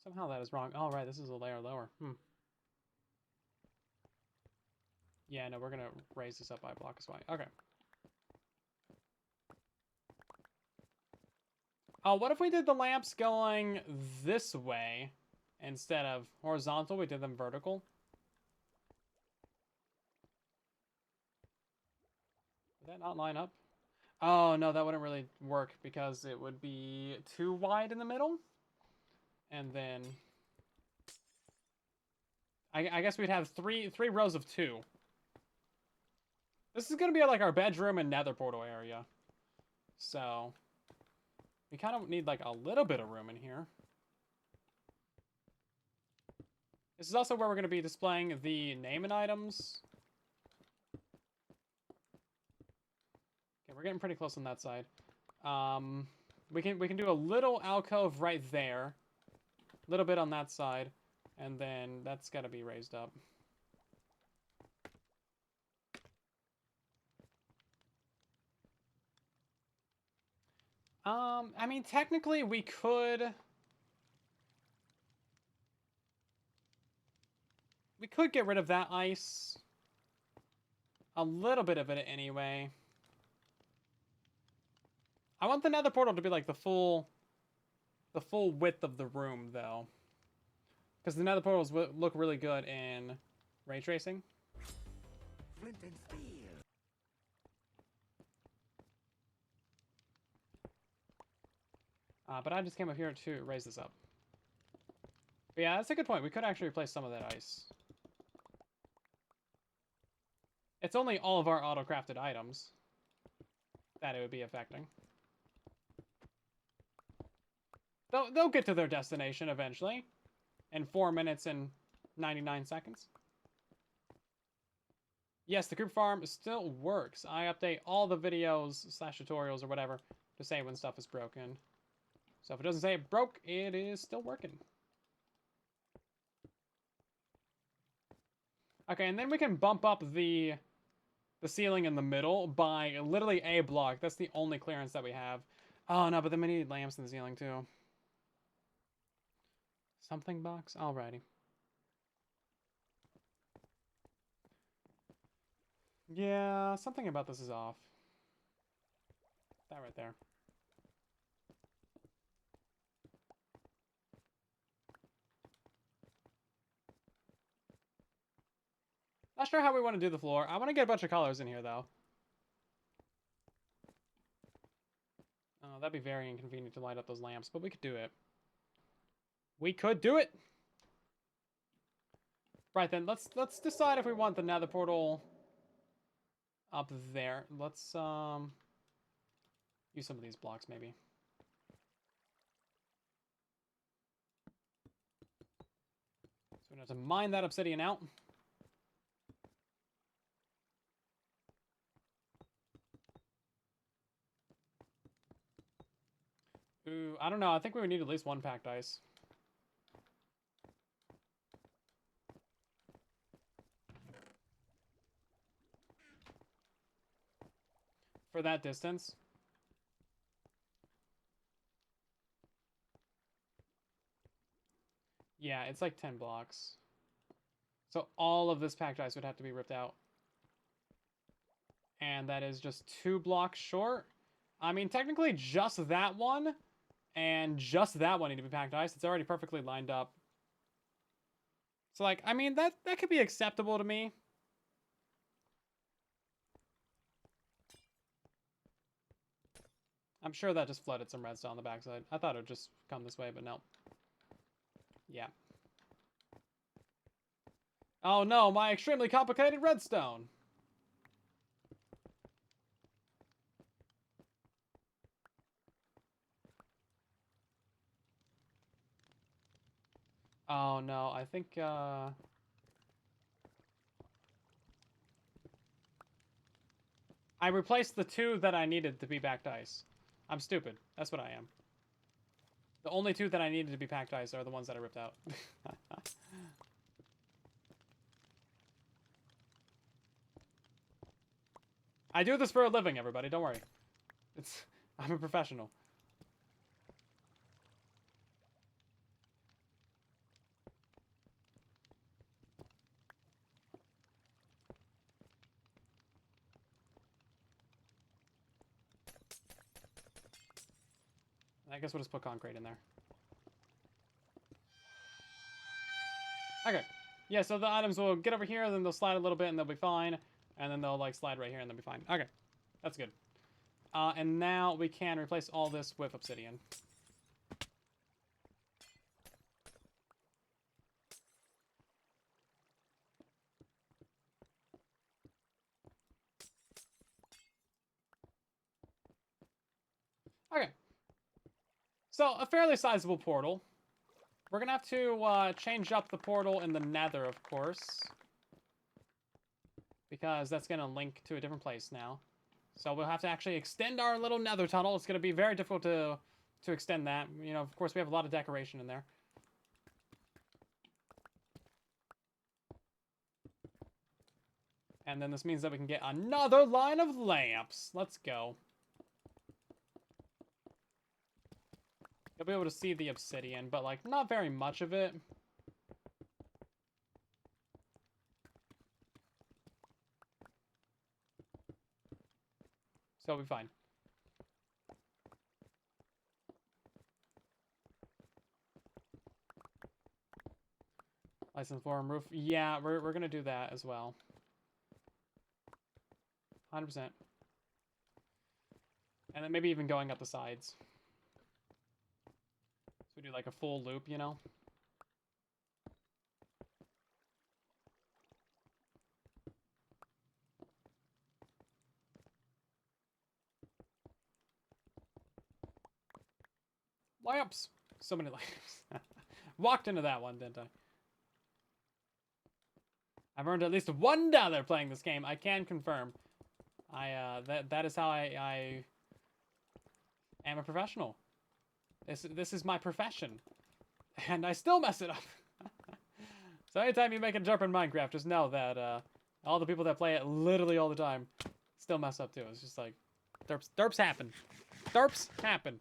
Somehow that is wrong. Oh, right, this is a layer lower. Yeah, no, we're gonna raise this up by a block as well. Okay. Oh, what if we did the lamps going this way instead of horizontal? We did them vertical. Would that not line up? Oh, no, that wouldn't really work because it would be too wide in the middle. And then I guess we'd have three rows of 2. This is gonna be like our bedroom and nether portal area. So we kind of need like a little bit of room in here. This is also where we're gonna be displaying the naming items. Okay, we're getting pretty close on that side. We can do a little alcove right there. A little bit on that side. And then that's got to be raised up. I mean, technically we could... We could get rid of that ice. A little bit of it anyway. I want the nether portal to be like the full width of the room, though. Because the nether portals look really good in ray tracing. Flint and steel. But I just came up here to raise this up. But yeah, that's a good point. We could actually replace some of that ice. It's only all of our auto-crafted items that it would be affecting. They'll get to their destination eventually. In 4 minutes and 99 seconds. Yes, the group farm still works. I update all the videos / tutorials or whatever to say when stuff is broken. So if it doesn't say it broke, it is still working. Okay, and then we can bump up the ceiling in the middle by literally a block. That's the only clearance that we have. Oh, no, but then we need lamps in the ceiling, too. Something box? Alrighty. Yeah, something about this is off. That right there. Not sure how we want to do the floor. I want to get a bunch of colors in here, though. Oh, that'd be very inconvenient to light up those lamps, but we could do it. We could do it! Right then, let's decide if we want the nether portal up there. Let's use some of these blocks, maybe. So we don't have to mine that obsidian out. Ooh, I don't know. I think we would need at least 1 packed ice. For that distance. Yeah, it's like 10 blocks. So all of this packed ice would have to be ripped out. And that is just 2 blocks short. I mean, technically just that one and just that one need to be packed ice. It's already perfectly lined up. So, like, I mean, that could be acceptable to me. I'm sure that just flooded some redstone on the backside. I thought it would just come this way, but no. Yeah. Oh no, my extremely complicated redstone. Oh no, I think I replaced the 2 that I needed to be packed ice. I'm stupid. That's what I am. The only 2 that I needed to be packed ice are the ones that I ripped out. I do this for a living, everybody. Don't worry. I'm a professional. I guess we'll just put concrete in there. Okay. Yeah, so the items will get over here, then they'll slide a little bit, and they'll be fine. And then they'll, like, slide right here, and they'll be fine. Okay. That's good. And now we can replace all this with obsidian. Okay. So, a fairly sizable portal. We're gonna have to change up the portal in the nether, of course. Because that's gonna link to a different place now. So we'll have to actually extend our little nether tunnel. It's gonna be very difficult to extend that. You know, of course, we have a lot of decoration in there. And then this means that we can get another line of lamps. Let's go. You'll be able to see the obsidian, but, like, not very much of it. So we'll be fine. License forum roof. Yeah, we're gonna do that as well. 100%. And then maybe even going up the sides. So we do like a full loop, you know? Lamps! So many lamps. Walked into that one, didn't I? I've earned at least $1 playing this game. I can confirm. That is how I am a professional. This is my profession. And I still mess it up. So anytime you make a jump in Minecraft, just know that all the people that play it literally all the time still mess up too. It's just like, derps happen. Derps happen.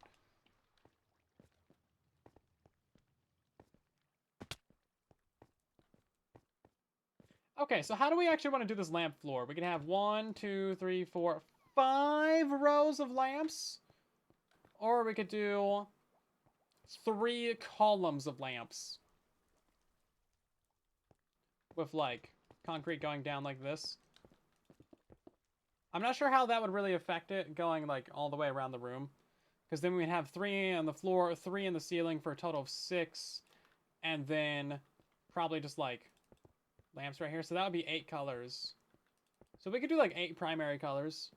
Okay, so how do we actually want to do this lamp floor? We can have 1, 2, 3, 4, 5 rows of lamps. Or we could do 3 columns of lamps. With, like, concrete going down like this. I'm not sure how that would really affect it, going, like, all the way around the room. Because then we'd have 3 on the floor, 3 in the ceiling for a total of 6. And then probably just, like, lamps right here. So that would be 8 colors. So we could do, like, 8 primary colors.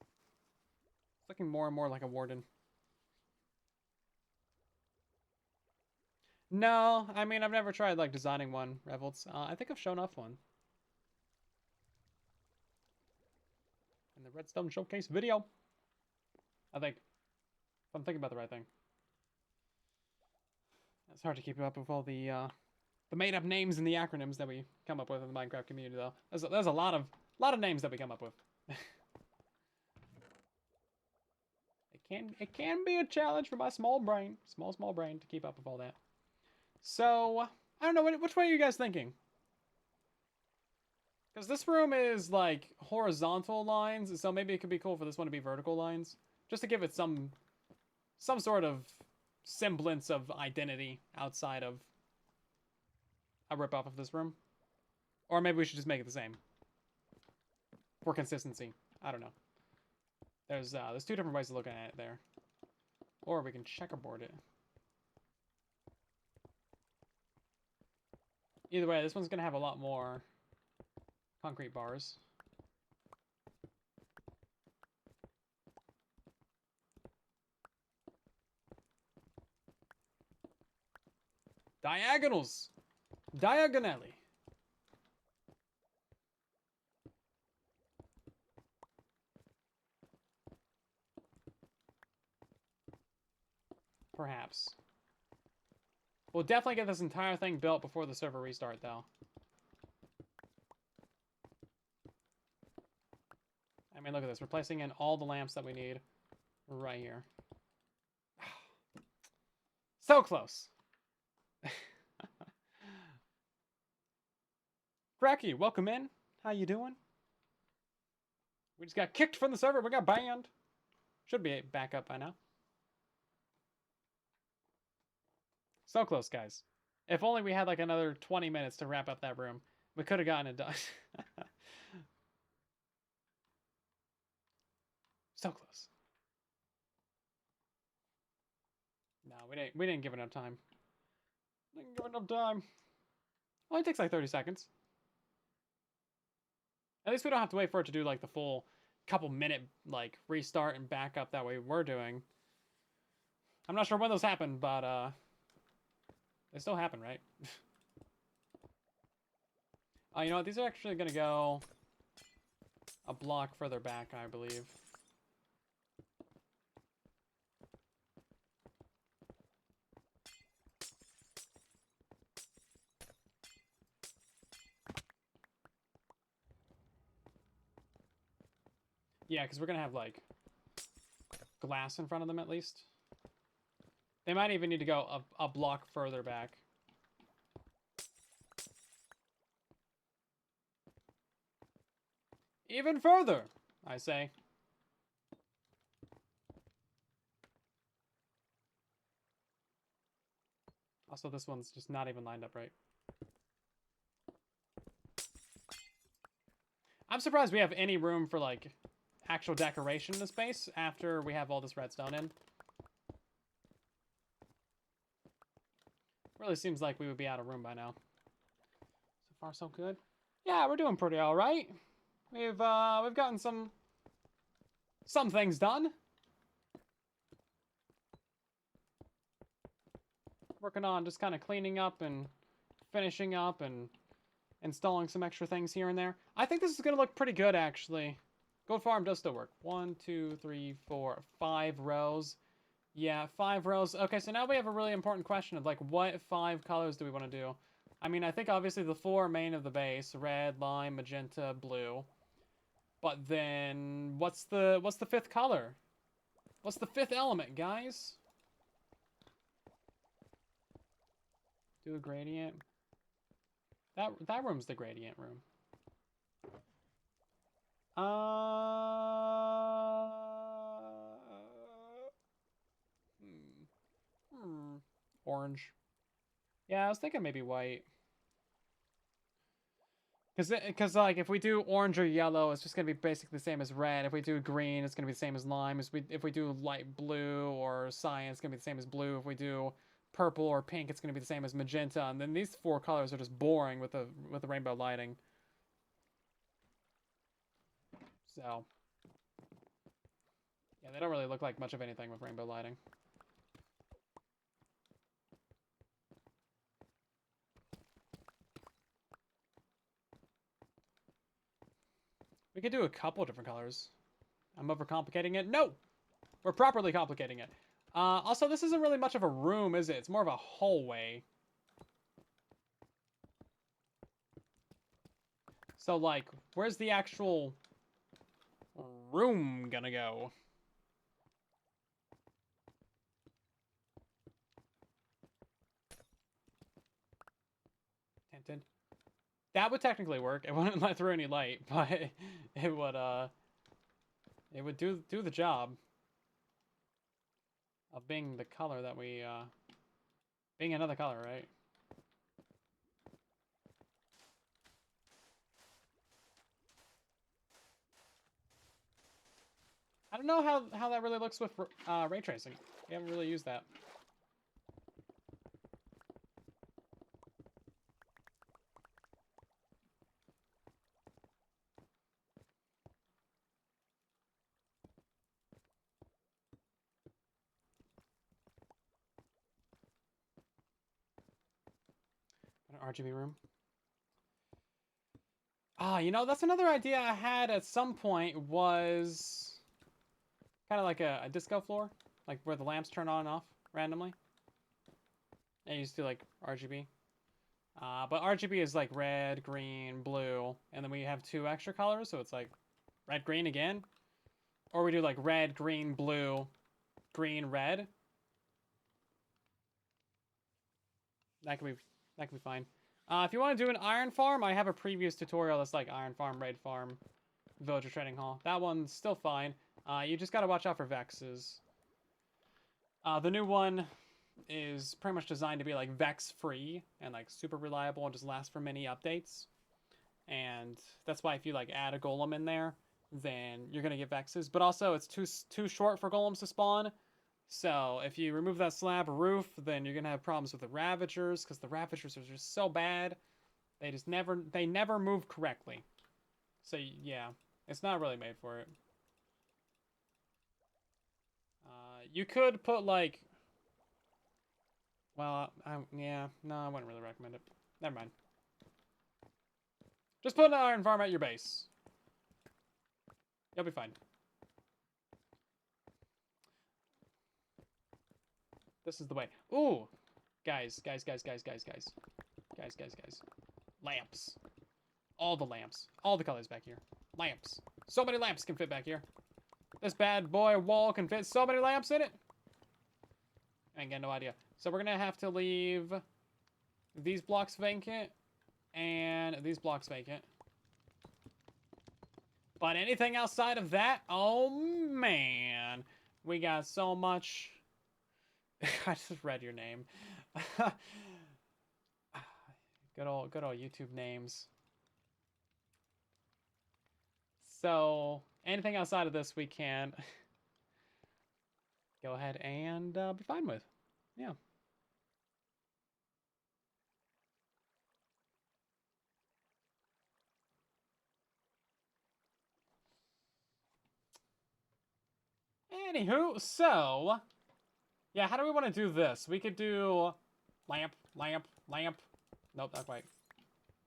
It's looking more and more like a warden. No, I mean, I've never tried, like, designing one, Revolts. I think I've shown off one. In the Redstone Showcase video. I think. If I'm thinking about the right thing. It's hard to keep up with all the made-up names and the acronyms that we come up with in the Minecraft community, though. There's a lot of names that we come up with. It can be a challenge for my small brain, small brain, to keep up with all that. So I don't know, which way are you guys thinking? Because this room is like horizontal lines, so maybe it could be cool for this one to be vertical lines, just to give it some sort of semblance of identity outside of a rip-off of this room. Or maybe we should just make it the same. For consistency. I don't know. There's 2 different ways of looking at it there. Or we can checkerboard it. Either way, this one's going to have a lot more concrete bars. Diagonals. Diagonally. Perhaps. We'll definitely get this entire thing built before the server restart, though. I mean, look at this. We're placing in all the lamps that we need right here. So close. Cracky, welcome in. How you doing? We just got kicked from the server. We got banned. Should be back up by now. So close, guys. If only we had like another 20 minutes to wrap up that room. We could have gotten it done. So close. No, we didn't give enough time. Didn't give enough time. Only takes like 30 seconds. At least we don't have to wait for it to do like the full couple minute like restart and backup that we were doing. I'm not sure when those happen, but they still happen, right? You know what? These are actually gonna go a block further back, I believe. Yeah, because we're gonna have like glass in front of them at least. They might even need to go a block further back. Even further, I say. Also, this one's just not even lined up right. I'm surprised we have any room for like actual decoration in the space after we have all this redstone in. Really seems like we would be out of room by now. So far, so good. Yeah, we're doing pretty all right. We've gotten some things done. Working on just kind of cleaning up and finishing up and installing some extra things here and there. I think this is gonna look pretty good actually. Gold farm does still work. 1, 2, 3, 4, 5 rows. Yeah, 5 rows. Okay, so now we have a really important question of like what 5 colors do we want to do? I mean, I think obviously the 4 main of the base: red, lime, magenta, blue. But then what's the 5th color? What's the 5th element, guys? Do a gradient. That room's the gradient room. Orange. Yeah, I was thinking maybe white. Because like if we do orange or yellow, it's just gonna be basically the same as red. If we do green, it's gonna be the same as lime. If we do light blue or cyan, it's gonna be the same as blue. If we do purple or pink, it's gonna be the same as magenta. And then these 4 colors are just boring with the rainbow lighting. So yeah, they don't really look like much of anything with rainbow lighting. We could do a couple different colors. I'm overcomplicating it. No! We're properly complicating it. Also, this isn't really much of a room, is it? It's more of a hallway. So, like, where's the actual room gonna go? Tinted. That would technically work. It wouldn't let through any light, but it would do the job of being the color that we being another color, right? I don't know how that really looks with ray tracing. We haven't really used that. An RGB room. Ah, you know, that's another idea I had at some point was kind of like a disco floor, like where the lamps turn on and off randomly. And you just do like RGB. But RGB is like red, green, blue, and then we have 2 extra colors, so it's like red, green again. Or we do like red, green, blue, green, red. That could be fine. If you want to do an iron farm, I have a previous tutorial that's like iron farm, raid farm, villager trading hall. That one's still fine. You just gotta watch out for vexes. The new one is pretty much designed to be like vex free and like super reliable and just last for many updates. And that's why if you like add a golem in there, then you're gonna get vexes. But also it's too short for golems to spawn. So if you remove that slab roof, then you're gonna have problems with the Ravagers, because the Ravagers are just so bad. They just never move correctly. So yeah, it's not really made for it. You could put like, well, yeah, no, I wouldn't really recommend it. Never mind. Just put an iron farm at your base. You'll be fine. This is the way. Ooh! Guys. Lamps. All the lamps. All the colors back here. Lamps. So many lamps can fit back here. This bad boy wall can fit so many lamps in it. I ain't got no idea. So we're gonna have to leave these blocks vacant and these blocks vacant. But anything outside of that, oh man, we got so much. I just read your name. Good old YouTube names. So anything outside of this, we can go ahead and be fine with. Yeah. Anywho, so yeah, how do we want to do this? We could do lamp. Nope, not quite.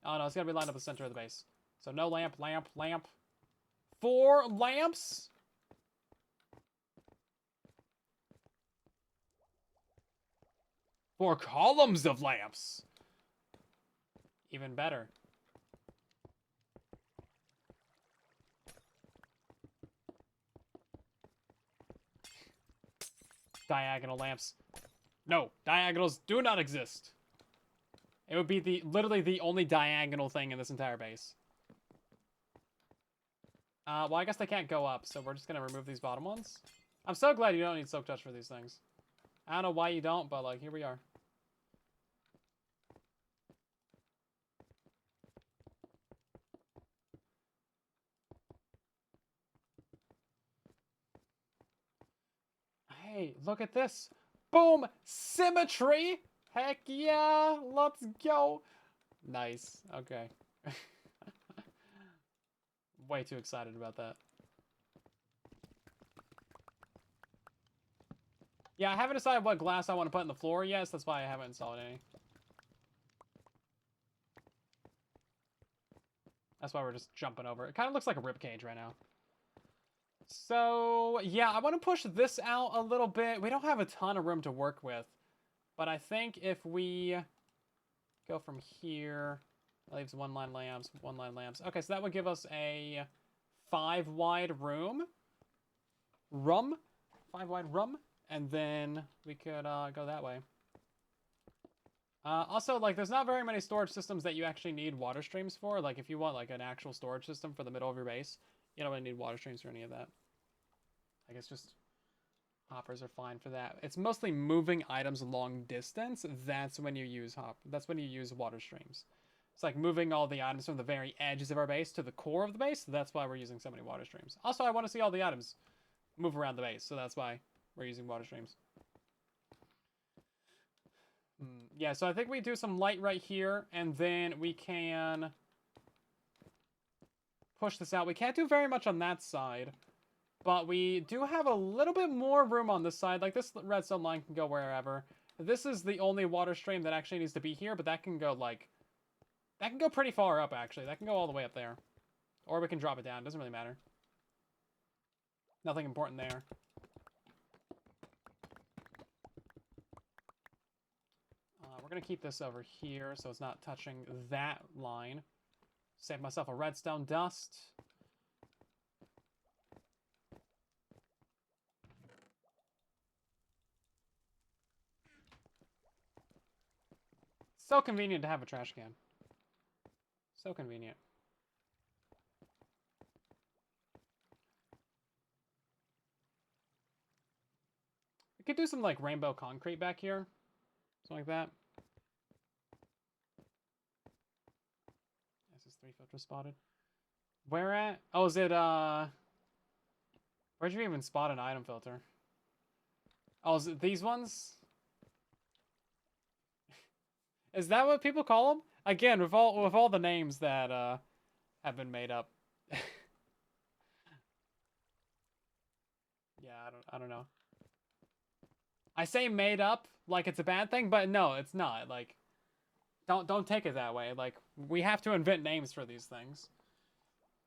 Oh no, it's gotta be lined up the center of the base. So no lamp. 4 lamps? 4 columns of lamps. Even better. Diagonal lamps. No, diagonals do not exist. It would be literally the only diagonal thing in this entire base. Well, I guess they can't go up, so we're just gonna remove these bottom ones. I'm so glad you don't need Silk Touch for these things. I don't know why you don't, but like, here we are. Hey, look at this. Boom! Symmetry! Heck yeah! Let's go! Nice. Okay. Way too excited about that. Yeah, I haven't decided what glass I want to put in the floor yet, so that's why I haven't installed any. That's why we're just jumping over. It kind of looks like a ribcage right now. So, yeah, I want to push this out a little bit. We don't have a ton of room to work with. But I think if we go from here, that leaves 1 line lamps, 1 line lamps. Okay, so that would give us a 5 wide room. 5 wide room. And then we could go that way. Also, like, there's not very many storage systems that you actually need water streams for. Like, if you want, like, an actual storage system for the middle of your base, you don't really need water streams for any of that. I guess just hoppers are fine for that. It's mostly moving items long distance. That's when you use water streams. It's like moving all the items from the very edges of our base to the core of the base. That's why we're using so many water streams. Also, I want to see all the items move around the base, so that's why we're using water streams. Yeah, so I think we do some light right here, and then we can push this out. We can't do very much on that side, but we do have a little bit more room on this side. Like, this redstone line can go wherever. This is the only water stream that actually needs to be here, but that can go, like, That can go pretty far up, actually. That can go all the way up there. Or we can drop it down. Doesn't really matter. Nothing important there. We're going to keep this over here so it's not touching that line. Save myself a redstone dust. So convenient to have a trash can. So convenient. We could do some like rainbow concrete back here. Something like that. This is 3 filters spotted. Where at? Oh, is it where'd you even spot an item filter? Oh, is it these ones? Is that what people call them? Again, with all the names that have been made up. Yeah, I don't know. I say made up like it's a bad thing, but no, it's not. Like, don't take it that way. Like, we have to invent names for these things.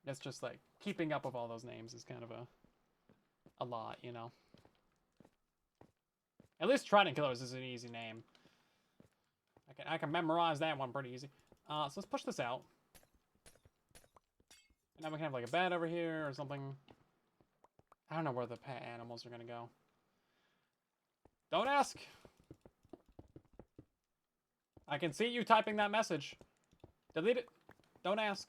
It's just like keeping up with all those names is kind of a lot, you know. At least Trident Killers is an easy name. I can memorize that one pretty easy. So let's push this out. And now we can have like a bed over here or something. I don't know where the pet animals are gonna go. Don't ask. I can see you typing that message. Delete it. Don't ask.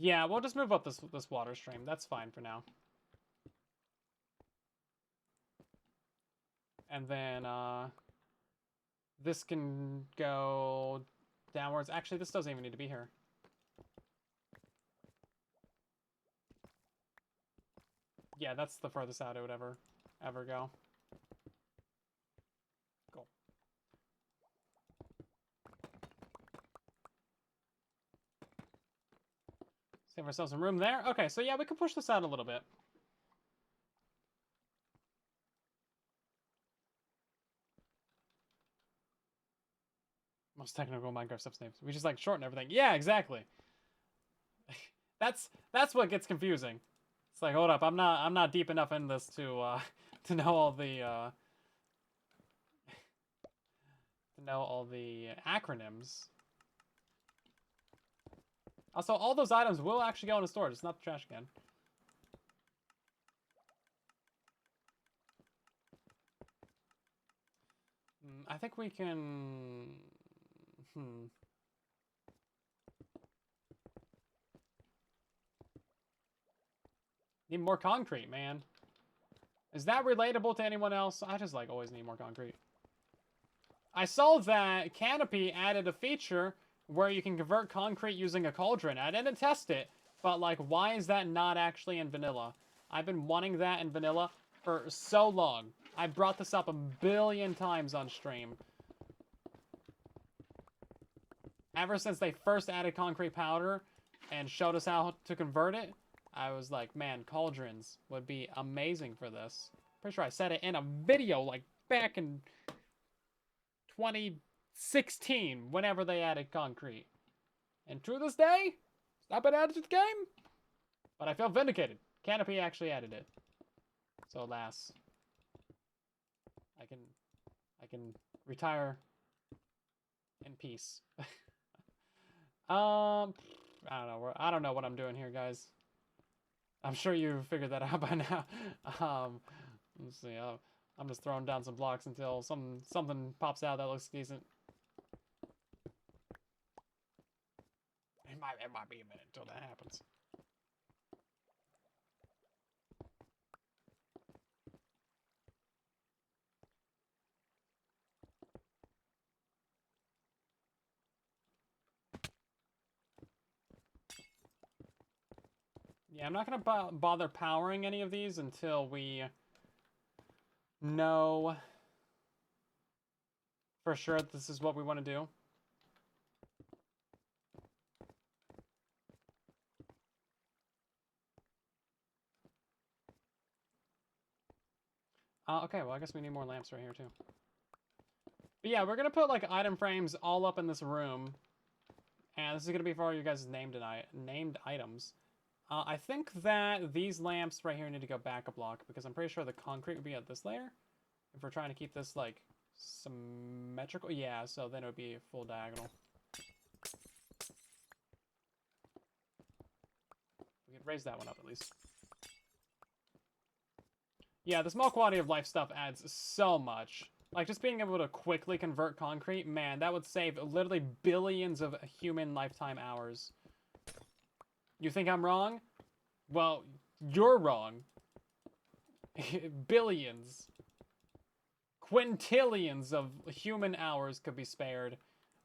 Yeah, we'll just move up this water stream. That's fine for now. And then this can go downwards. Actually, this doesn't even need to be here. Yeah, that's the furthest out it would ever go. Cool. Save ourselves some room there. Okay, so yeah, we can push this out a little bit. Most technical Minecraft stuff names. We just like shorten everything. Yeah, exactly. That's what gets confusing. It's like, hold up, I'm not deep enough in this to know all the acronyms. Also, all those items will actually go into storage. It's not the trash can. I think we can... Need more concrete, man. Is that relatable to anyone else? I just, like, always need more concrete. I saw that Canopy added a feature where you can convert concrete using a cauldron. I didn't test it, but, like, why is that not actually in vanilla? I've been wanting that in vanilla for so long. I brought this up a billion times on stream. Ever since they first added concrete powder and showed us how to convert it, I was like, man, cauldrons would be amazing for this. Pretty sure I said it in a video, like, back in 2016, whenever they added concrete. And to this day, it's not been added to the game. But I feel vindicated. Canopy actually added it. So alas, I can retire in peace. I don't know what I'm doing here, guys. I'm sure you figured that out by now. Let's see. I'm just throwing down some blocks until something pops out that looks decent. It might be a minute until that happens. Yeah, I'm not going to bother powering any of these until we know for sure that this is what we want to do. Okay, well, I guess we need more lamps right here, too. But yeah, we're going to put, like, item frames all up in this room. And this is going to be for all you guys' named items. I think that these lamps right here need to go back a block, because I'm pretty sure the concrete would be at this layer. If we're trying to keep this, like, symmetrical. Yeah, so then it would be full diagonal. We could raise that one up, at least. Yeah, the small quality of life stuff adds so much. Like, just being able to quickly convert concrete, man, that would save literally billions of human lifetime hours. You think I'm wrong? Well, you're wrong. Billions. Quintillions of human hours could be spared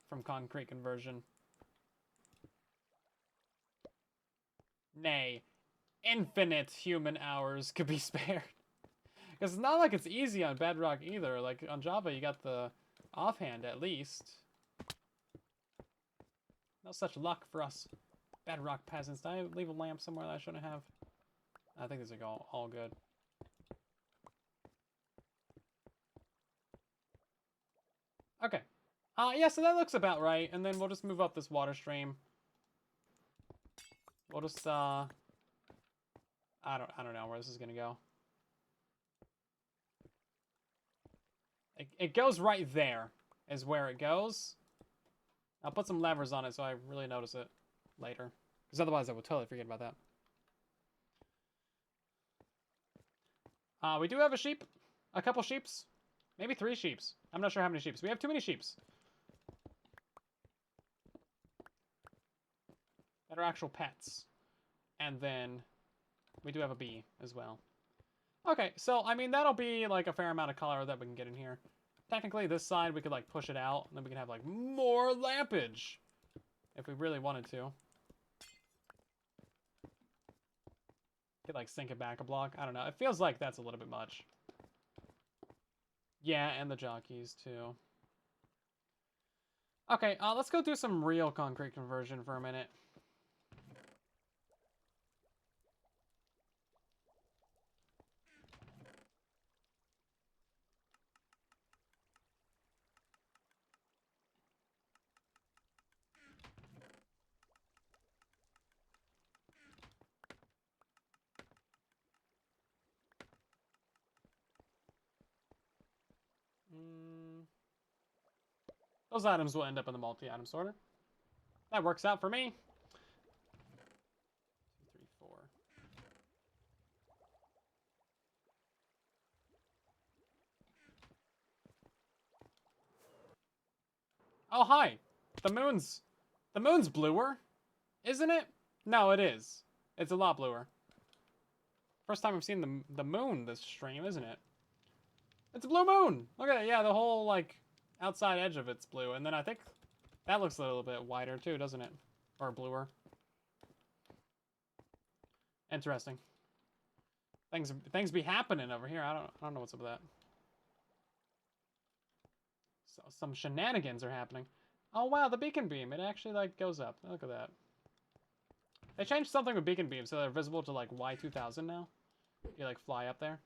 from concrete conversion. Nay, infinite human hours could be spared. Because it's not like it's easy on Bedrock either. Like, on Java, you got the offhand, at least. No such luck for us Bedrock peasants. Did I leave a lamp somewhere that I shouldn't have? I think these are all good. Okay. Yeah, so that looks about right. And then we'll just move up this water stream. We'll just, I don't know where this is gonna go. It goes right there, is where it goes. I'll put some levers on it so I really notice it later. Because otherwise I would totally forget about that. We do have a sheep. A couple sheeps. Maybe 3 sheeps. I'm not sure how many sheeps. We have too many sheeps. That are actual pets. And then we do have a bee as well. Okay, so, I mean, that'll be, like, a fair amount of color that we can get in here. Technically, this side, we could, like, push it out, and then we can have, like, more lampage. If we really wanted to. Could, like, sink it back a block. I don't know. It feels like that's a little bit much. Yeah, and the jockeys, too. Okay, let's go do some real concrete conversion for a minute. Those items will end up in the multi-item sorter. That works out for me. 2, 3, 4. Oh, hi. The moon's bluer, isn't it? No, it is. It's a lot bluer. First time I've seen the moon this stream, isn't it? It's a blue moon. Look at it. Yeah, the whole, like, outside edge of it's blue. And then I think that looks a little bit whiter, too, doesn't it? Or bluer. Interesting. Things be happening over here. I don't know what's up with that. So, some shenanigans are happening. Oh, wow, the beacon beam. It actually, like, goes up. Look at that. They changed something with beacon beams, so they're visible to, like, Y2000 now. You, like, fly up there.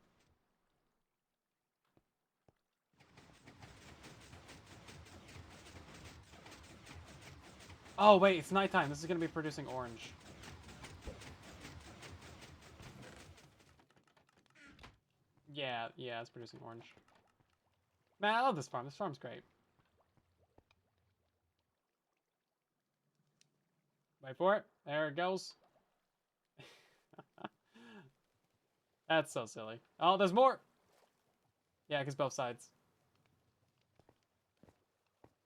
Oh, wait, it's nighttime. This is going to be producing orange. Yeah, it's producing orange. Man, I love this farm. This farm's great. Wait for it. There it goes. That's so silly. Oh, there's more. Yeah, because both sides.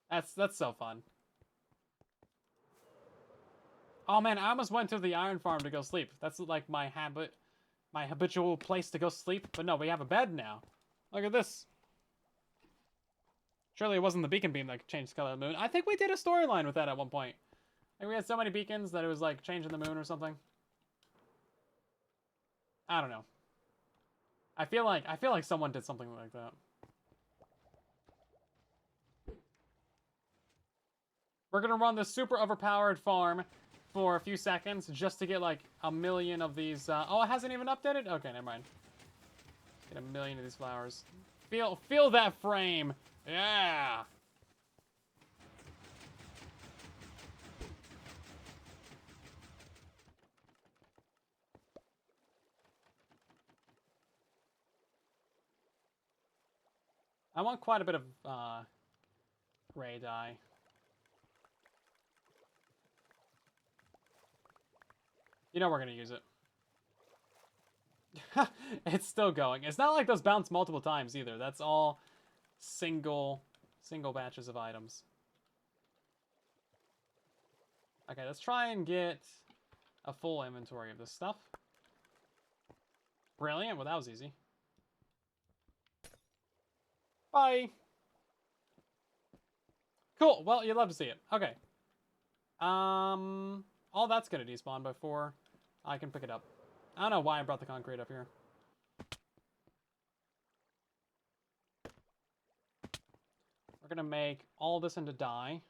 That's so fun. Oh man, I almost went to the iron farm to go sleep. That's like my habitual place to go sleep. But no, we have a bed now. Look at this. Surely it wasn't the beacon beam that changed the color of the moon. I think we did a storyline with that at one point. Like we had so many beacons that it was like changing the moon or something. I don't know. I feel like someone did something like that. We're gonna run this super overpowered farm for a few seconds just to get like a million of these. Oh, it hasn't even updated? Okay, never mind. Get a million of these flowers. Feel that frame. Yeah. I want quite a bit of gray dye. You know we're gonna use it. It's still going. It's not like those bounce multiple times either. That's all single batches of items. Okay, let's try and get a full inventory of this stuff. Brilliant. Well, that was easy. Bye. Cool. Well, you'd love to see it. Okay. All that's gonna despawn before I can pick it up. I don't know why I brought the concrete up here. We're gonna make all this into dye.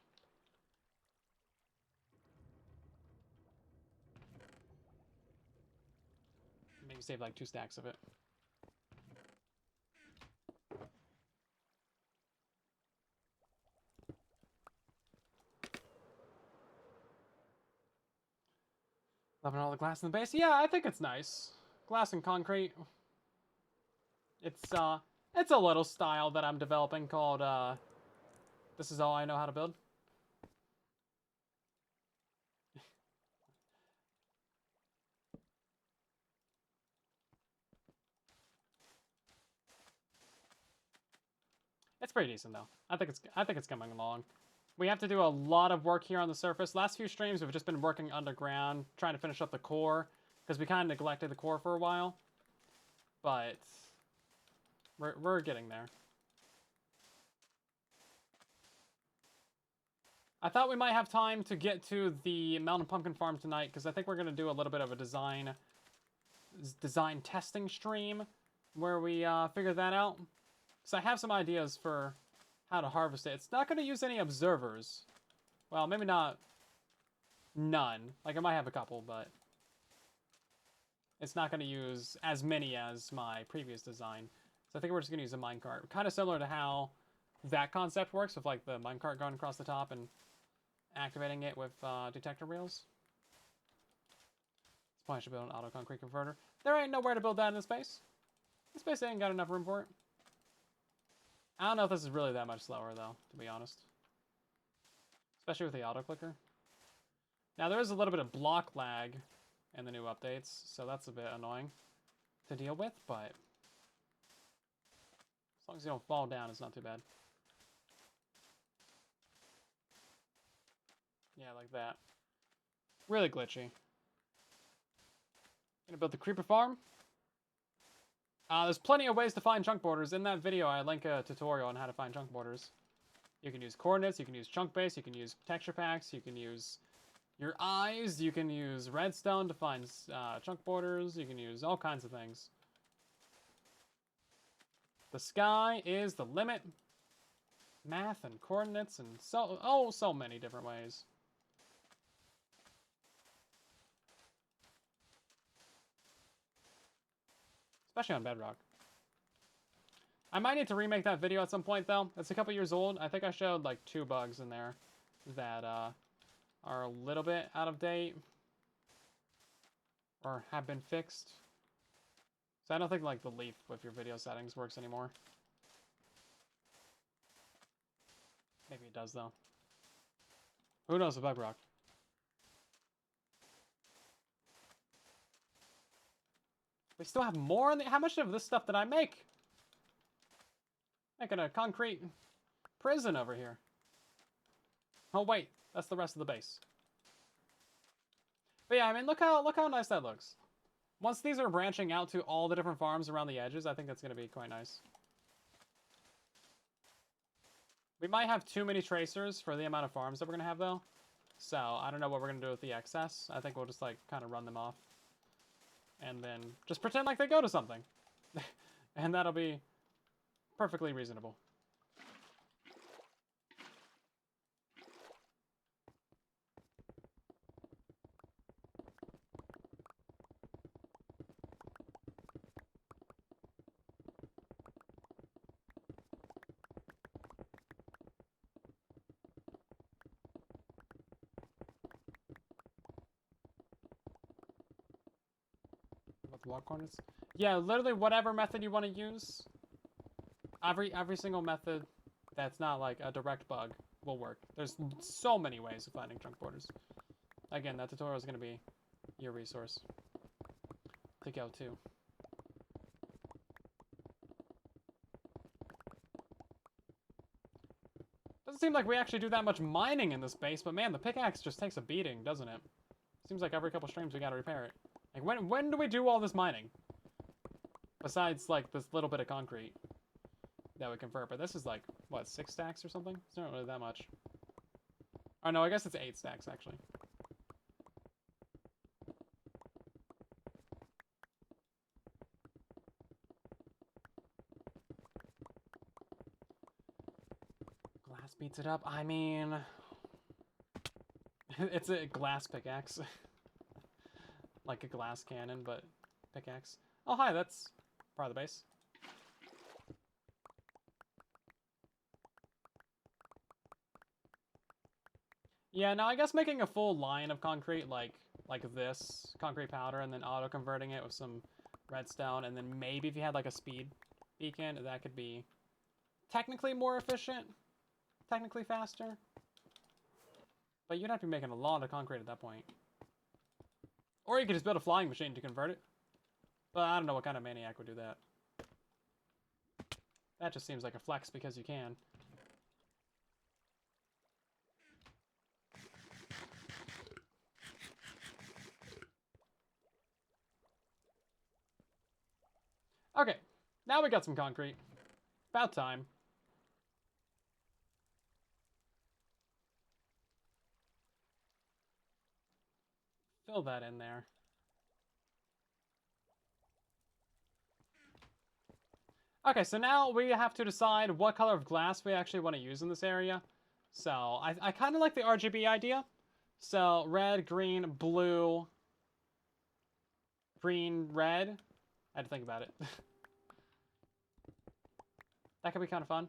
Maybe save like 2 stacks of it. Loving all the glass in the base. Yeah, I think it's nice. Glass and concrete. It's a little style that I'm developing called this is all I know how to build. It's pretty decent though. I think it's coming along. We have to do a lot of work here on the surface. Last few streams we've just been working underground, trying to finish up the core, because we kind of neglected the core for a while. But we're getting there. I thought we might have time to get to the Mountain Pumpkin Farm tonight, because I think we're going to do a little bit of a design testing stream where we figure that out. Because I have some ideas for how to harvest it. It's not going to use any observers. Well, maybe not none. Like, I might have a couple, but it's not going to use as many as my previous design. So I think we're just going to use a minecart. Kind of similar to how that concept works, with like the minecart going across the top and activating it with detector rails. This point I should build an auto concrete converter. There ain't nowhere to build that in this space. This space ain't got enough room for it. I don't know if this is really that much slower though, to be honest. Especially with the auto clicker. Now there is a little bit of block lag in the new updates, so that's a bit annoying to deal with, but as long as you don't fall down, it's not too bad. Yeah, like that. Really glitchy. Gonna build the creeper farm. There's plenty of ways to find chunk borders. In that video, I link a tutorial on how to find chunk borders. You can use coordinates, you can use chunk base, you can use texture packs, you can use your eyes, you can use redstone to find chunk borders, you can use all kinds of things. The sky is the limit. Math and coordinates and so many different ways. Especially on Bedrock. I might need to remake that video at some point, though. It's a couple years old. I think I showed, like, 2 bugs in there that are a little bit out of date. Or have been fixed. So I don't think, like, the leaf with your video settings works anymore. Maybe it does, though. Who knows with Bedrock? We still have more in the... How much of this stuff did I make? Making a concrete prison over here. Oh wait, that's the rest of the base. But yeah, I mean, look how nice that looks. Once these are branching out to all the different farms around the edges, I think that's going to be quite nice. We might have too many tracers for the amount of farms that we're going to have, though. So, I don't know what we're going to do with the excess. I think we'll just, like, kind of run them off. and then just pretend like they go to something. And that'll be perfectly reasonable. Block corners. Yeah, literally whatever method you want to use. Every single method that's not like a direct bug will work. There's so many ways of finding chunk borders. Again, that tutorial is going to be your resource to go to. Doesn't seem like we actually do that much mining in this base, but man, the pickaxe just takes a beating, doesn't it? Seems like every couple streams we gotta repair it. Like, when do we do all this mining? Besides, like, this little bit of concrete that we convert. But this is, like, what, 6 stacks or something? It's not really that much. Oh, no, I guess it's 8 stacks, actually. Glass beats it up. I mean... it's a glass pickaxe. Like a glass cannon, but pickaxe. Oh, hi, that's part of the base. Yeah, now I guess making a full line of concrete like this, concrete powder, and then auto-converting it with some redstone, and then maybe if you had like a speed beacon, that could be technically more efficient, technically faster. But you'd have to be making a lot of concrete at that point. Or you could just build a flying machine to convert it. But I don't know what kind of maniac would do that. That just seems like a flex because you can. Okay, now we got some concrete. About time. Fill that in there. Okay, so now we have to decide what color of glass we actually want to use in this area. So, I kind of like the RGB idea. So, red, green, blue, green, red. I had to think about it. That could be kind of fun.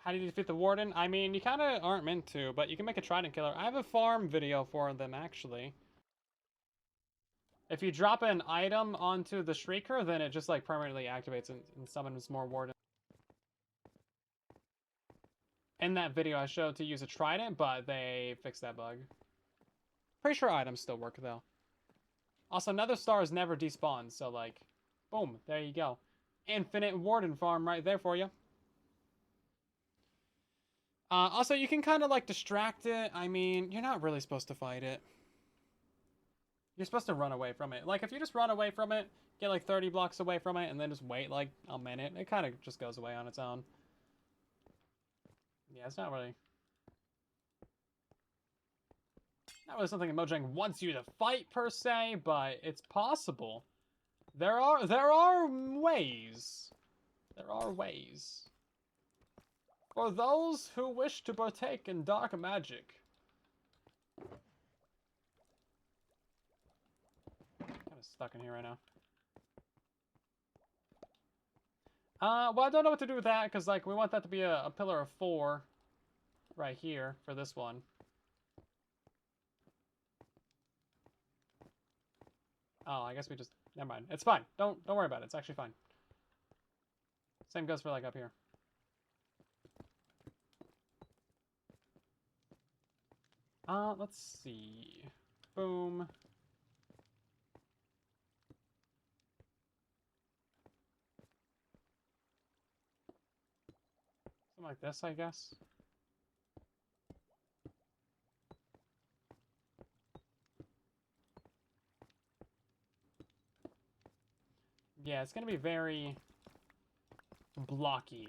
How do you defeat the warden? I mean, you kind of aren't meant to, but you can make a trident killer. I have a farm video for them, actually. If you drop an item onto the Shrieker, then it just, like, permanently activates and summons more wardens. In that video, I showed to use a trident, but they fixed that bug. Pretty sure items still work, though. Also, Nether Stars never despawn, so, like, boom, there you go. Infinite warden farm right there for you. Also, you can kind of, like, distract it. I mean, you're not really supposed to fight it. You're supposed to run away from it. Like, if you just run away from it, get, like, 30 blocks away from it, and then just wait, like, a minute, it kind of just goes away on its own. Yeah, it's not really... Not really something Mojang wants you to fight, per se, but it's possible. There are ways. There are ways. For those who wish to partake in dark magic. Kind of stuck in here right now. Well, I don't know what to do with that, because, like, we want that to be a pillar of 4 right here for this one. Oh, I guess we just... Never mind. It's fine. Don't worry about it. It's actually fine. Same goes for, like, up here. Let's see. Boom. Like this, I guess. Yeah, it's gonna be very blocky.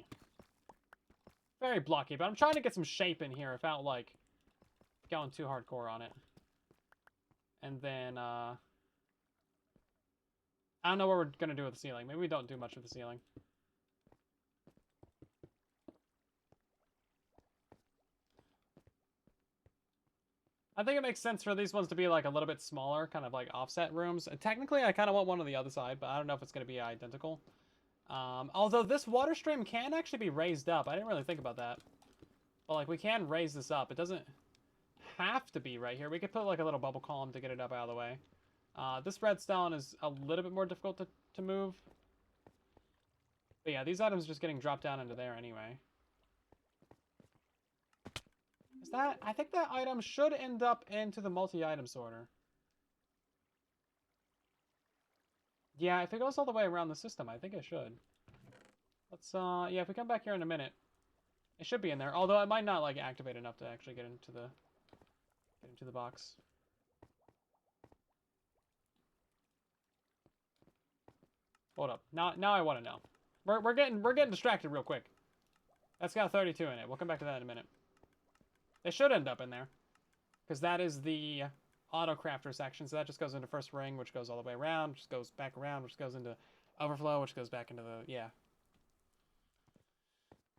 Very blocky, but I'm trying to get some shape in here without, like, going too hardcore on it. And then, I don't know what we're gonna do with the ceiling. Maybe we don't do much with the ceiling. I think it makes sense for these ones to be, like, a little bit smaller, kind of like offset rooms. And technically, I kind of want one on the other side, but I don't know if it's gonna be identical. Although this water stream can actually be raised up. I didn't really think about that. But, like, we can raise this up. It doesn't have to be right here. We could put, like, a little bubble column to get it up out of the way. This redstone is a little bit more difficult to move. But yeah, these items are just getting dropped down into there anyway. Is that... I think that item should end up into the multi-item sorter. Yeah, if it goes all the way around the system, I think it should. Let's, yeah, if we come back here in a minute, it should be in there. Although it might not, like, activate enough to actually get into the box. Hold up. Now I want to know. We're getting distracted real quick. That's got 32 in it. We'll come back to that in a minute. It should end up in there, because that is the auto crafter section. So that just goes into first ring, which goes all the way around, which goes back around, which goes into overflow, which goes back into the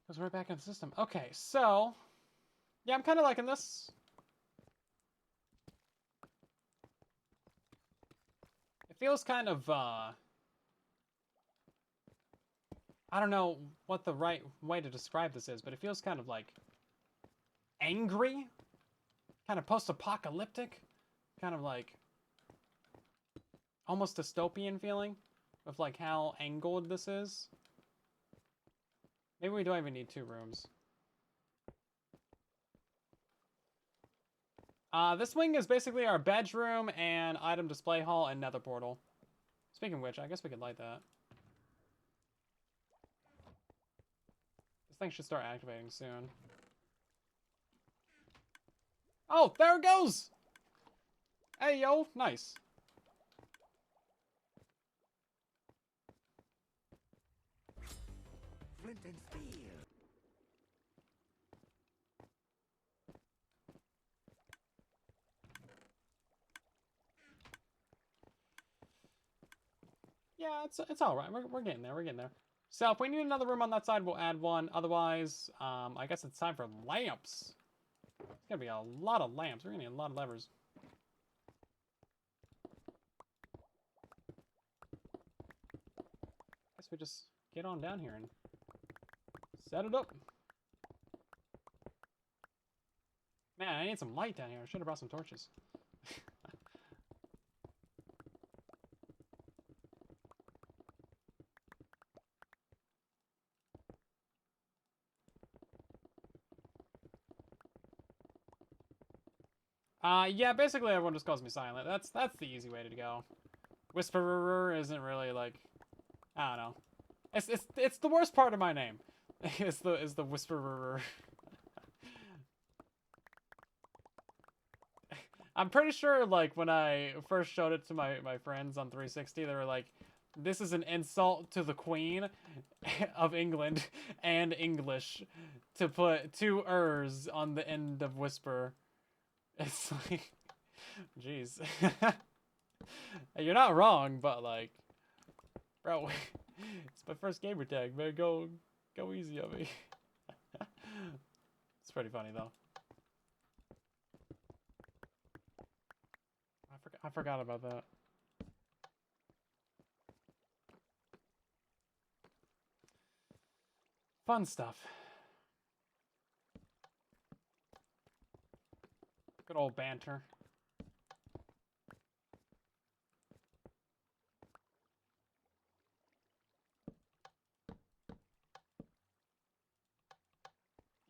goes right back into the system. Okay, so yeah, I'm kind of liking this. It feels kind of I don't know what the right way to describe this is, but it feels kind of like angry, kind of post-apocalyptic, kind of like almost dystopian feeling with like how angled this is. Maybe we don't even need 2 rooms. This wing is basically our bedroom and item display hall and nether portal. Speaking of which, I guess we could light that. This thing should start activating soon. Oh, there it goes! Hey, yo, nice. Flint and steel. Yeah, it's all right. We're getting there. We're getting there. So if we need another room on that side, we'll add one. Otherwise, I guess it's time for lamps. It's gonna be a lot of lamps. We're gonna need a lot of levers. Guess we just get on down here and set it up. Man, I need some light down here. I should have brought some torches. Yeah, basically everyone just calls me Silent. That's the easy way to go. Whisperer isn't really like, I don't know. It's the worst part of my name. is the Whisperer. I'm pretty sure like when I first showed it to my friends on 360, they were like, this is an insult to the Queen of England and English to put 2 ers on the end of whisper. It's like, jeez. You're not wrong, but like, bro, it's my first gamer tag, man. Go easy on me. It's pretty funny though. I forgot about that. Fun stuff. Good old banter.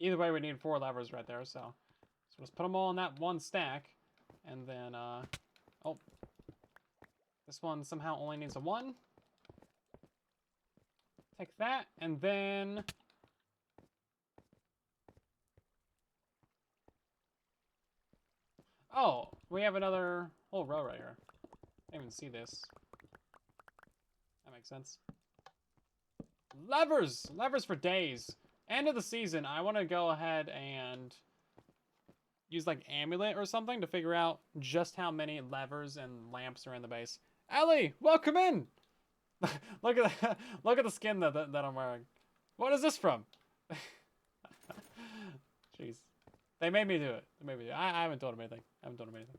Either way, we need 4 levers right there, so let's put them all in that one stack, and then, oh, this one somehow only needs a 1. Take that, and then Oh, we have another whole row right here. I didn't even see this. That makes sense. Levers! Levers for days. End of the season, I want to go ahead and use like amulet or something to figure out just how many levers and lamps are in the base. Ellie, welcome in! Look at the, look at the skin that I'm wearing. What is this from? Jeez. They made me do it. They made me do it. I haven't told them anything. I haven't told them anything.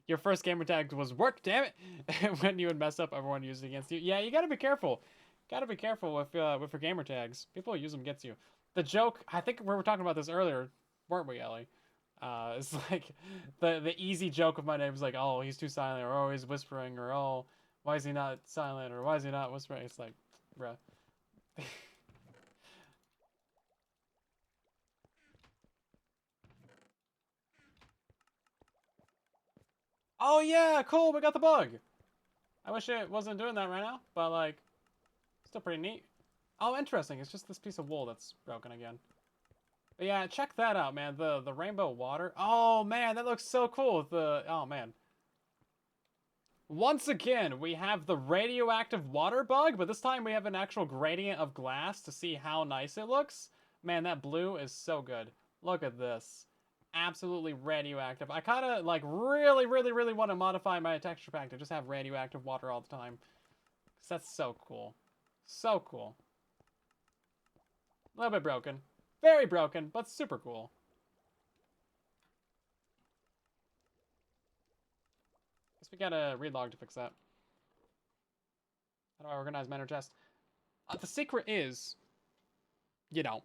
Your first gamer tag was work, damn it! When you would mess up, everyone used it against you. Yeah, you gotta be careful. Gotta be careful with your gamer tags. People use them against you. The joke, I think we were talking about this earlier, weren't we, Ellie? It's like the easy joke of my name is like, oh, he's too silent, or oh, he's whispering, or oh, why is he not silent, or why is he not whispering? It's like, bruh. Oh yeah, cool, we got the bug. I wish it wasn't doing that right now, but like, still pretty neat. Oh, interesting. It's just this piece of wool that's broken again. But yeah, check that out, man. The rainbow water. Oh man, that looks so cool. Oh man. Once again, we have the radioactive water bug, but this time we have an actual gradient of glass to see how nice it looks. Man, that blue is so good. Look at this. Absolutely radioactive. I kind of like really, really, really want to modify my texture pack to just have radioactive water all the time. Because that's so cool. So cool. A little bit broken. Very broken, but super cool. Guess we got a read log to fix that. How do I organize mana chest? The secret is, you know,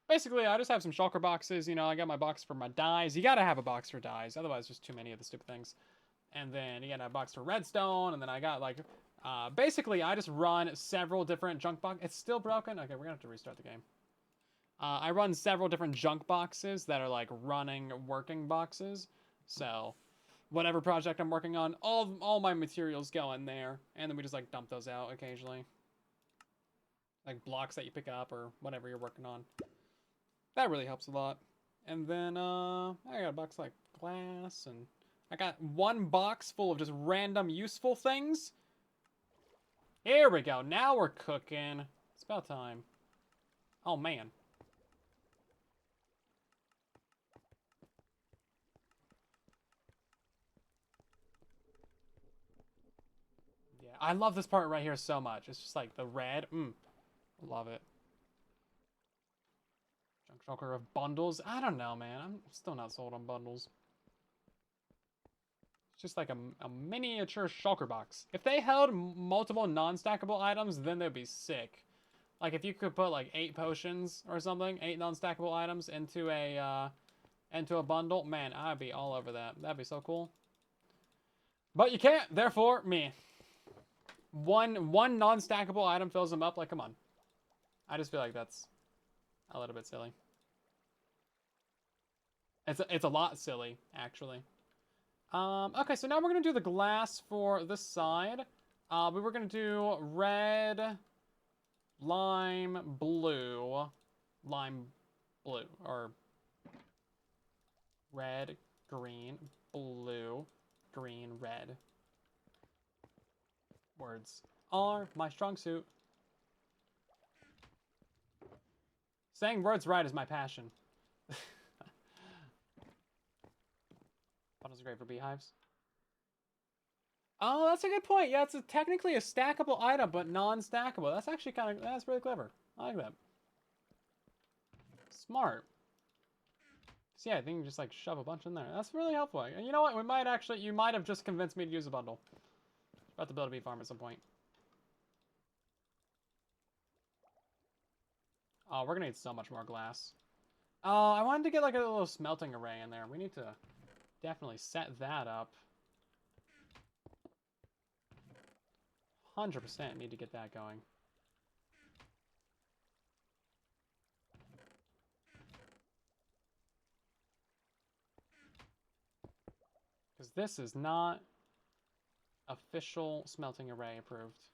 basically I just have some shulker boxes. You know, I got my box for my dyes. You gotta have a box for dyes, otherwise there's too many of the stupid things. And then you got a box for redstone, and then I got like, basically I just run several different junk box. It's still broken. Okay, we're gonna have to restart the game. I run several different junk boxes that are like running working boxes. So whatever project I'm working on, all my materials go in there, and then we just like dump those out occasionally. Like blocks that you pick up or whatever you're working on. That really helps a lot. And then I got a box like glass, and I got one box full of just random useful things. Here we go. Now we're cooking. It's about time. Oh man. Yeah, I love this part right here so much. It's just like the red. Love it. Junk shulker of bundles. I don't know, man. I'm still not sold on bundles. It's just like a miniature shulker box. If they held multiple non-stackable items, then they'd be sick. Like if you could put like 8 potions or something, 8 non-stackable items into a bundle, man, I'd be all over that. That'd be so cool. But you can't. Therefore, me. One non-stackable item fills them up. Like, come on. I just feel like that's a little bit silly. It's a lot silly, actually. Okay, so now we're gonna do the glass for this side. We were gonna do red, lime, blue, or red, green, blue, green, red. Words are my strong suit. Saying words right is my passion. Bottles are great for beehives. Oh, that's a good point. Yeah, it's technically a stackable item, but non-stackable. That's actually that's really clever. I like that. Smart. So yeah, I think you can just like shove a bunch in there. That's really helpful. And you know what? You might have just convinced me to use a bundle. About to build a bee farm at some point. Oh, we're gonna need so much more glass. Oh, I wanted to get like a little smelting array in there. We need to definitely set that up. 100% need to get that going. Because this is not official smelting array approved.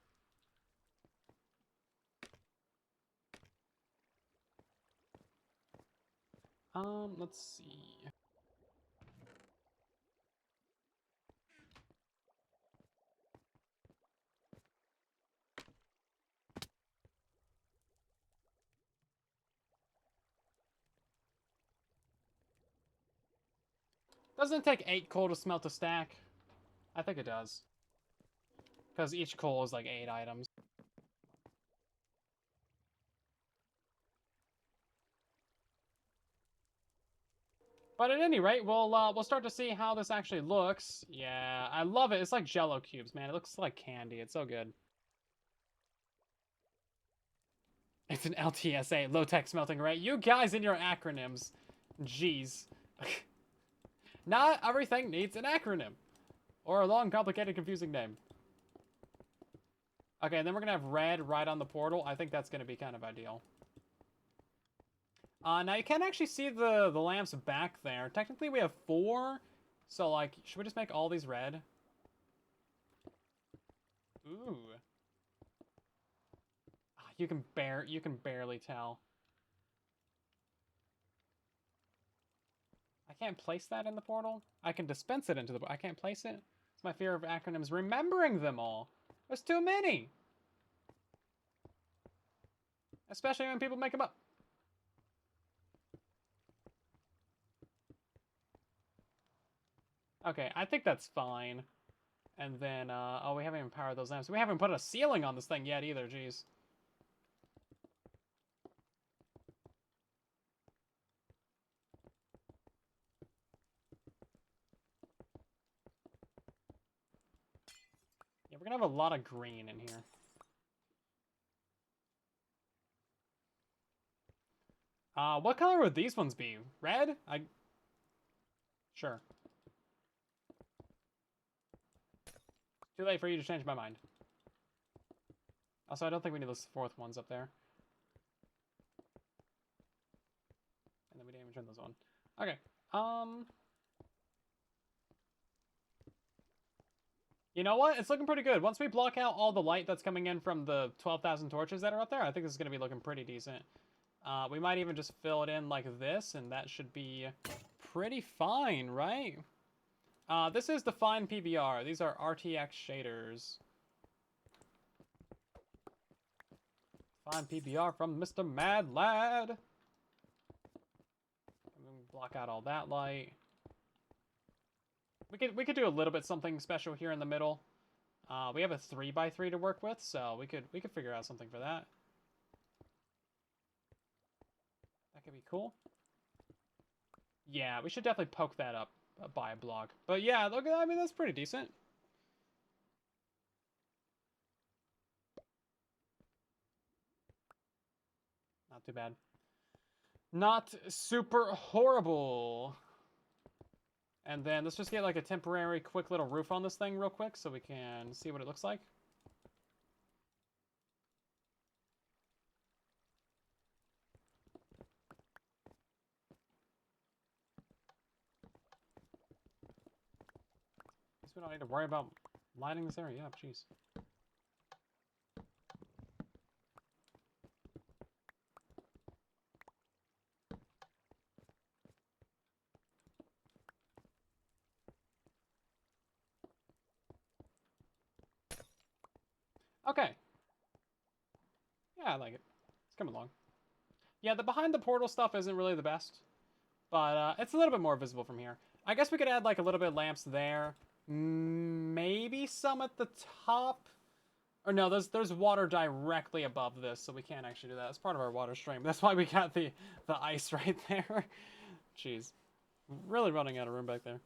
Let's see. Doesn't it take 8 coal to smelt a stack? I think it does. Because each coal is like 8 items. But at any rate, we'll start to see how this actually looks. Yeah, I love it. It's like Jello cubes, man. It looks like candy. It's so good. It's an LTSA, low-tech smelting array. You guys and your acronyms. Jeez. Not everything needs an acronym. Or a long, complicated, confusing name. Okay, and then we're going to have red right on the portal. I think that's going to be kind of ideal. Now you can't actually see the lamps back there. Technically, we have 4. So, like, should we just make all these red? Ooh. You can barely tell. I can't place that in the portal. I can dispense it into the... I can't place it. It's my fear of acronyms. Remembering them all. There's too many. Especially when people make them up. Okay, I think that's fine. And then, oh, we haven't even powered those lamps. We haven't put a ceiling on this thing yet either, jeez. Yeah, we're gonna have a lot of green in here. What color would these ones be? Red? Sure. Too late for you to change my mind. Also, I don't think we need those 4th ones up there. And then we didn't even turn those on. Okay. You know what? It's looking pretty good. Once we block out all the light that's coming in from the 12,000 torches that are up there, I think this is going to be looking pretty decent. We might even just fill it in like this, and that should be pretty fine, right? This is the fine PBR. These are RTX shaders. Fine PBR from Mr. Mad Lad. Block out all that light. We could do a little bit something special here in the middle. We have a 3x3 to work with, so we could figure out something for that. That could be cool. Yeah, we should definitely poke that up by a block. But yeah, look, I mean, that's pretty decent. Not too bad. Not super horrible. And then let's just get like a temporary quick little roof on this thing real quick so we can see what it looks like. Guess we don't need to worry about lighting this area up, jeez. Okay. Yeah, I like it. It's coming along. Yeah, the behind the portal stuff isn't really the best, but it's a little bit more visible from here. I guess we could add like a little bit of lamps there. Maybe some at the top. Or no, there's water directly above this, so we can't actually do that. It's part of our water stream. That's why we got the ice right there. Jeez. Really running out of room back there.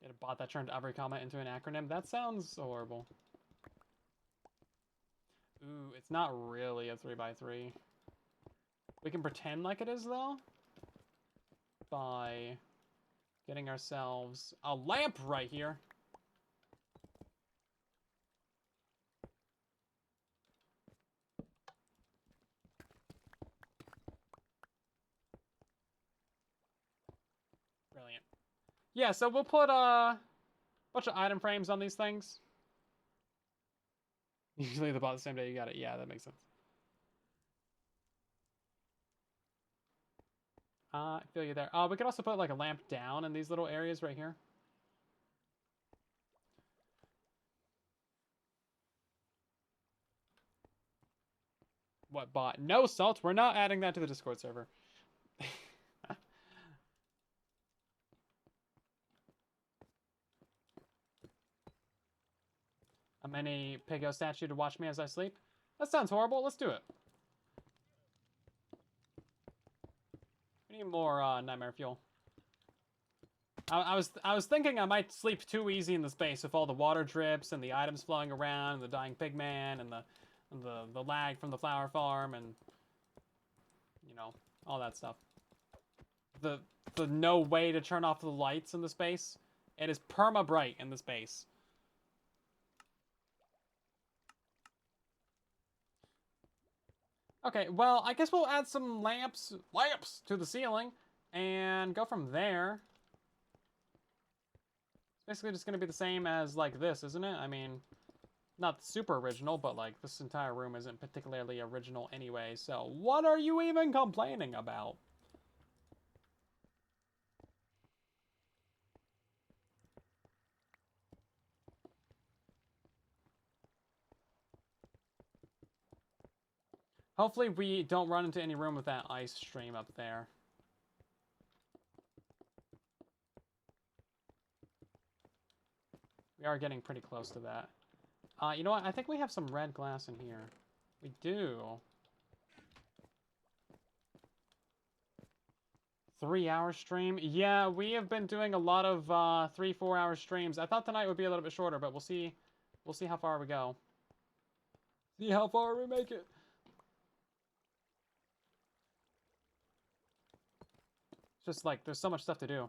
Get a bot that turned every comment into an acronym. That sounds horrible. Ooh, it's not really a 3x3. We can pretend like it is, though, by getting ourselves a lamp right here. Brilliant. Yeah, so we'll put a bunch of item frames on these things. Usually the bot the same day you got it. Yeah, that makes sense. I feel you there. We could also put like a lamp down in these little areas right here. What bot? No salt. We're not adding that to the Discord server. A mini Pigo statue to watch me as I sleep. That sounds horrible. Let's do it. We need more nightmare fuel. I was thinking I might sleep too easy in the space with all the water drips and the items flowing around, and the dying pigman, and the lag from the flower farm, and you know, all that stuff. The no way to turn off the lights in the space. It is perma bright in the space. Okay, well, I guess we'll add some lamps to the ceiling and go from there. It's basically just going to be the same as like this, isn't it? I mean, not super original, but like this entire room isn't particularly original anyway, so what are you even complaining about? Hopefully we don't run into any room with that ice stream up there. We are getting pretty close to that. You know what? I think we have some red glass in here. We do. 3-hour stream? Yeah, we have been doing a lot of 3-4 hour streams. I thought tonight would be a little bit shorter, but we'll see. We'll see how far we go. See how far we make it. It's just like there's so much stuff to do.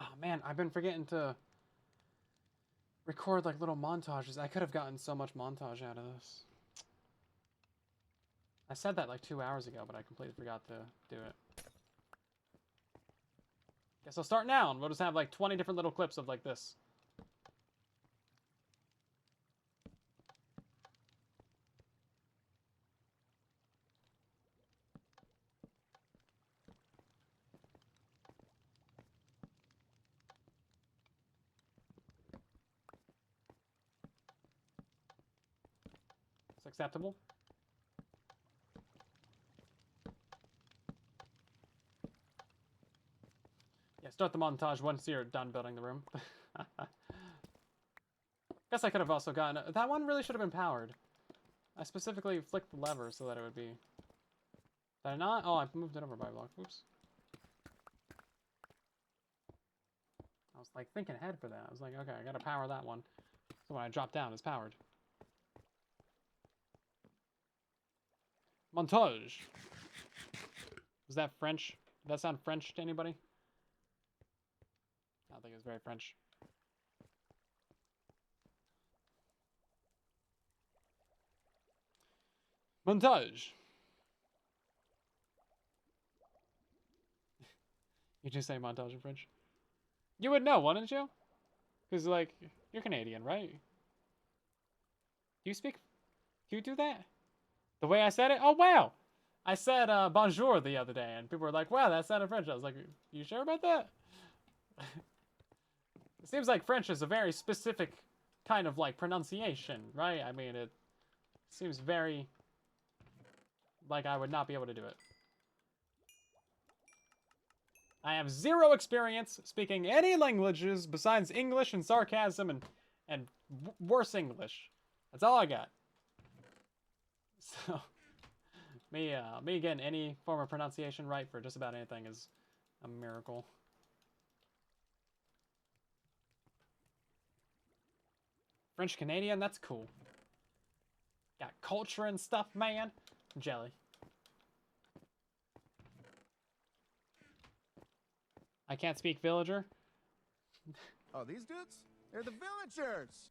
Oh man, I've been forgetting to record like little montages. I could have gotten so much montage out of this. I said that like 2 hours ago, but I completely forgot to do it. Guess I'll start now, and we'll just have like 20 different little clips of like this. It's acceptable. Yeah, start the montage once you're done building the room. Guess I could have also gotten... That one really should have been powered. I specifically flicked the lever so that it would be... Did I not? Oh, I moved it over by a block. Oops. I was like thinking ahead for that. I was like, okay, I gotta power that one. So when I drop down, it's powered. Montage. Was that French? Did that sound French to anybody? I don't think it was very French. Montage. You just say montage in French? You would know, wouldn't you? Because, like, you're Canadian, right? Do you speak... Do you do that? The way I said it? Oh, wow! I said bonjour the other day, and people were like, wow, that sounded French. I was like, you sure about that? It seems like French is a very specific kind of, like, pronunciation, right? I mean, it seems very... like I would not be able to do it. I have 0 experience speaking any languages besides English and sarcasm and worse English. That's all I got. So, me getting any form of pronunciation right for just about anything is a miracle. French Canadian, that's cool. Got culture and stuff, man. Jelly. I can't speak villager. Oh, these dudes? They're the villagers!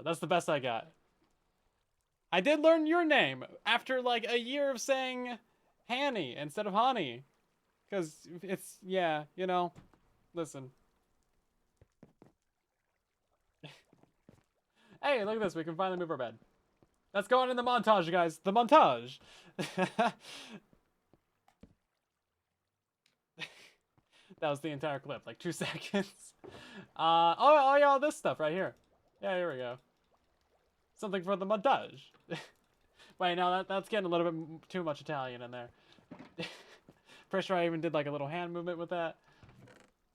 That's the best I got. I did learn your name after like a year of saying Hanny instead of Honey. Because it's, yeah, you know, listen. Hey, look at this. We can finally move our bed. Let's go on in the montage, guys. The montage. That was the entire clip, like 2 seconds. Oh yeah, all this stuff right here. Yeah, here we go. Something for the montage. Wait, no, that's getting a little bit too much Italian in there. Pretty sure I even did like a little hand movement with that.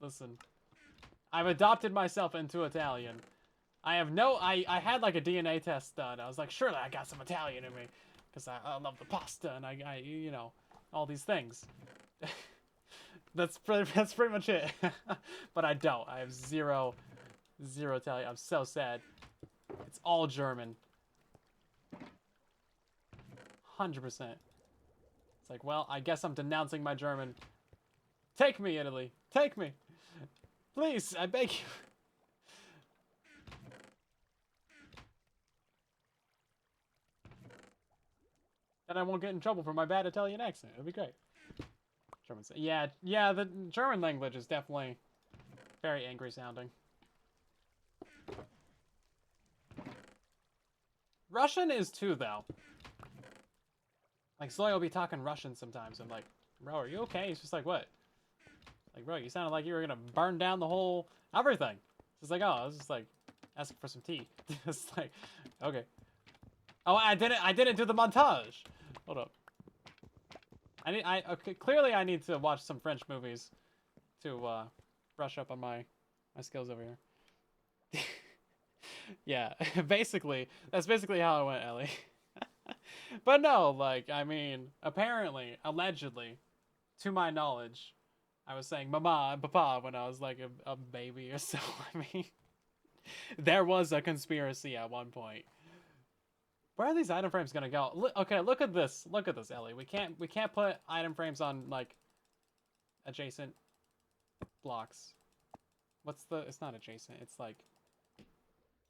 Listen, I've adopted myself into Italian. I had like a DNA test done. I was like, surely I got some Italian in me. Because I love the pasta and I you know, all these things. That's pretty much it. But I don't. I have zero Italian. I'm so sad. It's all German. 100%. It's like, well, I guess I'm denouncing my German. Take me, Italy. Take me. Please, I beg you. Then I won't get in trouble for my bad Italian accent. It'll be great. German. Yeah, the German language is definitely very angry sounding. Russian is too, though. Like, Zoe will be talking Russian sometimes. I'm like, bro, are you okay? He's just like, what? Like, bro, you sounded like you were gonna burn down the whole everything. It's like, oh, I was just like asking for some tea. It's like, okay. Oh, I didn't do the montage. Hold up. Okay, clearly I need to watch some French movies to brush up on my skills over here. Yeah, basically, that's basically how it went, Ellie. But no, like, I mean, apparently, allegedly, to my knowledge, I was saying mama and papa when I was like a baby or so. I mean, there was a conspiracy at one point. Where are these item frames gonna go? Okay, look at this. Look at this, Ellie. We can't put item frames on like adjacent blocks. It's not adjacent. It's like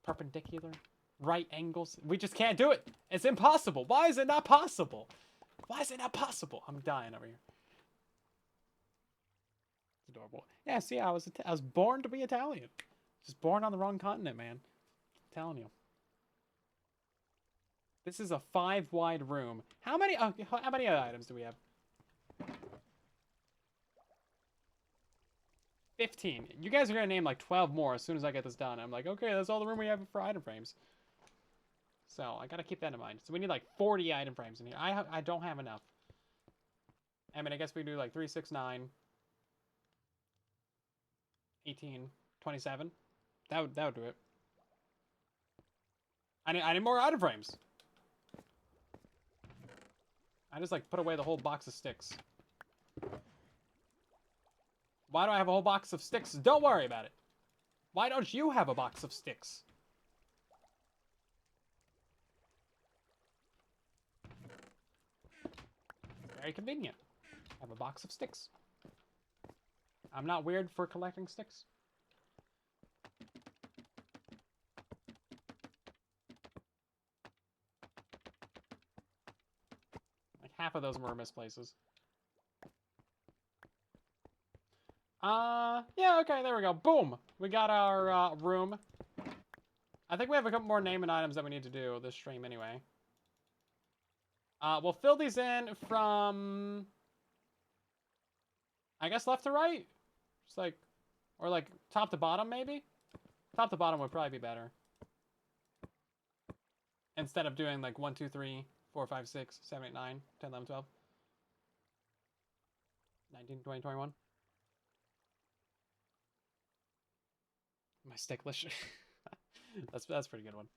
perpendicular, right angles. We just can't do it. It's impossible. Why is it not possible? Why is it not possible? I'm dying over here. It's adorable. Yeah, see, I was born to be Italian. Just born on the wrong continent, man. I'm telling you. This is a 5-wide room. How many items do we have? 15. You guys are gonna name like 12 more as soon as I get this done. I'm like, okay, that's all the room we have for item frames. So I gotta keep that in mind. So we need like 40 item frames in here. I don't have enough. I mean, I guess we do like 3, 6, 9, 18, 27. That would do it. I need more item frames. I just like put away the whole box of sticks. Why do I have a whole box of sticks? Don't worry about it. Why don't you have a box of sticks? Very convenient. I have a box of sticks. I'm not weird for collecting sticks. Like half of them were misplaces. Yeah, okay, there we go. Boom! We got our room. I think we have a couple more naming items that we need to do this stream anyway. We'll fill these in from, I guess, left to right? Just like, or like top to bottom, maybe? Top to bottom would probably be better. Instead of doing like 1, 2, 3, 4, 5, 6, 7, 8, 9, 10, 11, 12. 19, 20, 21. My sticklish. That's a pretty good one.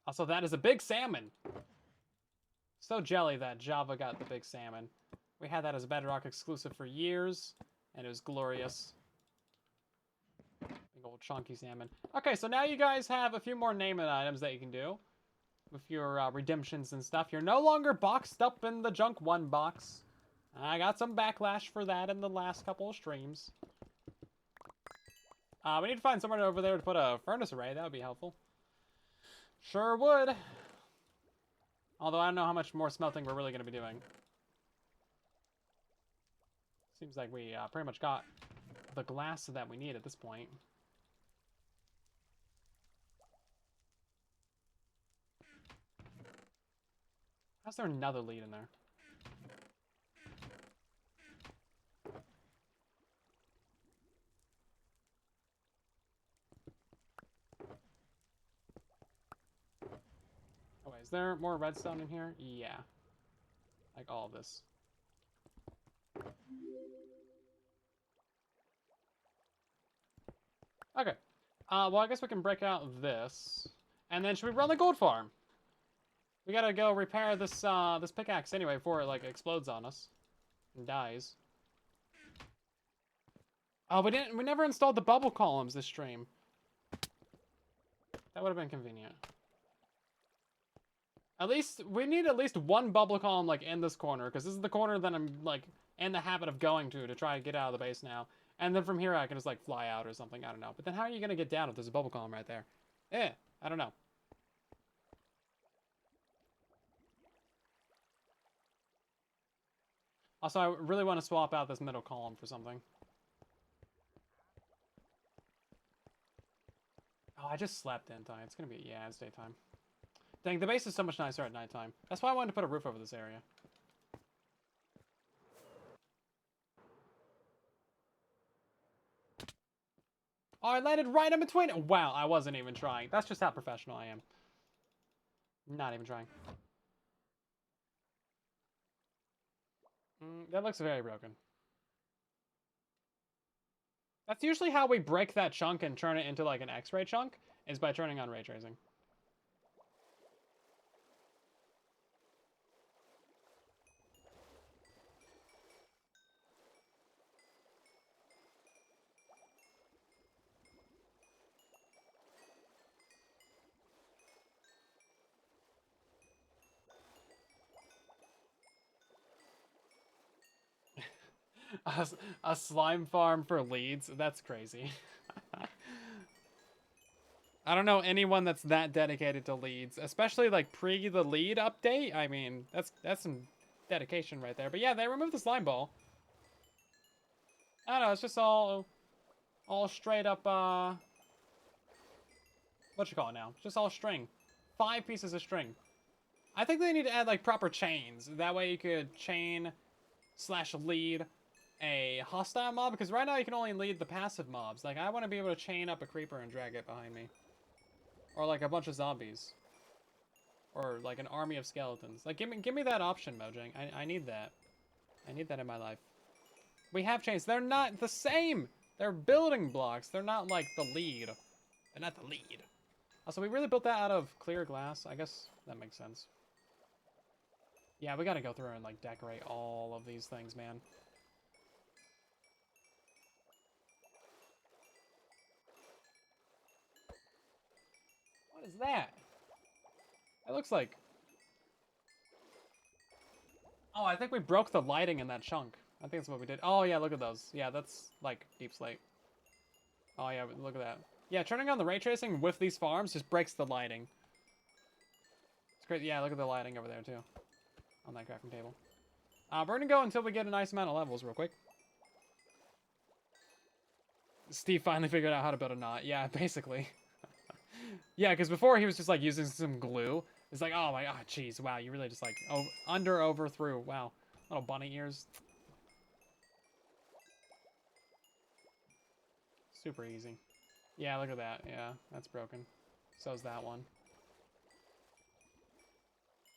Also, that is a big salmon. So jelly that Java got the big salmon. We had that as a Bedrock exclusive for years, and it was glorious. Big old chunky salmon. Okay, so now you guys have a few more naming items that you can do with your redemptions and stuff. You're no longer boxed up in the Junk 1 box. I got some backlash for that in the last couple of streams. We need to find somewhere over there to put a furnace array. That would be helpful. Sure would. Although I don't know how much more smelting we're really going to be doing. Seems like we pretty much got the glass that we need at this point. How's there another lead in there? Oh wait, is there more redstone in here? Yeah. Like all of this. Okay. Well, I guess we can break out this. And then should we run the gold farm? We gotta go repair this this pickaxe anyway before it like explodes on us and dies. Oh, we never installed the bubble columns this stream. That would have been convenient. At least we need at least one bubble column like in this corner, because this is the corner that I'm like in the habit of going to try to get out of the base now. And then from here I can just like fly out or something, I don't know. But then how are you gonna get down if there's a bubble column right there? I don't know. Also, I really want to swap out this middle column for something. Oh, I just slept, didn't I? It's gonna be, yeah, it's daytime. Dang, the base is so much nicer at nighttime. That's why I wanted to put a roof over this area. Oh, I landed right in between. Wow, I wasn't even trying. That's just how professional I am. Not even trying. That looks very broken. That's usually how we break that chunk and turn it into like an X-ray chunk, is by turning on ray tracing. A slime farm for leads? That's crazy. I don't know anyone that's that dedicated to leads, especially like pre the lead update. I mean, that's some dedication right there. But yeah, they removed the slime ball. I don't know, it's just all straight up what you call it now? Just all string. 5 pieces of string. I think they need to add like proper chains. That way you could chain / lead a hostile mob, because right now you can only lead the passive mobs. Like I want to be able to chain up a creeper and drag it behind me. Or like a bunch of zombies. Or like an army of skeletons. Like give me that option, Mojang. I need that. I need that in my life. We have chains. They're not the same. They're building blocks. They're not like the lead. They're not the lead. Also, we really built that out of clear glass. I guess that makes sense. Yeah, we gotta go through and like decorate all of these things, man. What is that? It looks like... Oh, I think we broke the lighting in that chunk. I think that's what we did. Oh, yeah, look at those. Yeah, that's, like, deep slate. Oh, yeah, look at that. Yeah, turning on the ray tracing with these farms just breaks the lighting. It's great. Yeah, look at the lighting over there, too. On that crafting table. We're gonna go until we get a nice amount of levels real quick. Steve finally figured out how to build a knot. Yeah, basically. Yeah, because before he was just, like, using some glue. It's like, oh my god, jeez, wow, you really just, like, over, through. Wow. Little bunny ears. Super easy. Yeah, look at that. Yeah, that's broken. So's that one.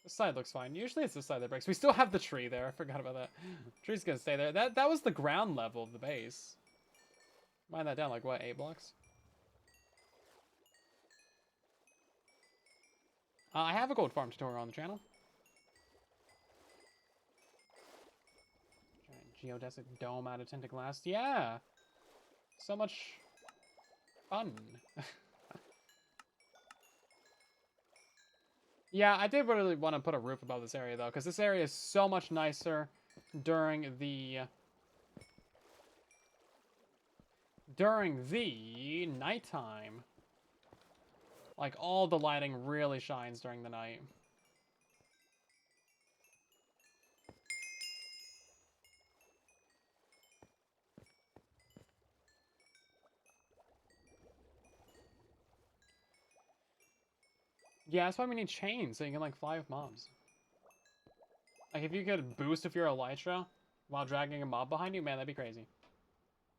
This side looks fine. Usually it's this side that breaks. We still have the tree there. I forgot about that. Tree's gonna stay there. That was the ground level of the base. Mind that down, like, what, 8 blocks? I have a gold farm tutorial on the channel. Giant geodesic dome out of tinted glass. Yeah! So much fun. Yeah, I did really want to put a roof above this area, though, because this area is so much nicer during the nighttime. Like, all the lighting really shines during the night. Yeah, that's why we need chains, so you can, like, fly with mobs. Like, if you could boost if you're Elytra while dragging a mob behind you, man, that'd be crazy.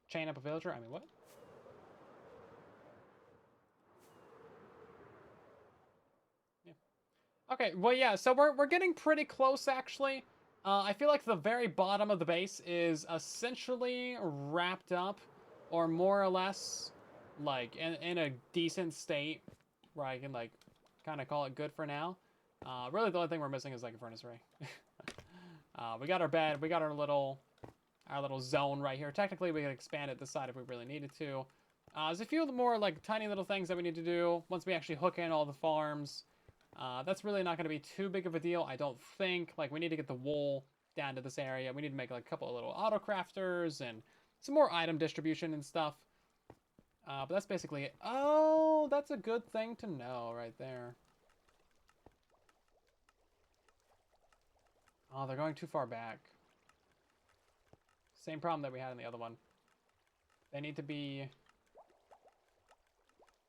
Chain up a villager? I mean, what? Yeah. Okay, well, yeah, so we're getting pretty close, actually. I feel like the very bottom of the base is essentially wrapped up, or more or less, like, in a decent state, where I can, like, kind of call it good for now. Really, the only thing we're missing is, like, a furnace array. We got our bed, we got our little zone right here. Technically, we can expand it this side if we really needed to. There's a few more, like, tiny little things that we need to do once we actually hook in all the farms. That's really not going to be too big of a deal, I don't think. Like, we need to get the wool down to this area. We need to make, like, a couple of little auto crafters and some more item distribution and stuff. But that's basically it. Oh, that's a good thing to know right there. Oh, they're going too far back. Same problem that we had in the other one. They need to be...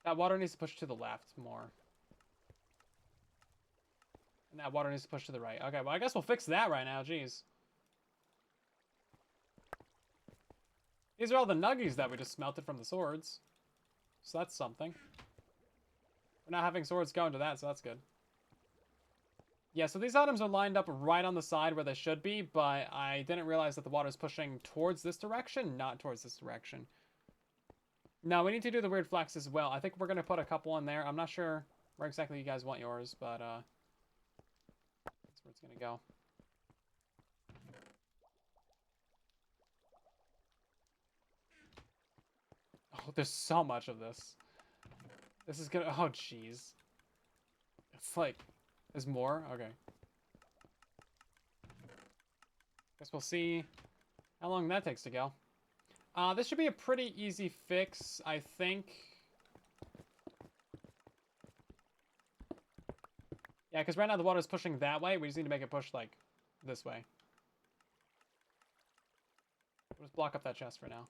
That water needs to push to the left more. And that water needs to push to the right. Okay, well, I guess we'll fix that right now. Jeez. These are all the nuggies that we just smelted from the swords. So that's something. We're not having swords go into that, so that's good. Yeah, so these items are lined up right on the side where they should be, but I didn't realize that the water is pushing towards this direction, not towards this direction. No, we need to do the weird flex as well. I think we're going to put a couple in there. I'm not sure where exactly you guys want yours, but that's where it's going to go. Oh, there's so much of this. This is going to... Oh, jeez. It's like... There's more? Okay. Guess we'll see how long that takes to go. This should be a pretty easy fix, I think. Yeah, because right now the water is pushing that way. We just need to make it push, like, this way. We'll just block up that chest for now.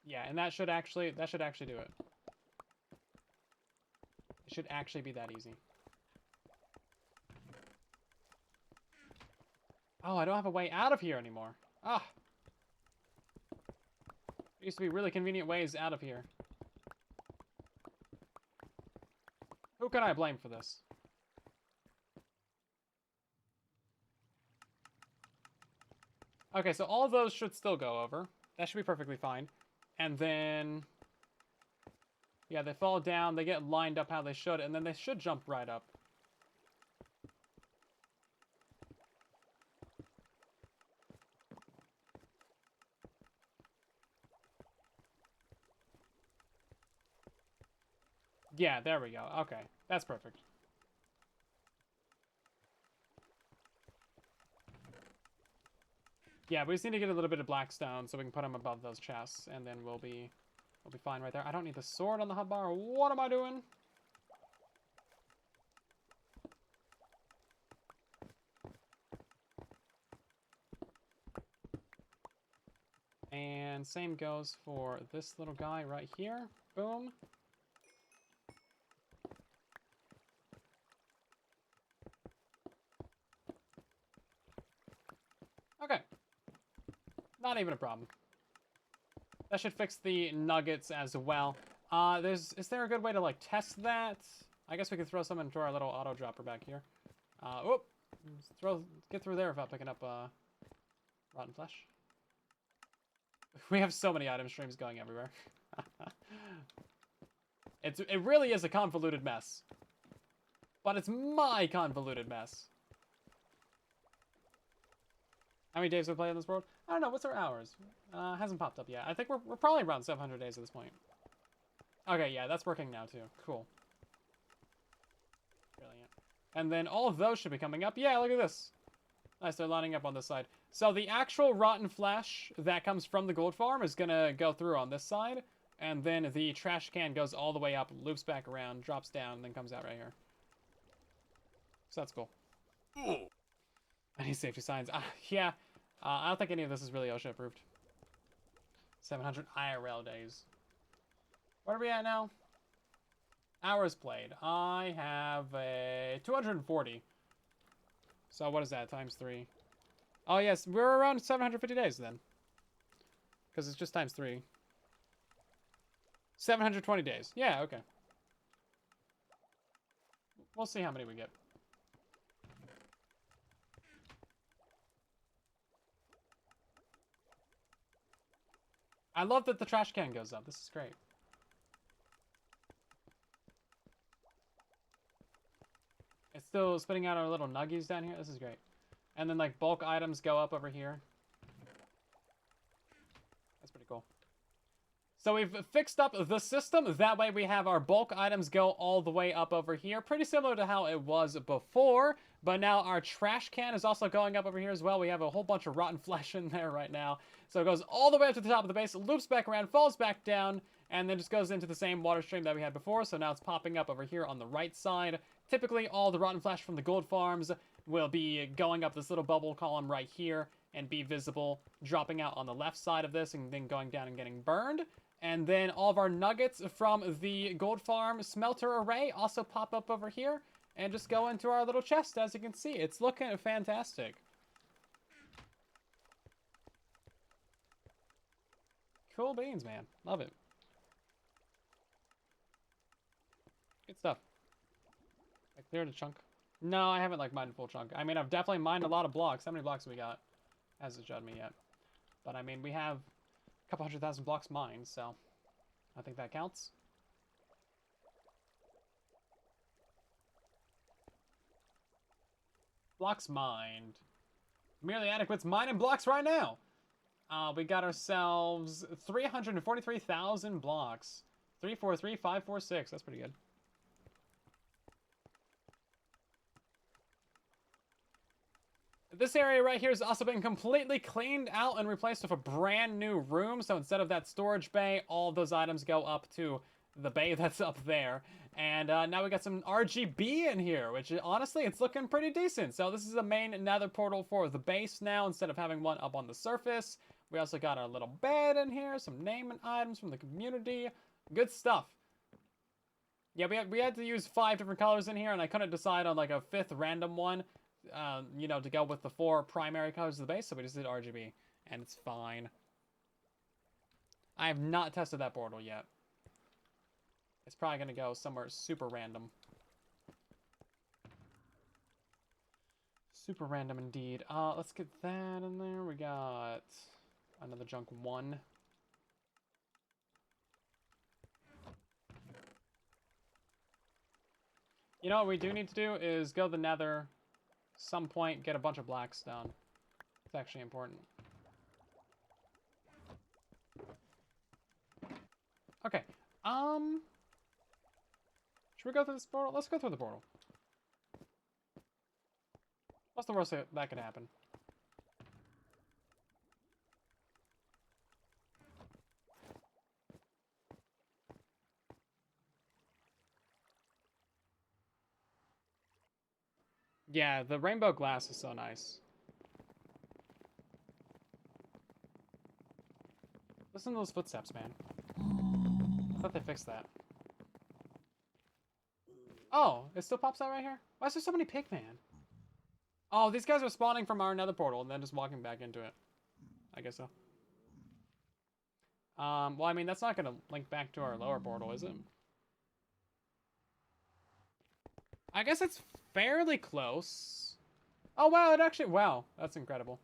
Yeah, and that should actually do it. It should actually be that easy. Oh, I don't have a way out of here anymore. Ah. There used to be really convenient ways out of here. Who can I blame for this? Okay, so all of those should still go over. That should be perfectly fine. And then... Yeah, they fall down, they get lined up how they should, and then they should jump right up. Yeah, there we go. Okay, that's perfect. Yeah, we just need to get a little bit of black stone so we can put them above those chests, and then we'll be fine right there. I don't need the sword on the hotbar. What am I doing? And same goes for this little guy right here. Boom. Okay. Not even a problem. That should fix the nuggets as well. Is there a good way to, like, test that? I guess we could throw some into our little auto dropper back here. Get through there without picking up rotten flesh. We have so many item streams going everywhere. It really is a convoluted mess. But it's my convoluted mess. How many days have we played on this world? I don't know. What's our hours? Hasn't popped up yet. I think we're probably around 700 days at this point. Okay, yeah, that's working now too. Cool. Brilliant. And then all of those should be coming up. Yeah, look at this. Nice, they're lining up on this side. So the actual rotten flesh that comes from the gold farm is gonna go through on this side. And then the trash can goes all the way up, loops back around, drops down, and then comes out right here. So that's cool. Any safety signs? Yeah. I don't think any of this is really OSHA approved. 700 IRL days. What are we at now? Hours played. I have a 240. So what is that, times 3? Oh, yes, we're around 750 days then. Because it's just times 3. 720 days. Yeah, okay. We'll see how many we get. I love that the trash can goes up. This is great. It's still spitting out our little nuggies down here. This is great. And then, like, bulk items go up over here. That's pretty cool. So we've fixed up the system. That way we have our bulk items go all the way up over here. Pretty similar to how it was before. But now our trash can is also going up over here as well. We have a whole bunch of rotten flesh in there right now. So it goes all the way up to the top of the base, loops back around, falls back down, and then just goes into the same water stream that we had before. So now it's popping up over here on the right side. Typically, all the rotten flesh from the gold farms will be going up this little bubble column right here and be visible, dropping out on the left side of this and then going down and getting burned. And then all of our nuggets from the gold farm smelter array also pop up over here and just go into our little chest, as you can see. It's looking fantastic. Cool beans, man. Love it. Good stuff. I cleared a chunk. No, I haven't, like, mined a full chunk. I mean, I've definitely mined a lot of blocks. How many blocks have we got? Hasn't showed me yet. But, I mean, we have a couple 100,000 blocks mined, so I think that counts. Blocks mined. Merely adequate's mining blocks right now. We got ourselves 343,000 blocks. 343,546. That's pretty good. This area right here has also been completely cleaned out and replaced with a brand new room. So instead of that storage bay, all of those items go up to the bay that's up there. And now we got some RGB in here, which honestly, it's looking pretty decent. So this is the main nether portal for the base now, instead of having one up on the surface. We also got our little bed in here, some naming items from the community. Good stuff. Yeah, we had to use 5 different colors in here, and I couldn't decide on like a 5th random one, you know, to go with the 4 primary colors of the base, so we just did RGB, and it's fine. I have not tested that portal yet. It's probably going to go somewhere super random. Super random indeed. Let's get that in there. We got another junk 1. You know what we do need to do is go to the nether some point, get a bunch of blackstone. It's actually important. Okay. Should we go through this portal? Let's go through the portal. What's the worst that could happen? Yeah, the rainbow glass is so nice. Listen to those footsteps, man. I thought they fixed that. Oh, it still pops out right here? Why is there so many pigman? Oh, these guys are spawning from our nether portal and then just walking back into it. I guess so. Well, I mean, that's not going to link back to our lower portal, is it? I guess it's fairly close. Oh, wow, it actually... Wow, that's incredible.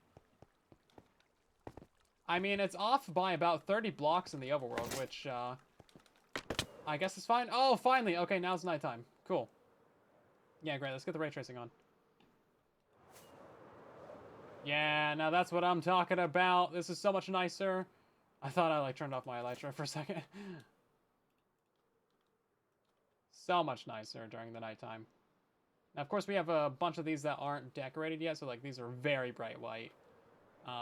I mean, it's off by about 30 blocks in the overworld, which, I guess is fine. Oh, finally! Okay, now it's nighttime. Cool. Yeah, great. Let's get the ray tracing on. Yeah, now that's what I'm talking about. This is so much nicer. I thought I, like, turned off my elytra for a second. So much nicer during the nighttime. Now, of course, we have a bunch of these that aren't decorated yet, so, like, these are very bright white.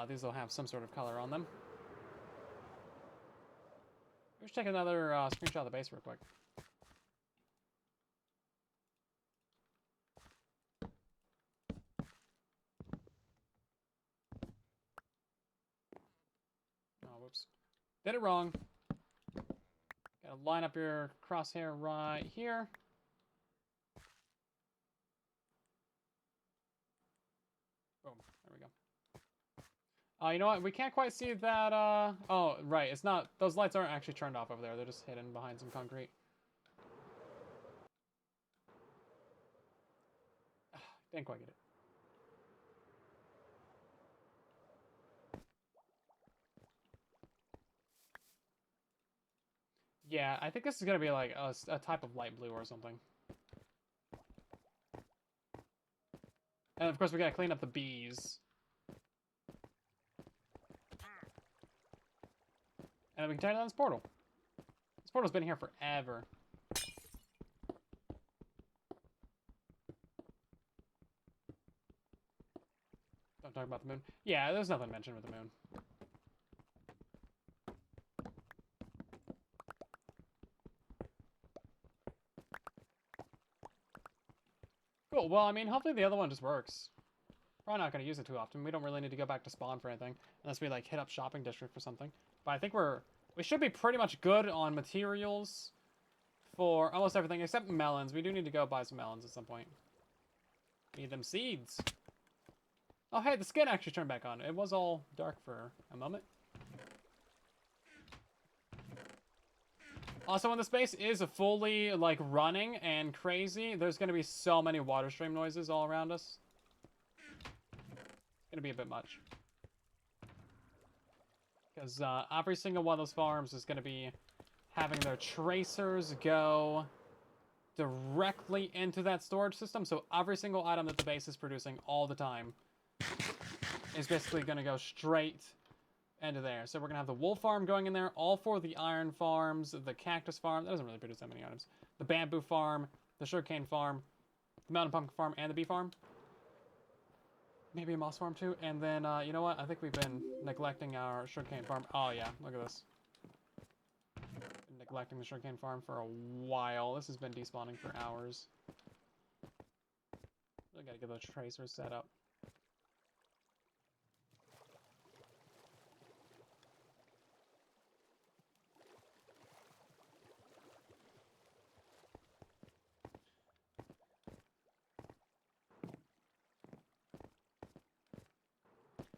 These will have some sort of color on them. Let's take another screenshot of the base real quick. Oh, whoops. Did it wrong. Gotta gonna line up your crosshair right here. Boom. There we go. You know what? We can't quite see that. Oh, right. It's not. Those lights aren't actually turned off over there. They're just hidden behind some concrete. Didn't quite get it. Yeah, I think this is gonna be like a type of light blue or something. And of course, we gotta clean up the bees. And then we can turn on this portal. This portal's been here forever. Don't talk about the moon. Yeah, there's nothing mentioned with the moon. Cool, well, I mean, hopefully the other one just works. Probably not going to use it too often. We don't really need to go back to spawn for anything. Unless we, like, hit up shopping district or something. But I think we should be pretty much good on materials for almost everything except melons. We do need to go buy some melons at some point. Need them seeds. Oh, hey, the skin actually turned back on. It was all dark for a moment. Also, when the space is fully, like, running and crazy, there's going to be so many water stream noises all around us. It's going to be a bit much. Because every single one of those farms is going to be having their tracers go directly into that storage system. So every single item that the base is producing all the time is basically going to go straight into there. So we're going to have the wool farm going in there, all four of the iron farms, the cactus farm, that doesn't really produce that many items, the bamboo farm, the sugarcane farm, the mountain pumpkin farm, and the bee farm. Maybe a moss farm too. And then, you know what? I think we've been neglecting our sugarcane farm. Oh yeah, look at this. Been neglecting the sugarcane farm for a while. This has been despawning for hours. Really gotta get those tracers set up.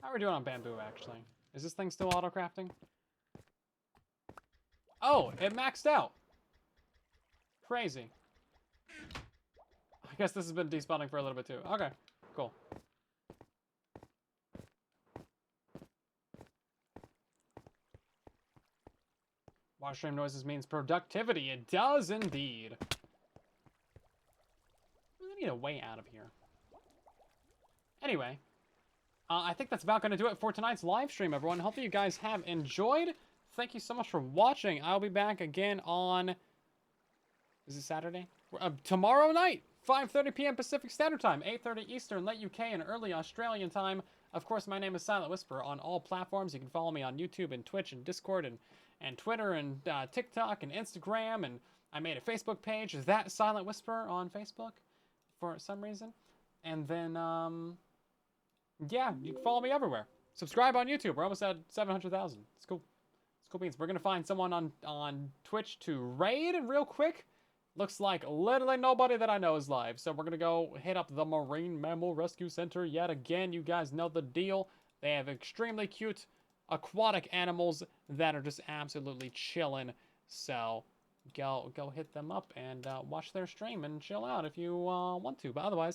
How are we doing on bamboo, actually? Is this thing still auto-crafting? Oh, it maxed out! Crazy. I guess this has been despawning for a little bit too. Okay, cool. Water stream noises means productivity. It does indeed. I really need a way out of here. Anyway. I think that's about going to do it for tonight's live stream, everyone. Hopefully you guys have enjoyed. Thank you so much for watching. I'll be back again on... Is it Saturday? Tomorrow night, 5:30 p.m. Pacific Standard Time, 8:30 Eastern, late UK, and early Australian time. Of course, my name is Silent Whisper on all platforms. You can follow me on YouTube and Twitch and Discord and Twitter and TikTok and Instagram. And I made a Facebook page, That Silent Whisper, on Facebook for some reason. And then... yeah, you can follow me everywhere. Subscribe on YouTube. We're almost at 700,000. It's cool. It's cool beans. We're going to find someone on Twitch to raid real quick. Looks like literally nobody that I know is live. So we're going to go hit up the Marine Mammal Rescue Center yet again. You guys know the deal. They have extremely cute aquatic animals that are just absolutely chilling. So go hit them up and watch their stream and chill out if you want to. But otherwise...